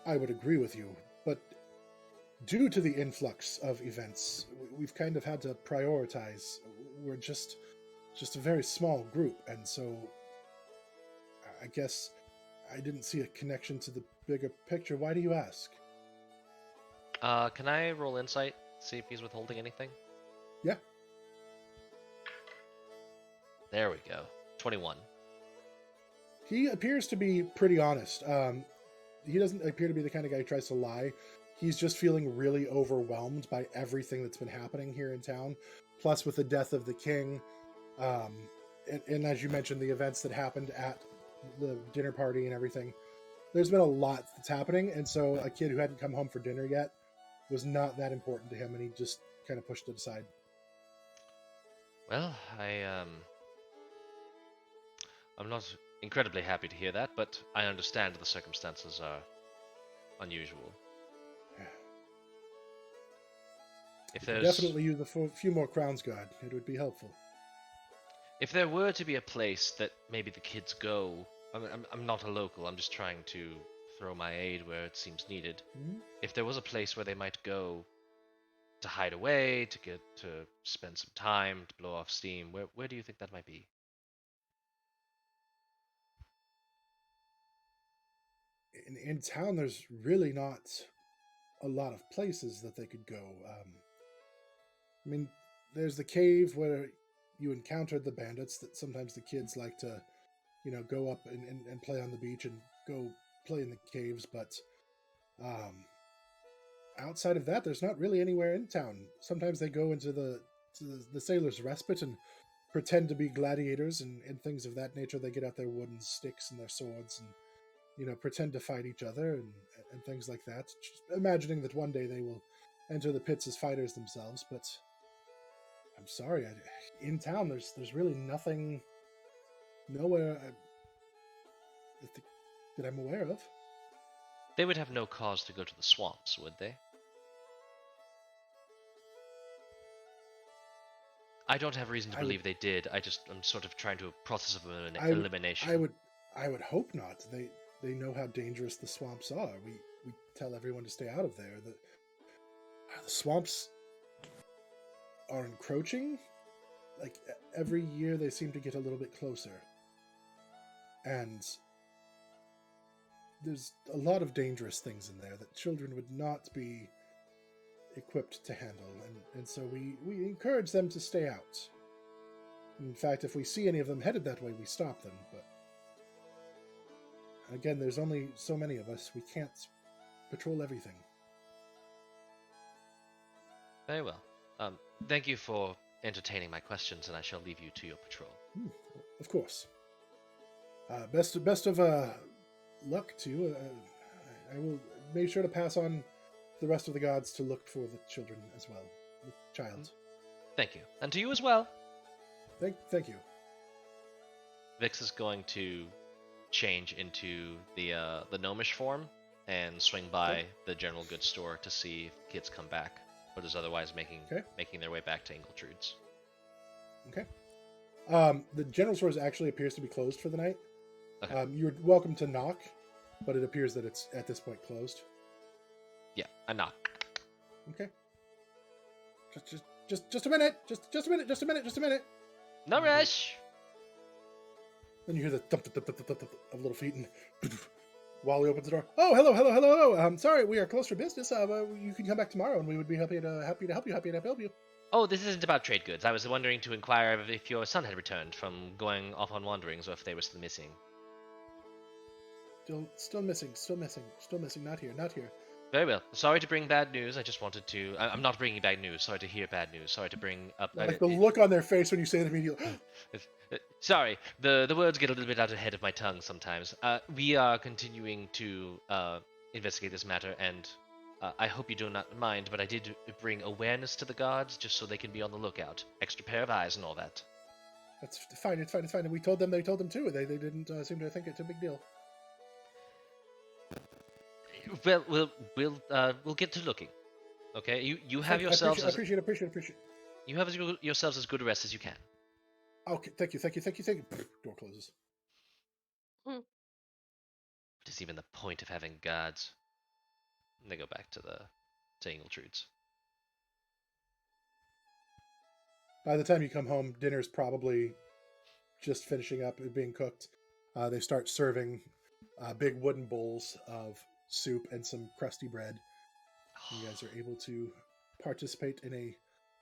I would agree with you, but due to the influx of events, we've kind of had to prioritize. We're just a very small group, and so I guess I didn't see a connection to the bigger picture. Why do you ask? Can I roll insight? See if he's withholding anything? Yeah. There we go. 21. He appears to be pretty honest. He doesn't appear to be the kind of guy who tries to lie. He's just feeling really overwhelmed by everything that's been happening here in town. Plus, with the death of the king, and as you mentioned, the events that happened at the dinner party and everything, there's been a lot that's happening. And so a kid who hadn't come home for dinner yet was not that important to him, and he just kind of pushed it aside. Well, I'm not incredibly happy to hear that, but I understand the circumstances are unusual. If there's Definitely use a few more crowns, God. It would be helpful. if there were to be a place that maybe the kids go, I'm not a local. I'm just trying to throw my aid where it seems needed. Mm-hmm. If there was a place where they might go to hide away, to spend some time, to blow off steam, where do you think that might be? In town, there's really not a lot of places that they could go. I mean, there's the cave where you encountered the bandits that sometimes the kids like to, go up and play on the beach and go play in the caves. But outside of that, there's not really anywhere in town. Sometimes they go into the Sailor's Respite and pretend to be gladiators and things of that nature. They get out their wooden sticks and their swords and pretend to fight each other and things like that, just imagining that one day they will enter the pits as fighters themselves. But I'm sorry, in town there's really nothing, nowhere that I'm aware of. They would have no cause to go to the swamps, would they? I don't have reason to believe they did. I'm sort of trying to process of elimination. I would hope not. They know how dangerous the swamps are. We tell everyone to stay out of there. The swamps are encroaching. Like every year they seem to get a little bit closer. And there's a lot of dangerous things in there that children would not be equipped to handle, and so we encourage them to stay out. In fact, if we see any of them headed that way, we stop them. But again, there's only so many of us. We can't patrol everything. Very well. Thank you for entertaining my questions, and I shall leave you to your patrol. Of course. Best of luck to you. I will make sure to pass on the rest of the gods to look for the children as well. The child. Thank you. And to you as well. Thank you. Vix is going to change into the gnomish form and swing by the general goods store to see if kids come back, but is otherwise making their way back to Ingletrude's. Okay. The general store actually appears to be closed for the night. Okay. You're welcome to knock, but it appears that it's at this point closed. Yeah, I knock. Okay. Just a minute. Just a minute. No rush. Then you hear the thump of little feet, and Wally opens the door. Oh, hello. Sorry, we are closed for business. You can come back tomorrow, and we would be happy to help you. Oh, this isn't about trade goods. I was wondering to inquire if your son had returned from going off on wanderings, or if they were still missing. Still missing. Not here. Very well. Sorry to bring bad news. I just wanted to. I'm not bringing bad news. Sorry to hear bad news. Sorry to bring up. Like the look on their face when you say it immediately. Sorry, the words get a little bit out ahead of my tongue sometimes. We are continuing to investigate this matter, and I hope you do not mind, but I did bring awareness to the guards just so they can be on the lookout. Extra pair of eyes and all that. That's fine. It's fine. We told them. They told them too. They didn't seem to think it's a big deal. Well, we'll get to looking. Okay, you have yourselves. I appreciate. You have yourselves as good a rest as you can. Okay, thank you. Door closes. What is even the point of having guards? And they go back to Ingletrude's. By the time you come home, dinner's probably just finishing up and being cooked. They start serving big wooden bowls of soup and some crusty bread. You guys are able to participate in a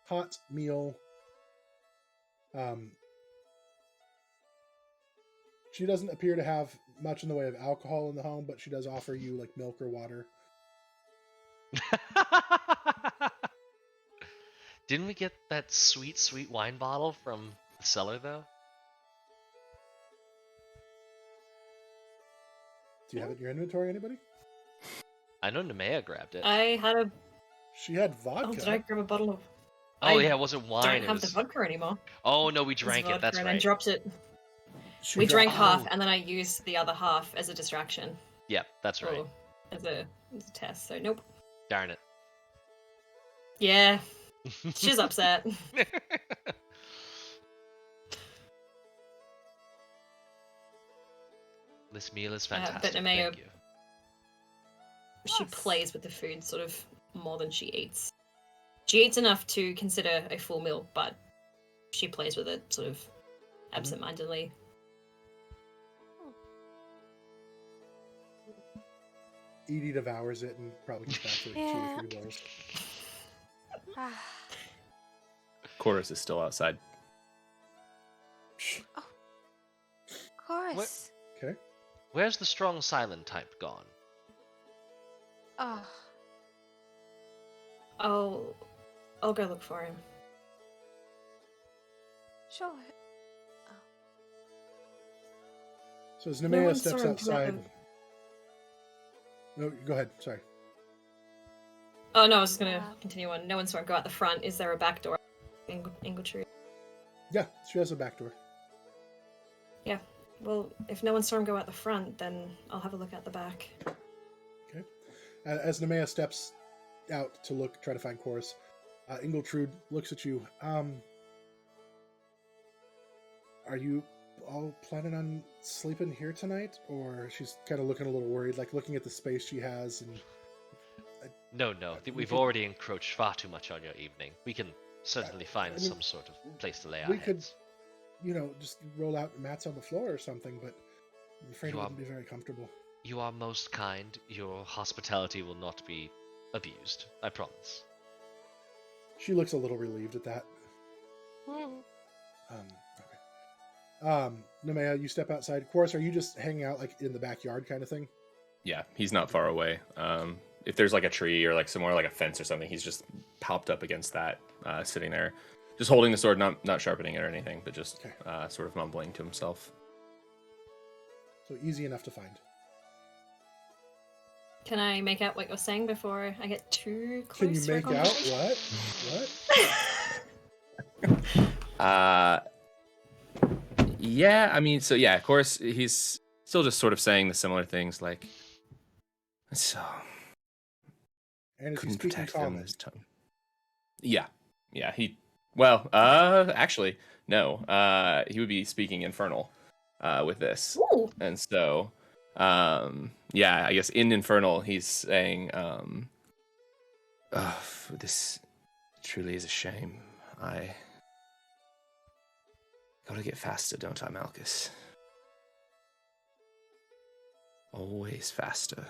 hot meal. She doesn't appear to have much in the way of alcohol in the home, but she does offer you like milk or water. Didn't we get that sweet wine bottle from the cellar, though? Do you have it in your inventory, anybody? I know Nemea grabbed it. I had a. She had vodka. Oh, did I grab a bottle of? Oh, yeah, it wasn't wine. I don't have the vodka anymore. Oh, no, we drank it. That's and right. I dropped it. We drank half, and then I used the other half as a distraction. Yeah, that's right. Or as a test, so nope. Darn it. Yeah. She's upset. This meal is fantastic. But Nemea, Thank you. she plays with the food sort of more than she eats. She eats enough to consider a full meal, but she plays with it sort of absent-mindedly. Edie devours it and probably gets back to like 2 or 3 bowls. Chorus is still outside. Of course. Okay. Where's the strong silent type gone? Oh, I'll go look for him. sure. So as No Nemea one steps saw him outside. come out. No, go ahead. Sorry. Oh no, I was just gonna continue on. No one saw him go out the front. Is there a back door? Ingletrude. Yeah, she has a back door. Yeah. Well, if no one saw him go out the front, then I'll have a look at the back. Okay. As Nemea steps out to try to find Chorus, Ingletrude looks at you. Are you all planning on sleeping here tonight? Or she's kind of looking a little worried, like looking at the space she has. And No. We've already encroached far too much on your evening. We can certainly find some sort of place to lay our heads. Just roll out mats on the floor or something, but I'm afraid it wouldn't be very comfortable. You are most kind. Your hospitality will not be abused. I promise. She looks a little relieved at that. Okay. Nemea, you step outside. Of course, are you just hanging out like in the backyard kind of thing? Yeah, he's not far away. If there's like a tree or like somewhere like a fence or something, he's just popped up against that, sitting there, just holding the sword, not sharpening it or anything, but just sort of mumbling to himself. So easy enough to find. Can I make out what you're saying before I get too close? Can you for a make out conversation? what? Yeah, I mean, so yeah, of course, he's still just sort of saying the similar things like, so, And is he couldn't speaking protect them common? this time. Yeah, actually, no, he would be speaking Infernal, with this. Ooh. And so, yeah, I guess in Infernal, he's saying, this truly is a shame. I gotta get faster, don't I, Malchus? Always faster.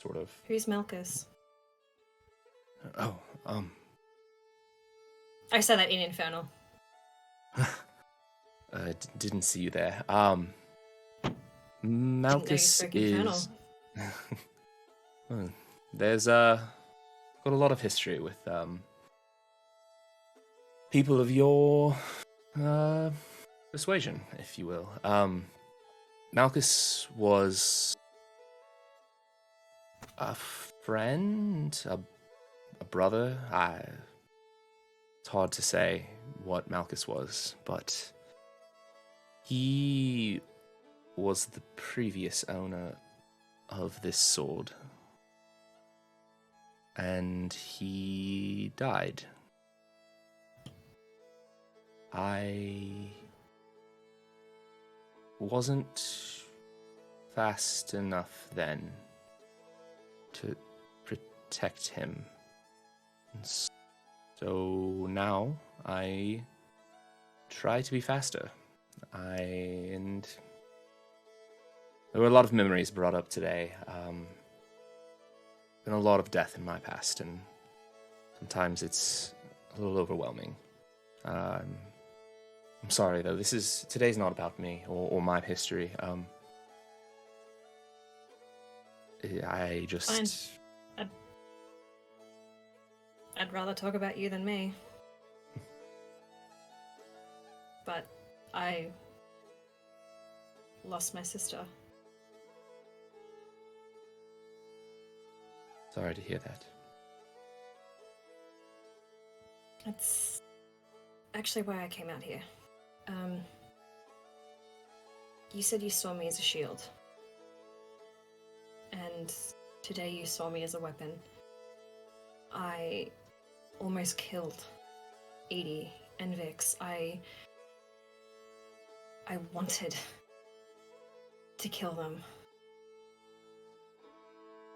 Sort of. Who's Malchus? Oh, I said that in Infernal. didn't see you there. Didn't know you Malchus spoke Infernal. is. Well, there's got a lot of history with people of your persuasion, if you will. Malchus was a friend, a brother. It's hard to say what Malchus was, but he was the previous owner of this sword. And he died. I wasn't fast enough then to protect him. And so now I try to be faster. And there were a lot of memories brought up today. Been a lot of death in my past, and sometimes it's a little overwhelming. I'm sorry though. Today's not about me or my history. I just. Fine. I'd rather talk about you than me. But I lost my sister. Sorry to hear that. That's actually why I came out here. You said you saw me as a shield. And today you saw me as a weapon. I almost killed Edie and Vix. I wanted to kill them.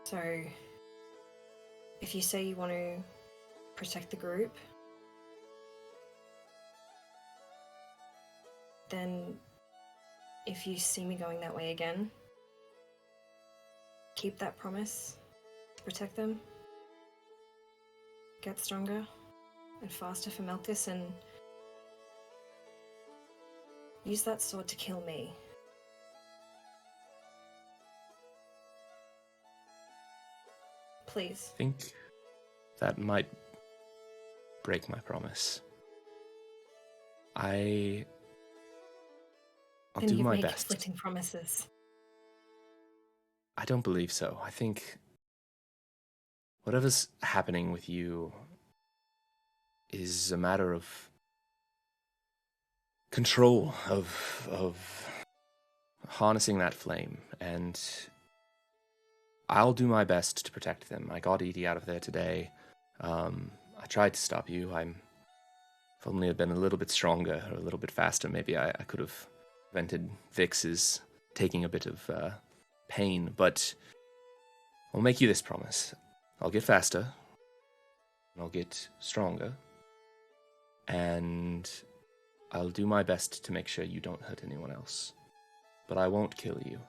So, if you say you want to protect the group, then if you see me going that way again, keep that promise, protect them, get stronger and faster for Malchus, and use that sword to kill me. Please. I think that might break my promise. I'll Then do you my make best. conflicting promises. I don't believe so. I think whatever's happening with you is a matter of control, of harnessing that flame, and I'll do my best to protect them. I got Edie out of there today. I tried to stop you. If only I'd been a little bit stronger or a little bit faster, maybe I could have prevented Vix's taking a bit of pain. But I'll make you this promise. I'll get faster. And I'll get stronger. And I'll do my best to make sure you don't hurt anyone else. But I won't kill you.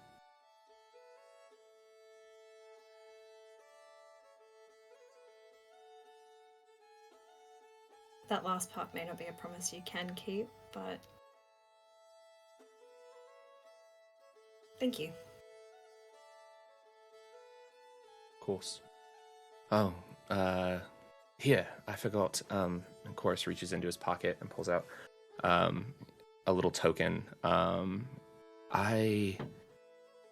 that last part may not be a promise you can keep, but thank you. Of course. Oh, here, I forgot. And Chorus reaches into his pocket and pulls out a little token. I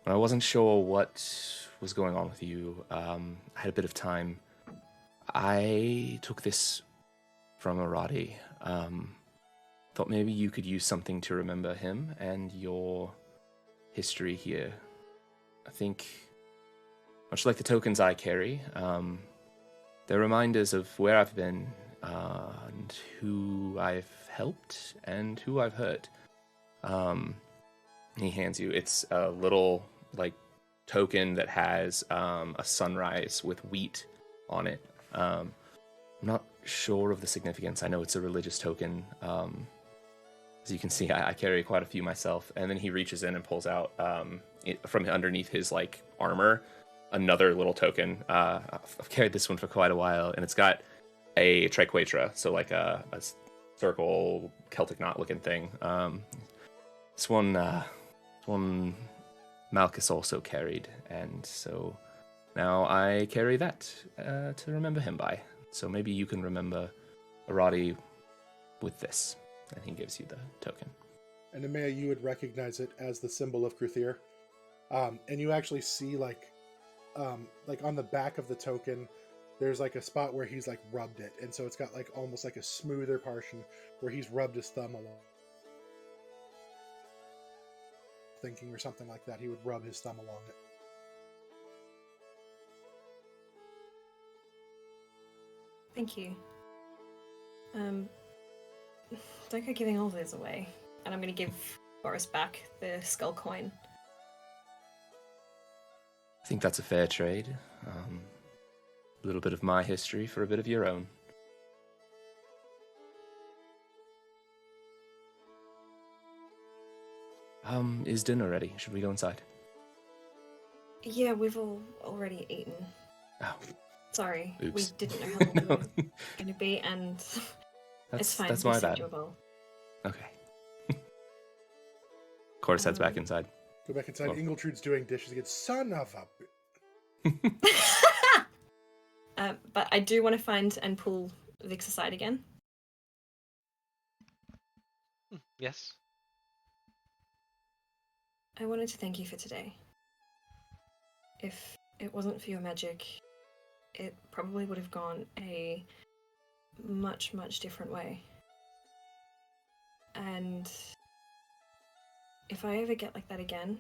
wasn't sure what was going on with you. I had a bit of time. I took this from Aradi. Thought maybe you could use something to remember him and your history here. I think, much like the tokens I carry, they're reminders of where I've been and who I've helped and who I've hurt. He hands you, it's a little like token that has a sunrise with wheat on it. I'm not sure of the significance. I know it's a religious token. As you can see, I carry quite a few myself. And then he reaches in and pulls out from underneath his like armor another little token. I've carried this one for quite a while, and it's got a triquetra, so like a circle Celtic knot looking thing. This one Malchus also carried, and so now I carry that to remember him by. So maybe you can remember Aradi with this. And he gives you the token. And Nemea, you would recognize it as the symbol of Cryptic. And you actually see like on the back of the token, there's like a spot where he's like rubbed it. And so it's got like almost like a smoother portion where he's rubbed his thumb along. Thinking or something like that, he would rub his thumb along it. Thank you. Don't go giving all those away. And I'm going to give Boris back the skull coin. I think that's a fair trade. A little bit of my history for a bit of your own. Is dinner ready? Should we go inside? Yeah, we've all already eaten. Oh. Sorry, Oops. we didn't know how long we were going to be, and it's fine. That's we my saved bad. you a bowl. Okay. Chorus heads back inside. Go back inside. Oh. Ingletrude's doing dishes again. Son of a... But I do want to find and pull Vix aside again. Yes. I wanted to thank you for today. If it wasn't for your magic, it probably would have gone a much, much different way. And if I ever get like that again,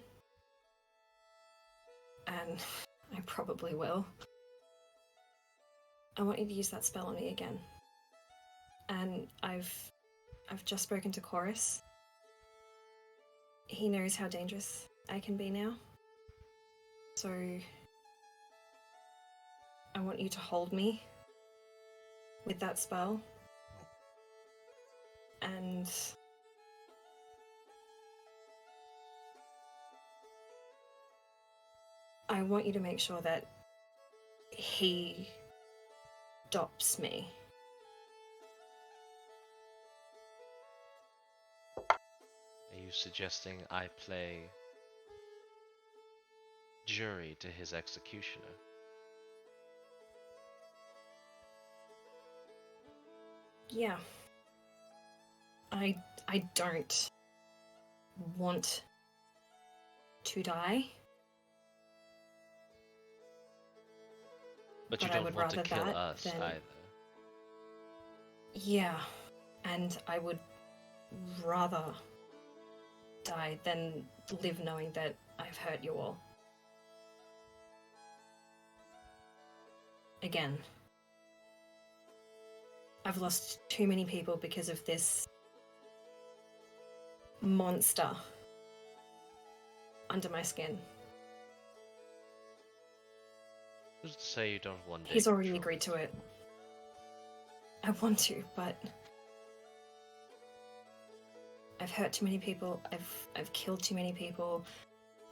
and I probably will, I want you to use that spell on me again. And I've just spoken to Chorus. He knows how dangerous I can be now. So I want you to hold me with that spell. And I want you to make sure that he stops me. Are you suggesting I play jury to his executioner? Yeah. I don't want to die. But you I don't would want to rather kill that us than- either. Yeah. And I would rather die than live knowing that I've hurt you all. Again. I've lost too many people because of this monster under my skin. Who's to say you don't one day He's already control agreed to it. I want to, but I've hurt too many people. I've killed too many people.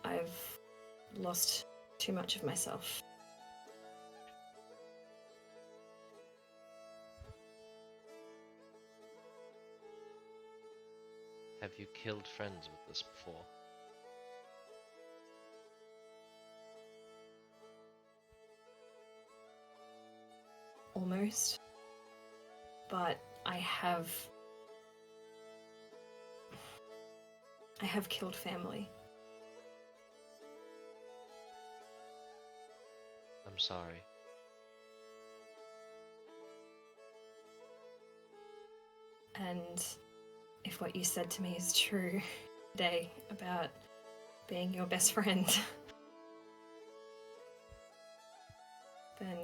I've lost too much of myself. Have you killed friends with this before? Almost. But I have killed family. I'm sorry. And if what you said to me is true today about being your best friend, then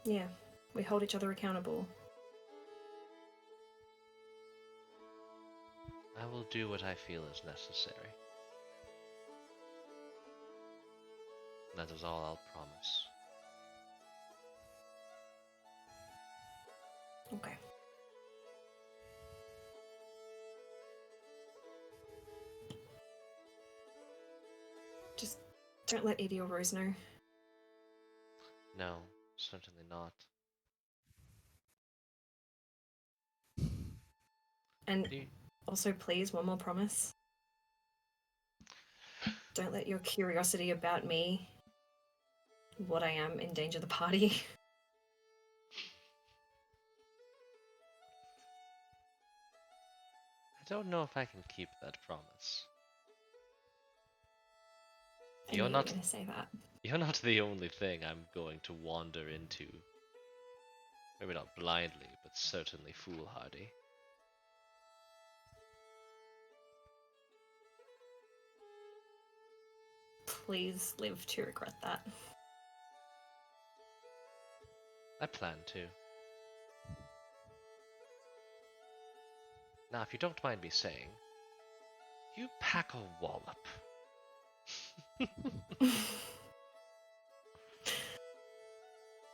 yeah, we hold each other accountable. I will do what I feel is necessary. That is all I'll promise. Okay. Just don't let Eddie or Rose know. No, certainly not. And You- also, please, one more promise. Don't let your curiosity about me, what I am, endanger the party. I don't know if I can keep that promise. I knew you were going to say that. You're not the only thing I'm going to wander into. Maybe not blindly, but certainly foolhardy. Please live to regret that. I plan to. Now, if you don't mind me saying, you pack a wallop.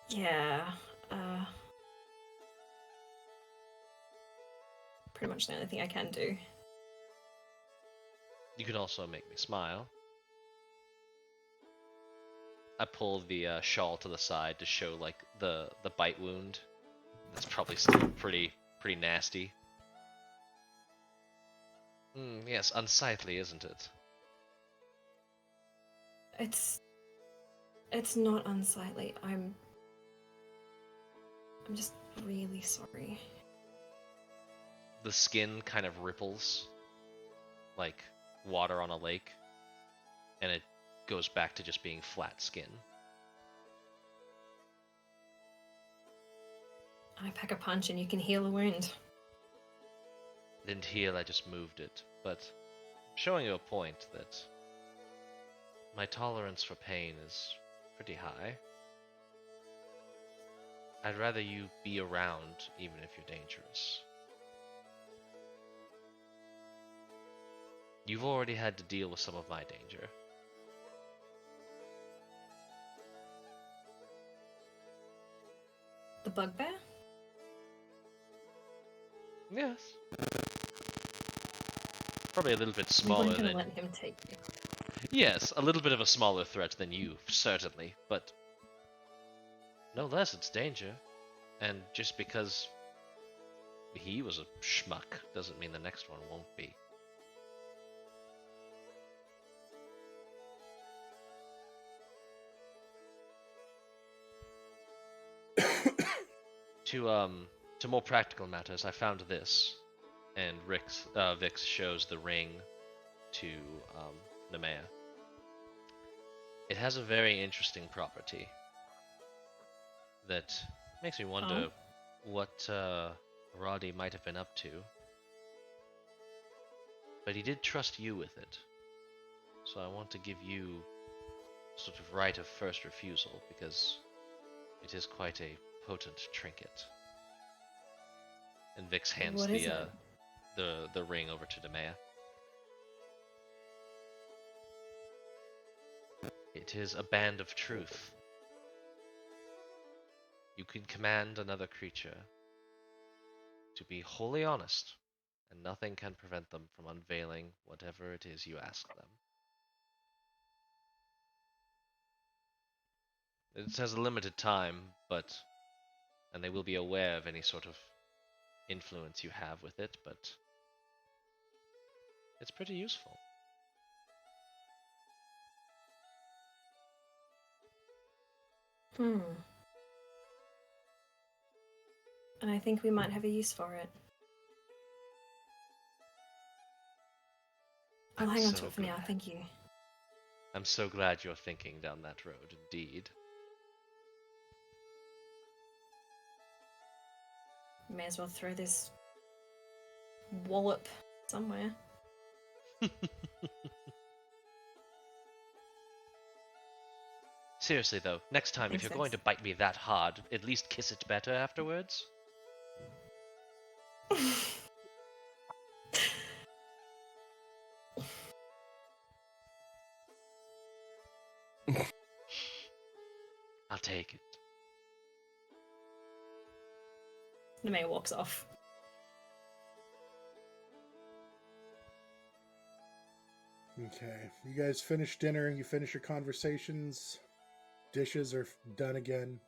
Yeah, pretty much the only thing I can do. You can also make me smile. I pull the shawl to the side to show like the bite wound. It's probably still pretty nasty. Yes, unsightly, isn't it? It's not unsightly. I'm just really sorry. The skin kind of ripples like water on a lake, and it goes back to just being flat skin. I pack a punch and you can heal a wound. Didn't heal, I just moved it. But I'm showing you a point that my tolerance for pain is pretty high. I'd rather you be around even if you're dangerous. You've already had to deal with some of my danger. The bugbear? Yes. Probably a little bit We smaller weren't gonna than... let him take you. Yes, a little bit of a smaller threat than you, certainly, but no less it's danger. And just because he was a schmuck doesn't mean the next one won't be. To more practical matters, I found this, and Vix shows the ring to Nemea. It has a very interesting property that makes me wonder what Aradi might have been up to. But he did trust you with it, so I want to give you sort of right of first refusal because it is quite a potent trinket. And Vix hands What is it? the ring over to Nemea. It is a band of truth. You can command another creature to be wholly honest, and nothing can prevent them from unveiling whatever it is you ask them. It has a limited time, but and they will be aware of any sort of influence you have with it, but it's pretty useful. And I think we might have a use for it. I'll hang on to it for now, thank you. I'm so glad you're thinking down that road, indeed. May as well throw this wallop somewhere. Seriously though, next time if you're going to bite me that hard, at least kiss it better afterwards. I'll take it. Nemea walks off. Okay, you guys finish dinner, you finish your conversations. Dishes are done again.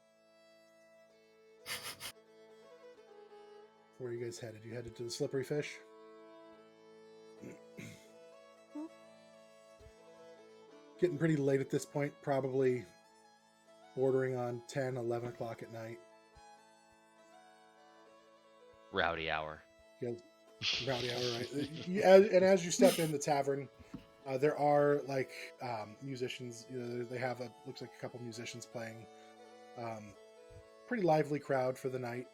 Where are you guys headed? You headed to the Slippery Fish? Getting pretty late at this point, probably bordering on 10, 11 o'clock at night. Rowdy hour. You guys, rowdy hour, right? And as you step in the tavern, there are like musicians. You know, they have looks like a couple musicians playing. Pretty lively crowd for the night.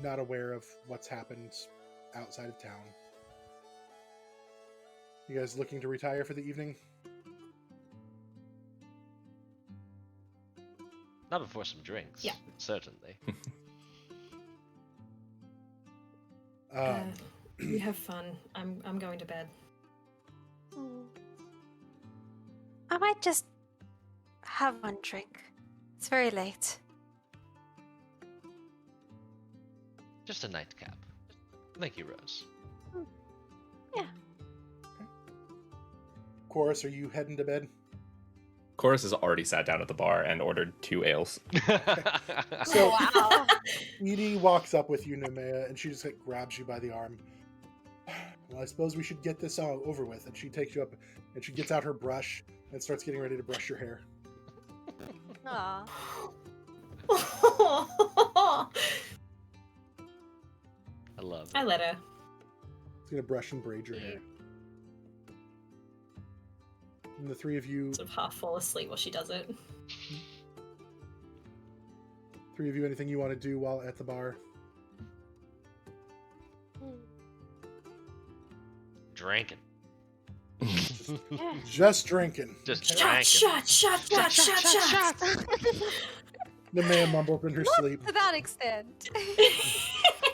Not aware of what's happened outside of town. You guys looking to retire for the evening? Not before some drinks. Yeah. Certainly. You have fun. I'm going to bed. I might just have one drink. It's very late. Just a nightcap. Thank you, Rose. Yeah. Chorus, are you heading to bed? Chorus has already sat down at the bar and ordered 2 ales. So, wow. Edie walks up with you, Nemea, and she just like grabs you by the arm. Well, I suppose we should get this all over with. And she takes you up, and she gets out her brush and starts getting ready to brush your hair. Aw. I love it. I let her. She's gonna brush and braid your hair. And the three of you, Sort of half fall asleep while she does it. anything you want to do while at the bar? Drinking. Just drinking. Just Shot! Nemea mumbles in her sleep. To that extent.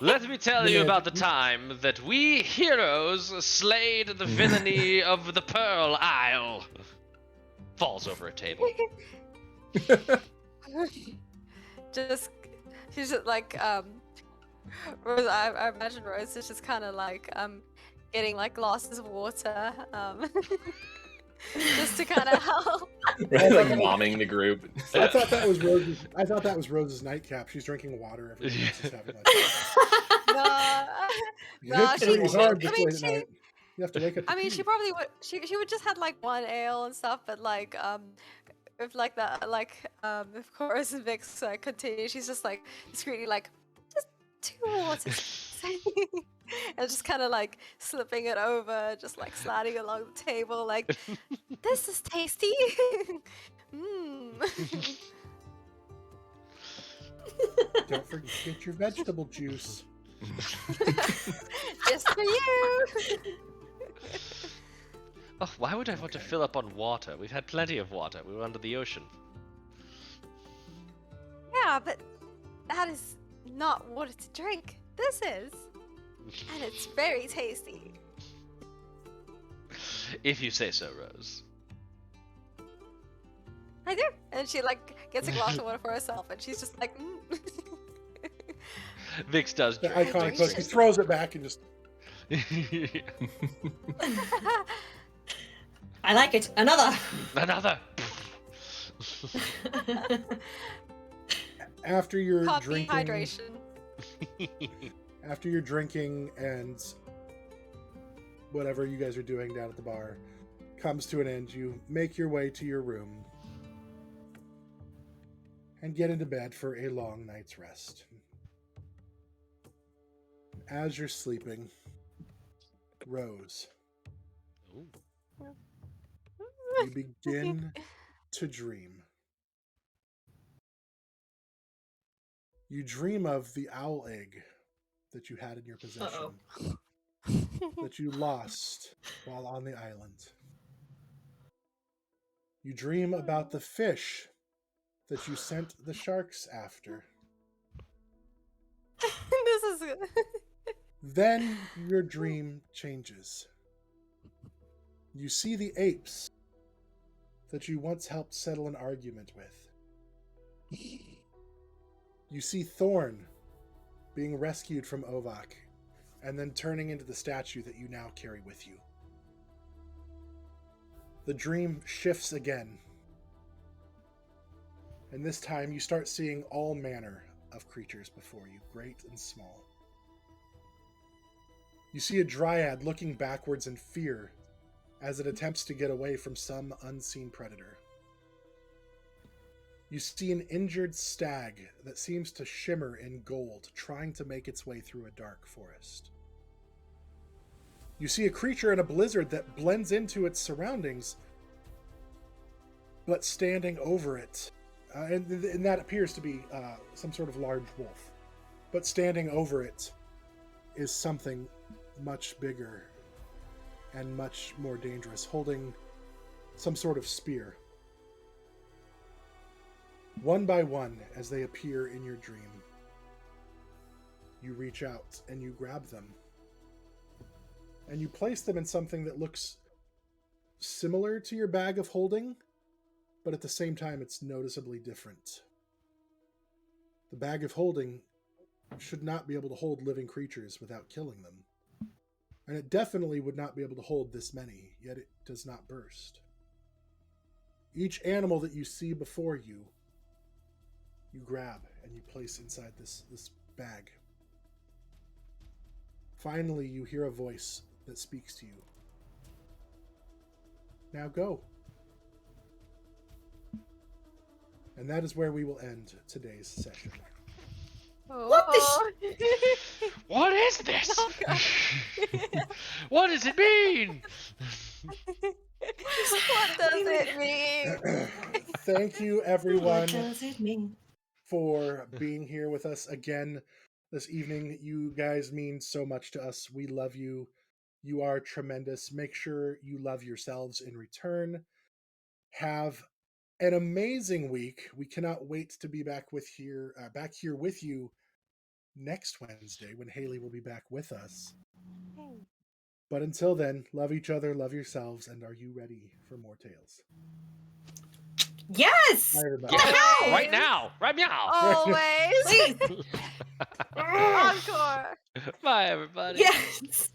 Let me tell you Yeah. about the time that we heroes slayed the villainy of the Pearl Isle. Falls over a table. She's just like, Rose, I imagine Rose is just kind of like, getting like glasses of water, just to kind of help. Right, like momming the group. I thought that was Rose's. I thought that was Rose's nightcap. She's drinking water. Everyone else is having lunch. No, It's pretty hard this I mean, late at night. You have to wake up. To I mean, pee. she probably would. She would just had like 1 ale and stuff, but like if like that if Chorus and Vix continue, she's just like discreetly like just 2 waters, and just kind of like slipping it over, just like sliding along the table, like this is tasty. Don't forget your vegetable juice. Just for you. Oh, why would I want to fill up on water? We've had plenty of water. We were under the ocean. Yeah, but that is not water to drink. This is. And it's very tasty. If you say so, Rose. I do. And she like gets a glass of water for herself, and she's just like, Vix does The drink. iconic look. He throws it back and just. I like it. Another. Another. after you're Coffee drinking, hydration. after you're drinking and whatever you guys are doing down at the bar comes to an end, you make your way to your room and get into bed for a long night's rest. As you're sleeping, Rose, you begin to dream. You dream of the owl egg that you had in your possession, that you lost while on the island. You dream about the fish that you sent the sharks after. This is good. Then your dream changes. You see the apes that you once helped settle an argument with. You see Thorn being rescued from Ovak and then turning into the statue that you now carry with you. The dream shifts again. And this time you start seeing all manner of creatures before you, great and small. You see a dryad looking backwards in fear as it attempts to get away from some unseen predator. You see an injured stag that seems to shimmer in gold, trying to make its way through a dark forest. You see a creature in a blizzard that blends into its surroundings, but standing over it, and that appears to be some sort of large wolf, but standing over it is something much bigger and much more dangerous, holding some sort of spear. One by one, as they appear in your dream, you reach out and you grab them. And you place them in something that looks similar to your bag of holding, but at the same time it's noticeably different. The bag of holding should not be able to hold living creatures without killing them. And it definitely would not be able to hold this many, yet it does not burst. Each animal that you see before you, you grab and you place inside this bag. Finally, you hear a voice that speaks to you. Now go. And that is where we will end today's session. What What is this? Oh, God. What does it mean? What does it mean? Thank you, everyone, What does it mean? for being here with us again this evening. You guys mean so much to us. We love you. You are tremendous. Make sure you love yourselves in return. Have an amazing week. We cannot wait to be back here with you next Wednesday when Haley will be back with us. But until then, love each other, love yourselves, and are you ready for more tales? Yes! Bye, everybody. Yes, Yay! right now. Right now. Always. Please! Encore. Bye, everybody. Yes!